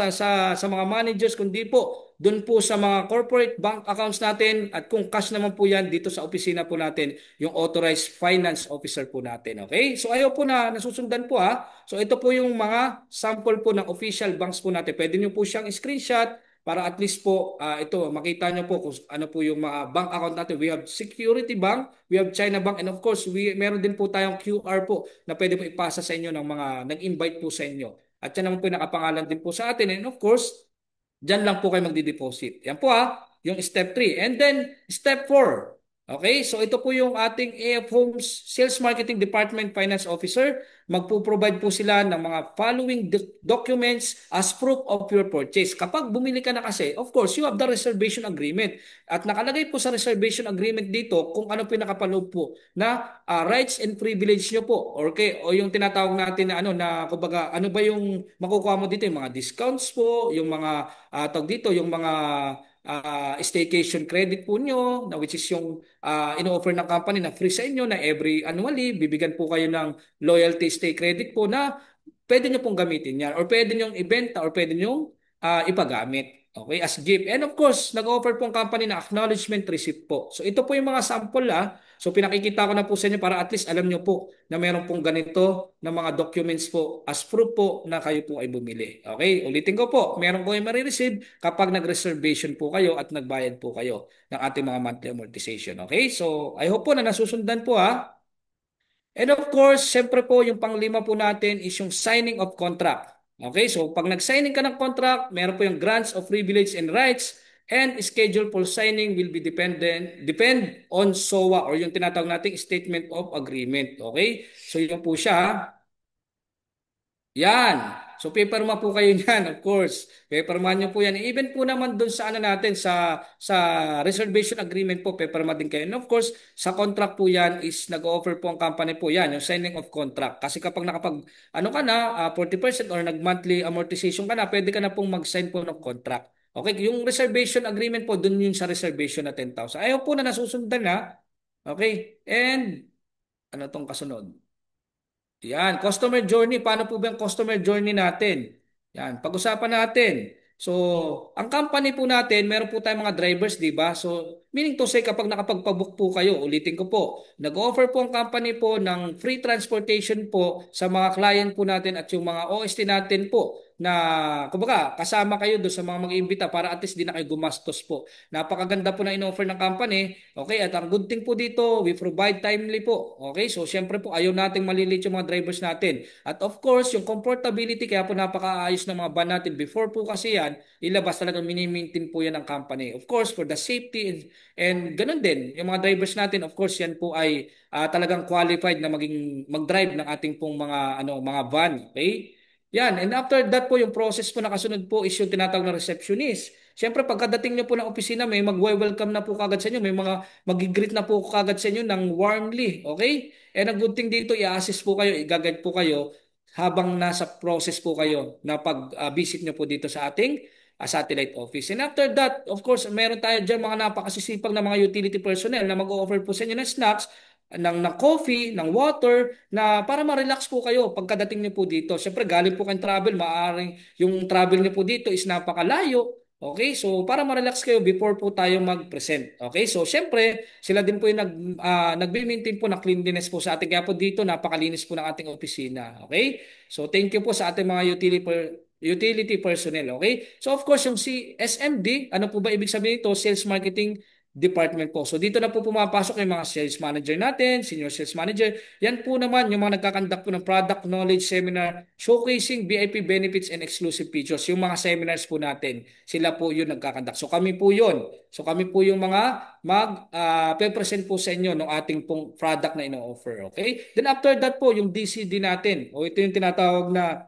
mga managers, kundi po doon po sa mga corporate bank accounts natin at kung cash naman po yan dito sa opisina po natin, yung authorized finance officer po natin. Okay? So ayaw po na nasusundan po ha. So ito po yung mga sample po ng official banks po natin. Pwede nyo po siyang screenshot para at least po ito makita nyo po kung ano po yung mga bank account natin. We have Security Bank, we have China Bank, and of course, meron din po tayong QR po na pwede po ipasa sa inyo ng mga nag-invite po sa inyo. At yan naman po yung nakapangalan din po sa atin. And of course, diyan lang po kayo magdi-deposit. Yan po yung step 3. And then, step 4. Okay, so ito po yung ating AF Homes Sales Marketing Department Finance Officer. Magpo-provide po sila ng mga following documents as proof of your purchase. Kapag bumili ka na kasi, of course, you have the reservation agreement. At nakalagay po sa reservation agreement dito kung ano pinakapaloob po na rights and privilege nyo po. Okay, o yung tinatawag natin na kumbaga, ano ba yung makukuha mo dito? Yung mga discounts po, yung mga tawag dito, yung mga staycation credit po nyo, na which is yung in-offer ng company na free sa inyo na every annually, bibigyan po kayo ng loyalty stay credit po na pwede nyo pong gamitin yan or pwede nyo ibenta or pwede nyo ipagamit. Okay, as gift. And of course, nag-offer po ang company na acknowledgement receipt po. So ito po yung mga sample So pinakikita ko na po sa inyo para at least alam nyo po na meron pong ganito na mga documents po as proof po na kayo po ay bumili. Okay, ulitin ko po, meron po yung marireceive kapag nag-reservation po kayo at nagbayad po kayo ng ating mga monthly amortization. Okay, so I hope po na nasusundan po And of course, syempre po, yung panglima po natin is yung signing of contract. Okay, so pag nag-signing ka ng contract, meron po yung grants of privilege and rights and schedule for signing will be depend on SOA or yung tinatawag nating statement of agreement. Okay? So yun po siya. Yan. So paperma po kayo niyan, of course. Paperma niyo po yan. Even po naman doon sa ano natin sa reservation agreement po, paperma din kayo. And of course, sa contract po yan is nag-offer po ang company po yan, yung signing of contract. Kasi kapag nakapag ano ka na, 40% or nag-monthly amortization ka na, pwede ka na pong mag-sign po ng contract. Okay, yung reservation agreement po, doon yun sa reservation na 10,000. Ayaw po na nasusundan na. Okay, and ano tong kasunod? Yan, customer journey. Paano po ba ang customer journey natin? Yan, pag-usapan natin. So, ang company po natin, meron po tayong mga drivers, di ba? So, meaning to say, kapag nakapagpabook po kayo, ulitin ko po, nag-offer po ang company po ng free transportation po sa mga client po natin at yung mga OST natin po na, kumbaga, kasama kayo doon sa mga mag-iimbita para at least di na kayo gumastos po. Napakaganda po na in-offer ng company. Okay, at ang good thing po dito, we provide timely po. Okay, so syempre po ayaw nating malilit yung mga drivers natin. At of course, yung comfortability, kaya po napakaayos ng mga van natin. Before po kasi yan, ilabas talagang mini-maintain po yan ng company. Of course, for the safety and ganun din, yung mga drivers natin, of course, yan po ay talagang qualified na maging mag-drive ng ating pong mga mga van. Okay? Yan, and after that po, yung process po na kasunod po is yung tinatawag na receptionist. Siyempre, pagkadating nyo po ng opisina, may mag-welcome na po kagad sa inyo, may mga mag-greet na po kagad sa inyo ng warmly, okay? And ang good thing dito, i-assist po kayo, i-guide po kayo habang nasa process po kayo na pag-visit nyo po dito sa ating satellite office. And after that, of course, meron tayo dyan mga napakasisipag na mga utility personnel na mag-offer po sa inyo ng snacks, ng coffee, ng water, na para ma-relax po kayo pagkadating niyo po dito. Siyempre, galing po kayong travel, maaaring yung travel niyo po dito is napakalayo. Okay, so para ma-relax kayo before po tayo mag-present. Okay, so syempre, sila din po yung nagbe-maintain po ng cleanliness po sa ating. Kaya po dito, napakalinis po ng ating opisina. Okay, so thank you po sa ating mga utility personnel. Okay, so of course, yung si SMD, ano po ba ibig sabihin ito? Sales Marketing Department po. So dito na po pumapasok yung mga sales manager natin, senior sales manager. Yan po naman yung mga nagkakandak po ng product knowledge seminar showcasing VIP benefits and exclusive features. Yung mga seminars po natin, sila po yun nagkakandak. So kami po yun. So kami po yung mga present po sa inyo ng ating pong product na ino-offer. Okay? Then after that po, yung DCD natin. O ito yung tinatawag na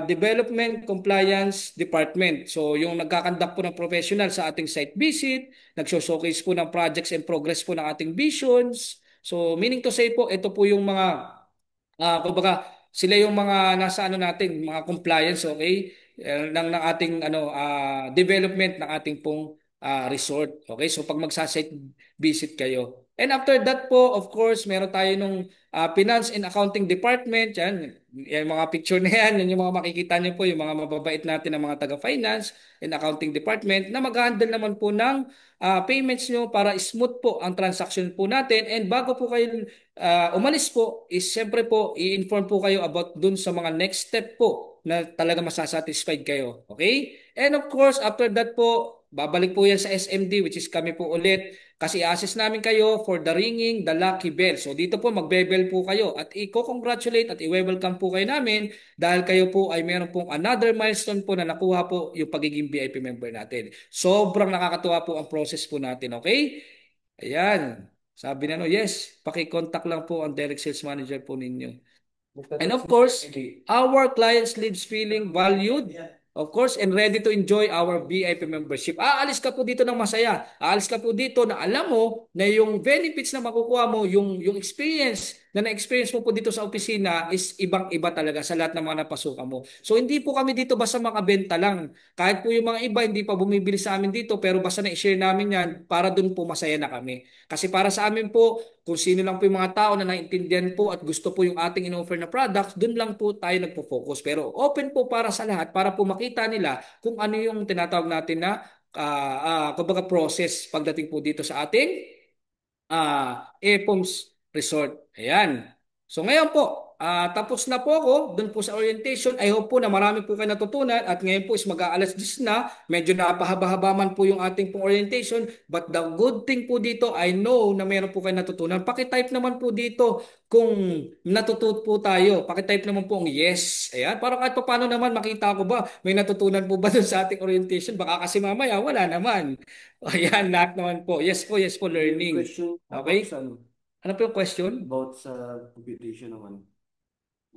Development Compliance Department. So yung nagkakandak po ng professional sa ating site visit, nagso-showcase po ng projects and progress po ng ating visions. So meaning to say po, ito po yung mga kumbaga sila yung mga nasa ano natin, mga compliance, okay? Ng ating development ng ating pong resort. Okay? So pag magsa-site visit kayo. And after that po, of course, meron tayo nung Finance and Accounting Department. Yan, yung mga picture na yan, yan yung mga makikita niyo po, yung mga mababait natin ng mga taga-finance and accounting department na mag-handle naman po ng payments nyo para smooth po ang transaction po natin. And bago po kayo umalis po, is siyempre po, i-inform po kayo about dun sa mga next step po na talaga masasatisfied kayo. Okay? And of course, after that po, babalik po yan sa SMD, which is kami po ulit. Kasi assist namin kayo for the ringing, the lucky bell. So dito po magbe-bell po kayo at i-congratulate at i-welcome po kayo namin dahil kayo po ay meron pong another milestone po na nakuha po yung pagiging VIP member natin. Sobrang nakakatuwa po ang process po natin, okay? Ayan. Sabi na no, yes, paki-contact lang po ang direct sales manager po ninyo. And of course, our clients lives feeling valued, of course, and ready to enjoy our VIP membership. Aalis ka po dito ng masaya. Aalis ka po dito na alam mo na yung benefits na makukuha mo, yung experience na na-experience mo po dito sa opisina is ibang-iba talaga sa lahat ng mga napasukan mo. So hindi po kami dito basta makabenta lang. Kahit po yung mga iba hindi pa bumibili sa amin dito, pero basta na-share namin yan para dun po masaya na kami. Kasi para sa amin po, kung sino lang po yung mga tao na naintindihan po at gusto po yung ating in-offer na products, dun lang po tayo nagpo-focus. Pero open po para sa lahat para po makita nila kung ano yung tinatawag natin na kumbaga process pagdating po dito sa ating EPOMS Resort. Ayan. So ngayon po, Tapos na po ako doon po sa orientation. I hope po na marami po kayo natutunan at ngayon po is mag-aalas 10 na. Medyo napahaba-haba man po yung ating pong orientation. But the good thing po dito, I know na meron po kayo natutunan. Pakitype naman po dito kung natututo po tayo. Pakitype naman po ang yes. Ayan, para kahit pa paano naman makita ko ba may natutunan po ba doon sa ating orientation. Baka kasi mamaya wala naman. Ayan, lahat naman po. Yes po, May learning. question about Okay? sa ano, Ano po yung question? about sa computation naman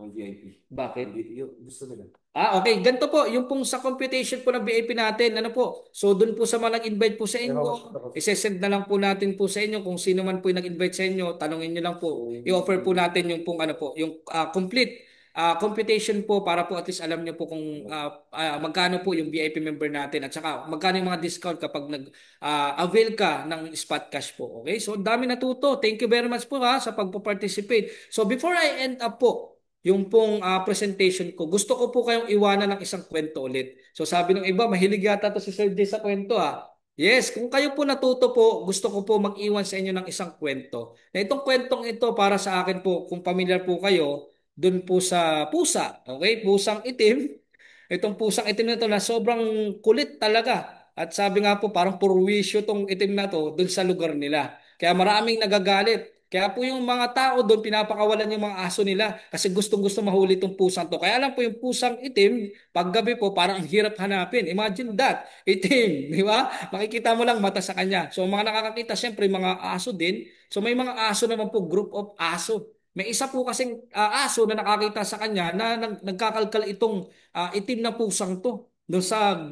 ng VIP. Bakit? Yung gusto nila. Okay. Ganito po, yung pong sa computation po ng VIP natin, ano po, so doon po sa mga nag-invite po sa inyo, isesend na lang po natin po sa inyo kung sino man po yung nag-invite sa inyo, tanongin nyo lang po, i-offer po natin yung pong ano po, yung complete computation po para po at least alam nyo po kung magkano po yung VIP member natin at saka magkano yung mga discount kapag nag-avail ka ng spot cash po. Okay? So, ang dami natuto. Thank you very much po sa pagpo-participate. So, before I end up po, yung pong presentation ko, gusto ko po kayong iwanan ng isang kwento ulit. So sabi ng iba, mahilig yata to si Sir Jay sa kwento ha. Yes, kung kayo po natuto po, gusto ko po mag-iwan sa inyo ng isang kwento. Na itong kwentong ito para sa akin po, kung familiar po kayo, dun po sa pusa. Okay? Pusang itim. Itong pusang itim na ito na sobrang kulit talaga. At sabi nga po, parang purwisyo tong itim na to dun sa lugar nila. Kaya maraming nagagalit. Kaya po yung mga tao doon pinapakawalan yung mga aso nila kasi gustong-gusto mahuli itong pusang to. Kaya lang po yung pusang itim, paggabi po parang ang hirap hanapin. Imagine that, itim, di ba? Makikita mo lang mata sa kanya. So mga nakakakita syempre mga aso din. So may mga aso naman po, group of aso. May isa po kasing aso na nakakita sa kanya na nagkakalkal itong itim na pusang to doon sa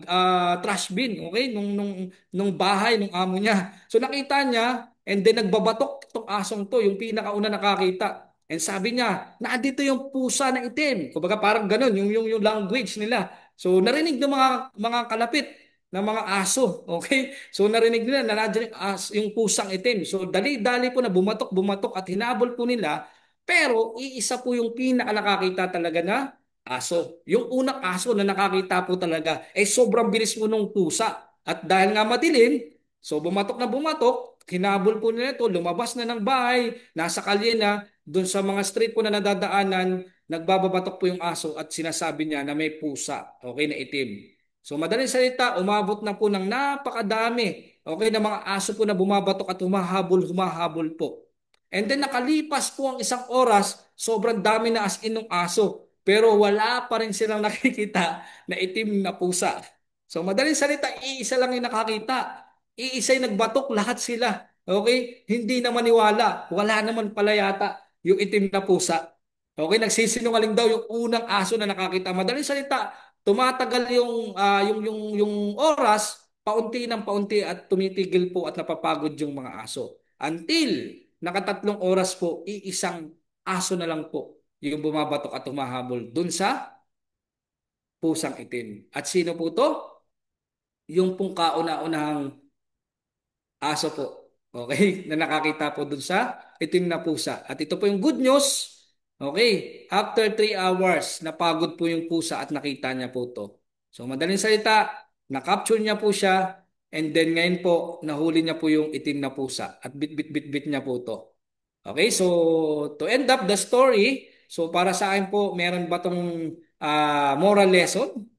trash bin, okay? Nung bahay nung amo niya. So nakita niya. And then nagbabatok itong asong to, yung pinakauna nakakita. And sabi niya, nandito yung pusa na itim. Kumbaga parang ganun, yung language nila. So narinig ng mga kalapit ng mga aso. Okay? So narinig nila na nandiyan yung pusang itim. So dali-dali po na bumatok at hinabol po nila. Pero iisa po yung pinaka nakakita talaga na aso. Yung unang aso na nakakita po talaga, sobrang bilis po nung pusa. At dahil nga madilim, so bumatok na bumatok, hinabol po nila ito, lumabas na ng bahay, nasa kalye na, doon sa mga street po na nadadaanan, nagbababatok po yung aso at sinasabi niya na may pusa, okay, na itim. So madaling salita, umabot na po ng napakadami, okay, na mga aso po na bumabatok at humahabol po. And then nakalipas po ang isang oras, sobrang dami na as in ng aso. Pero wala pa rin silang nakikita na itim na pusa. So madaling salita, iisa lang yung nakakita. Iisa yung nagbatok, lahat sila. Okay? Hindi na maniwala. Wala naman pala yata yung itim na pusa. Okay? Nagsisinungaling daw yung unang aso na nakakita. Madaling salita, tumatagal yung oras, paunti ng paunti at tumitigil po at napapagod yung mga aso. Until nakatatlong oras po, iisang aso na lang po yung bumabatok at humahabol dun sa pusang itim. At sino po to? Yung pong kauna-unahang aso po. Okay? Na nakakita po dun sa itim na pusa. At ito po yung good news. Okay? After 3 hours, napagod po yung pusa at nakita niya po to. So madaling salita, na-capture niya po siya and then ngayon po, nahuli niya po yung itim na pusa at bit-bit-bit-bit niya po to. Okay? So to end up the story, so para sa akin po, meron ba tong moral lesson?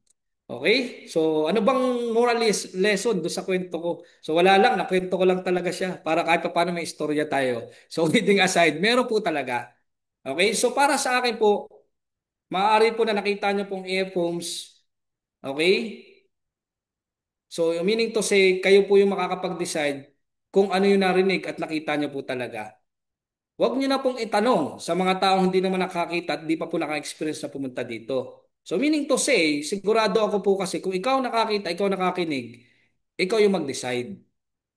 Okay? So, ano bang lesson do sa kwento ko? So, wala lang. Nakwento ko lang talaga siya para kahit pa paano may istorya tayo. So, kidding aside, meron po talaga. Okay? So, para sa akin po, maaari po na nakita nyo pong earphones. Okay? So, meaning to say, kayo po yung makakapag-decide kung ano yung narinig at nakita nyo po talaga. Huwag niyo na pong itanong sa mga taong hindi naman nakakita at di pa po naka-experience na pumunta dito. So meaning to say, sigurado ako po kasi kung ikaw nakakita, ikaw nakakinig, ikaw yung mag-decide.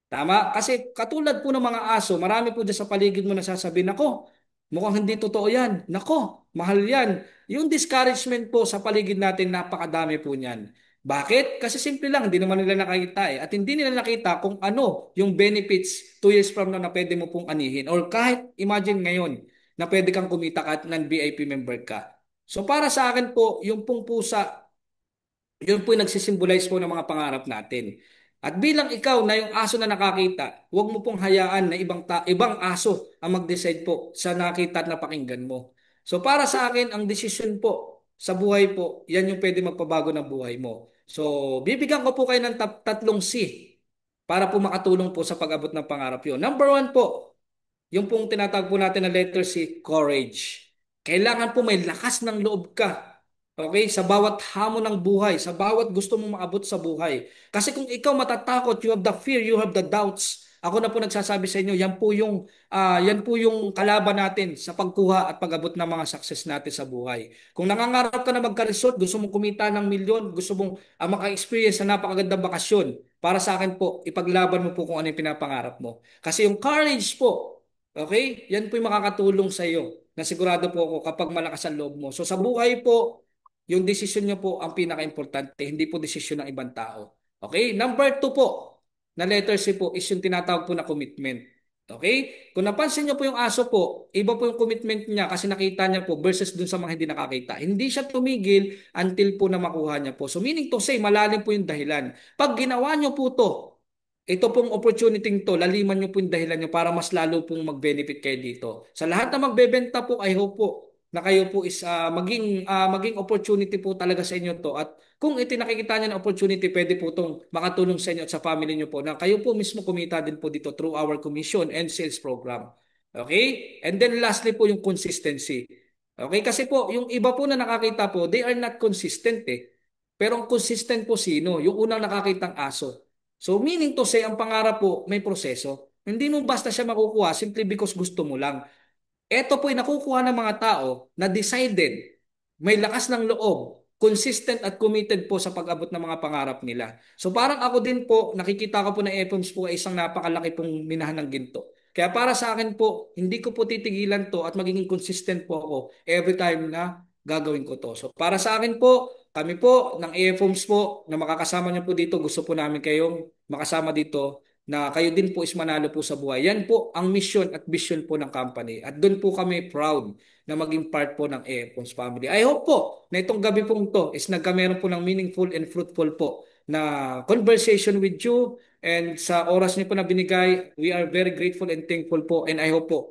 Tama? Kasi katulad po ng mga aso, marami po dyan sa paligid mo nasasabihin, nako, mukhang hindi totoo yan. Nako, mahal yan. Yung discouragement po sa paligid natin, napakadami po niyan. Bakit? Kasi simple lang, hindi naman nila nakita At hindi nila nakita kung ano yung benefits 2 years from now na pwede mo pong anihin. Or kahit imagine ngayon na pwede kang kumita kahit non-VIP member ka. So para sa akin po, yung pong pusa yun po yung nagsisimbolize po ng mga pangarap natin. At bilang ikaw na yung aso na nakakita, huwag mo pong hayaan na ibang aso ang mag-decide po sa nakita at napakinggan mo. So para sa akin, ang desisyon po sa buhay po, yan yung pwede magpabago ng buhay mo. So bibigyan ko po kayo ng tatlong C para po makatulong po sa pag-abot ng pangarap yun. Number one po, yung pong tinatawag po natin na letter C, courage. Kailangan po may lakas ng loob ka. Okay? Sa bawat hamon ng buhay, sa bawat gusto mong maabot sa buhay. Kasi kung ikaw matatakot, you have the fear, you have the doubts. Ako na po nagsasabi sa inyo, yan po yung kalaban natin sa pagkuha at pag-abot ng mga success natin sa buhay. Kung nangangarap ka na magka-resort, gusto mong kumita ng milyon, gusto mong maka-experience na napakagandang bakasyon, para sa akin po, ipaglaban mo po kung ano yung pinapangarap mo. Kasi yung courage po, okay? Yan po yung makakatulong sa iyo na sigurado po ako kapag malakas ang loob mo. So sa buhay po, yung desisyon niyo po ang pinaka-importante, hindi po desisyon ng ibang tao. Okay? Number two po, na letter C po is yung tinatawag po na commitment. Okay? Kung napansin niyo po yung aso po, iba po yung commitment niya kasi nakita niya po versus dun sa mga hindi nakakita. Hindi siya tumigil until po na makuha niya po. So meaning to say, malalim po yung dahilan. Pag ginawa niyo po to, ito pong opportunity to, laliman nyo po yung dahilan nyo para mas lalo pong mag-benefit kayo dito. Sa lahat na magbebenta po, I hope po na kayo po is maging opportunity po talaga sa inyo to. At kung ito nakikita nyo na opportunity, pwede po itong makatulong sa inyo at sa family nyo po na kayo po mismo kumita din po dito through our commission and sales program. Okay? And then lastly po yung consistency. Okay? Kasi po, yung iba po na nakakita po, they are not consistent eh. Pero ang consistent po sino? Yung unang nakakitang aso. So meaning to say, ang pangarap po may proseso. Hindi mo basta siya makukuha simply because gusto mo lang. Ito po ay nakukuha ng mga tao na decided, may lakas ng loob, consistent at committed po sa pag-abot ng mga pangarap nila. So parang ako din po, nakikita ko po na Epons po ay isang napakalaki pong minahan ng ginto. Kaya para sa akin po, hindi ko po titigilan to at magiging consistent po ako every time na gagawin ko to. So para sa akin po, kami po ng AFOMS po na makakasama niyo po dito, gusto po namin kayong makasama dito na kayo din po is manalo po sa buhay. Yan po ang mission at vision po ng company. At doon po kami proud na maging part po ng AFOMS family. I hope po na itong gabi pong to is nagkameron po ng meaningful and fruitful po na conversation with you and sa oras niyo po na binigay, we are very grateful and thankful po and I hope po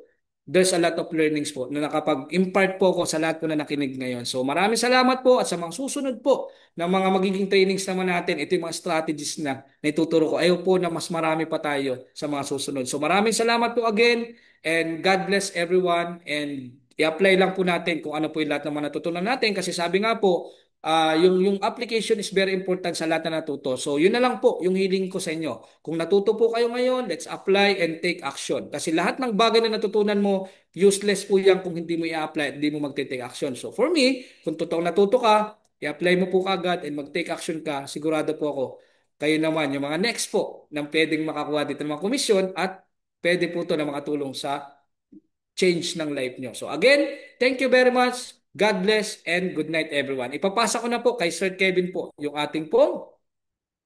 there's a lot of learnings po na nakapag-impart po ko sa lahat po na nakinig ngayon. So maraming salamat po at sa mga susunod po na mga magiging trainings naman natin, ito yung mga strategies na naituturo ko. Ayaw po na mas marami pa tayo sa mga susunod. So maraming salamat po again and God bless everyone and i-apply lang po natin kung ano po yung lahat ng mga natutunan natin kasi sabi nga po, yung application is very important sa lahat na natuto. So yun na lang po yung hiling ko sa inyo. Kung natuto po kayo ngayon, let's apply and take action. Kasi lahat ng bagay na natutunan mo, useless po yan kung hindi mo i-apply at hindi mo mag-take action. So for me, kung totoong natuto ka, i-apply mo po kagad and mag-take action ka, sigurado po ako, kayo naman, yung mga next po na pwedeng makakuha dito ng mga komisyon at pwede po ito na makatulong sa change ng life nyo. So again, thank you very much. God bless and good night everyone. Ipapasa ko na po kay Sir Kevin po yung ating pong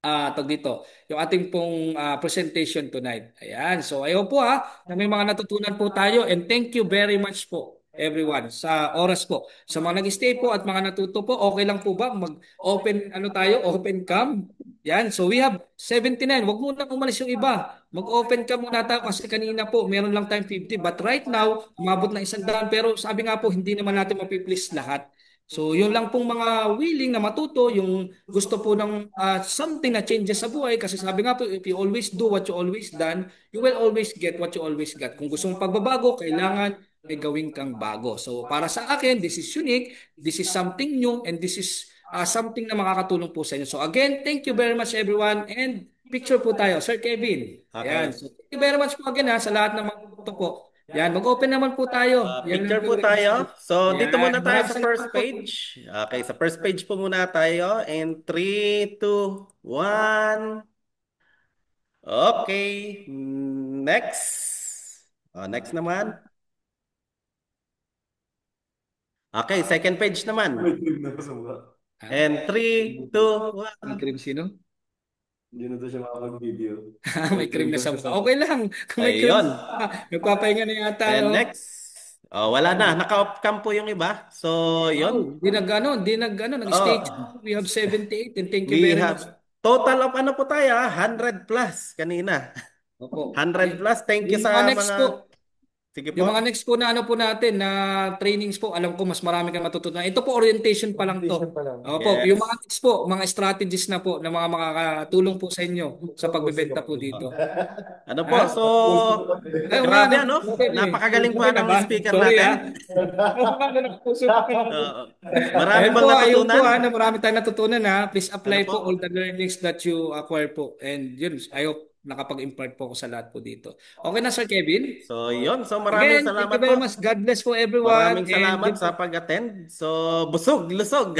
tag dito, yung ating pong presentation tonight. Ayan. So, ayaw po na may mga natutunan po tayo and thank you very much po everyone sa oras po. Sa mga nag-stay po at mga natuto po, okay lang po ba mag-open ano tayo, open cam? Yan. So, we have 79. Wag muna umalis yung iba. Mag-open cam muna tayo kasi kanina po meron lang time 50 but right now, umabot na 100 pero sabi nga po hindi naman natin mapiplease lahat. So, yun lang pong mga willing na matuto, yung gusto po ng something na changes sa buhay kasi sabi nga po if you always do what you always done you will always get what you always got. Kung gusto mong pagbabago kailangan may gawin kang bago. So para sa akin this is unique, this is something new and this is something na makakatulong po sa inyo. So again, thank you very much everyone and picture po tayo Sir Kevin. Ayan. Okay. So thank you very much po again sa lahat ng mga tuto po. Yan, mag-open naman po tayo. Yan lang Picture po po yung tayo. request. So, dito Yan, muna tayo maraming sa salamat first po. page. Okay, sa first page po muna tayo. And 3, 2, 1. Okay. Next. Next naman. Okay, second page naman. May cream na sa mukha. And 3, 2, May 1. cream sino? Hindi na to siya makapag-video. May cream na sa mukha. Okay lang. Kung may cream Ayun. sa mukha. Nagpapahinga na yata. And Oh. next. Wala na. Naka-off cam po yung iba. So, yun. Wow. Nag-stay Oh, tuned. We have 78 and thank you we very much. have total of ano po tayo, 100 plus kanina. Opo. 100 plus. Thank you Yung mga sa next mga po. Sige Yung po. mga next po na ano po natin na trainings po, alam ko mas marami kang matutunan. Ito po orientation pa lang to. Orientation pa lang. Opo, yung mga Yes. next po, mga strategies na po na mga makakatulong po sa inyo sa Usig pagbebenta po ako. dito. Ano po? So, Ha? Ayaw nga, grabe ano? napupuso eh. Napakagaling po ng Naman. speaker Sorry natin. ah. Napupuso. Oo. Marami Ayun po, bang ayun po natutunan? na marami tayong natutunan ha. Please Ano apply po? po all the learnings that you acquire po. And yun, I hope nakapag-impart po ako sa lahat po dito. Okay na Sir Kevin? So, yun. So, maraming Again, thank you salamat very po. much. God bless po everyone. Maraming And salamat yun sa po. pag-attend. So, busog, lusog.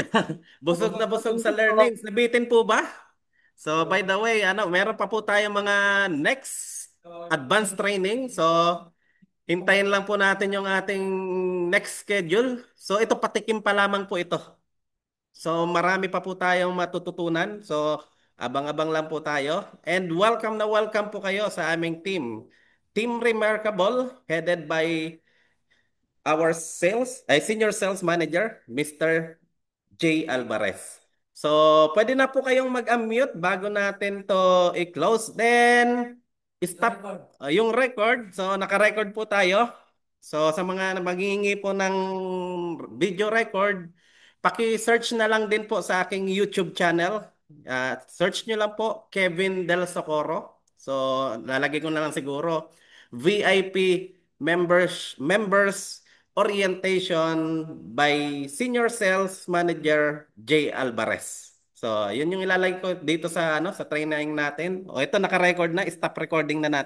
Busog na busog sa learnings. Nabitin po ba? So, by the way, ano, meron pa po tayong mga next advanced training. So, hintayin lang po natin yung ating next schedule. So, ito patikim pa lamang po ito. So, marami pa po tayong matututunan. So, abang-abang lang po tayo. And welcome na welcome po kayo sa aming team. Team Remarkable, headed by our senior sales manager, Mr. J. Alvarez. So, pwede na po kayong mag-unmute bago natin to i-close. Then, stop yung record. So, naka-record po tayo. So, sa mga maghihingi po ng video record, paki-search na lang din po sa aking YouTube channel. Search nyo lang po, Kevin Del Socorro. So, lalagay ko na lang siguro, VIP members orientation by Senior Sales Manager J. Alvarez. So, yun yung ilalagay ko dito sa sa training natin. O ito naka-record na, stop recording na natin.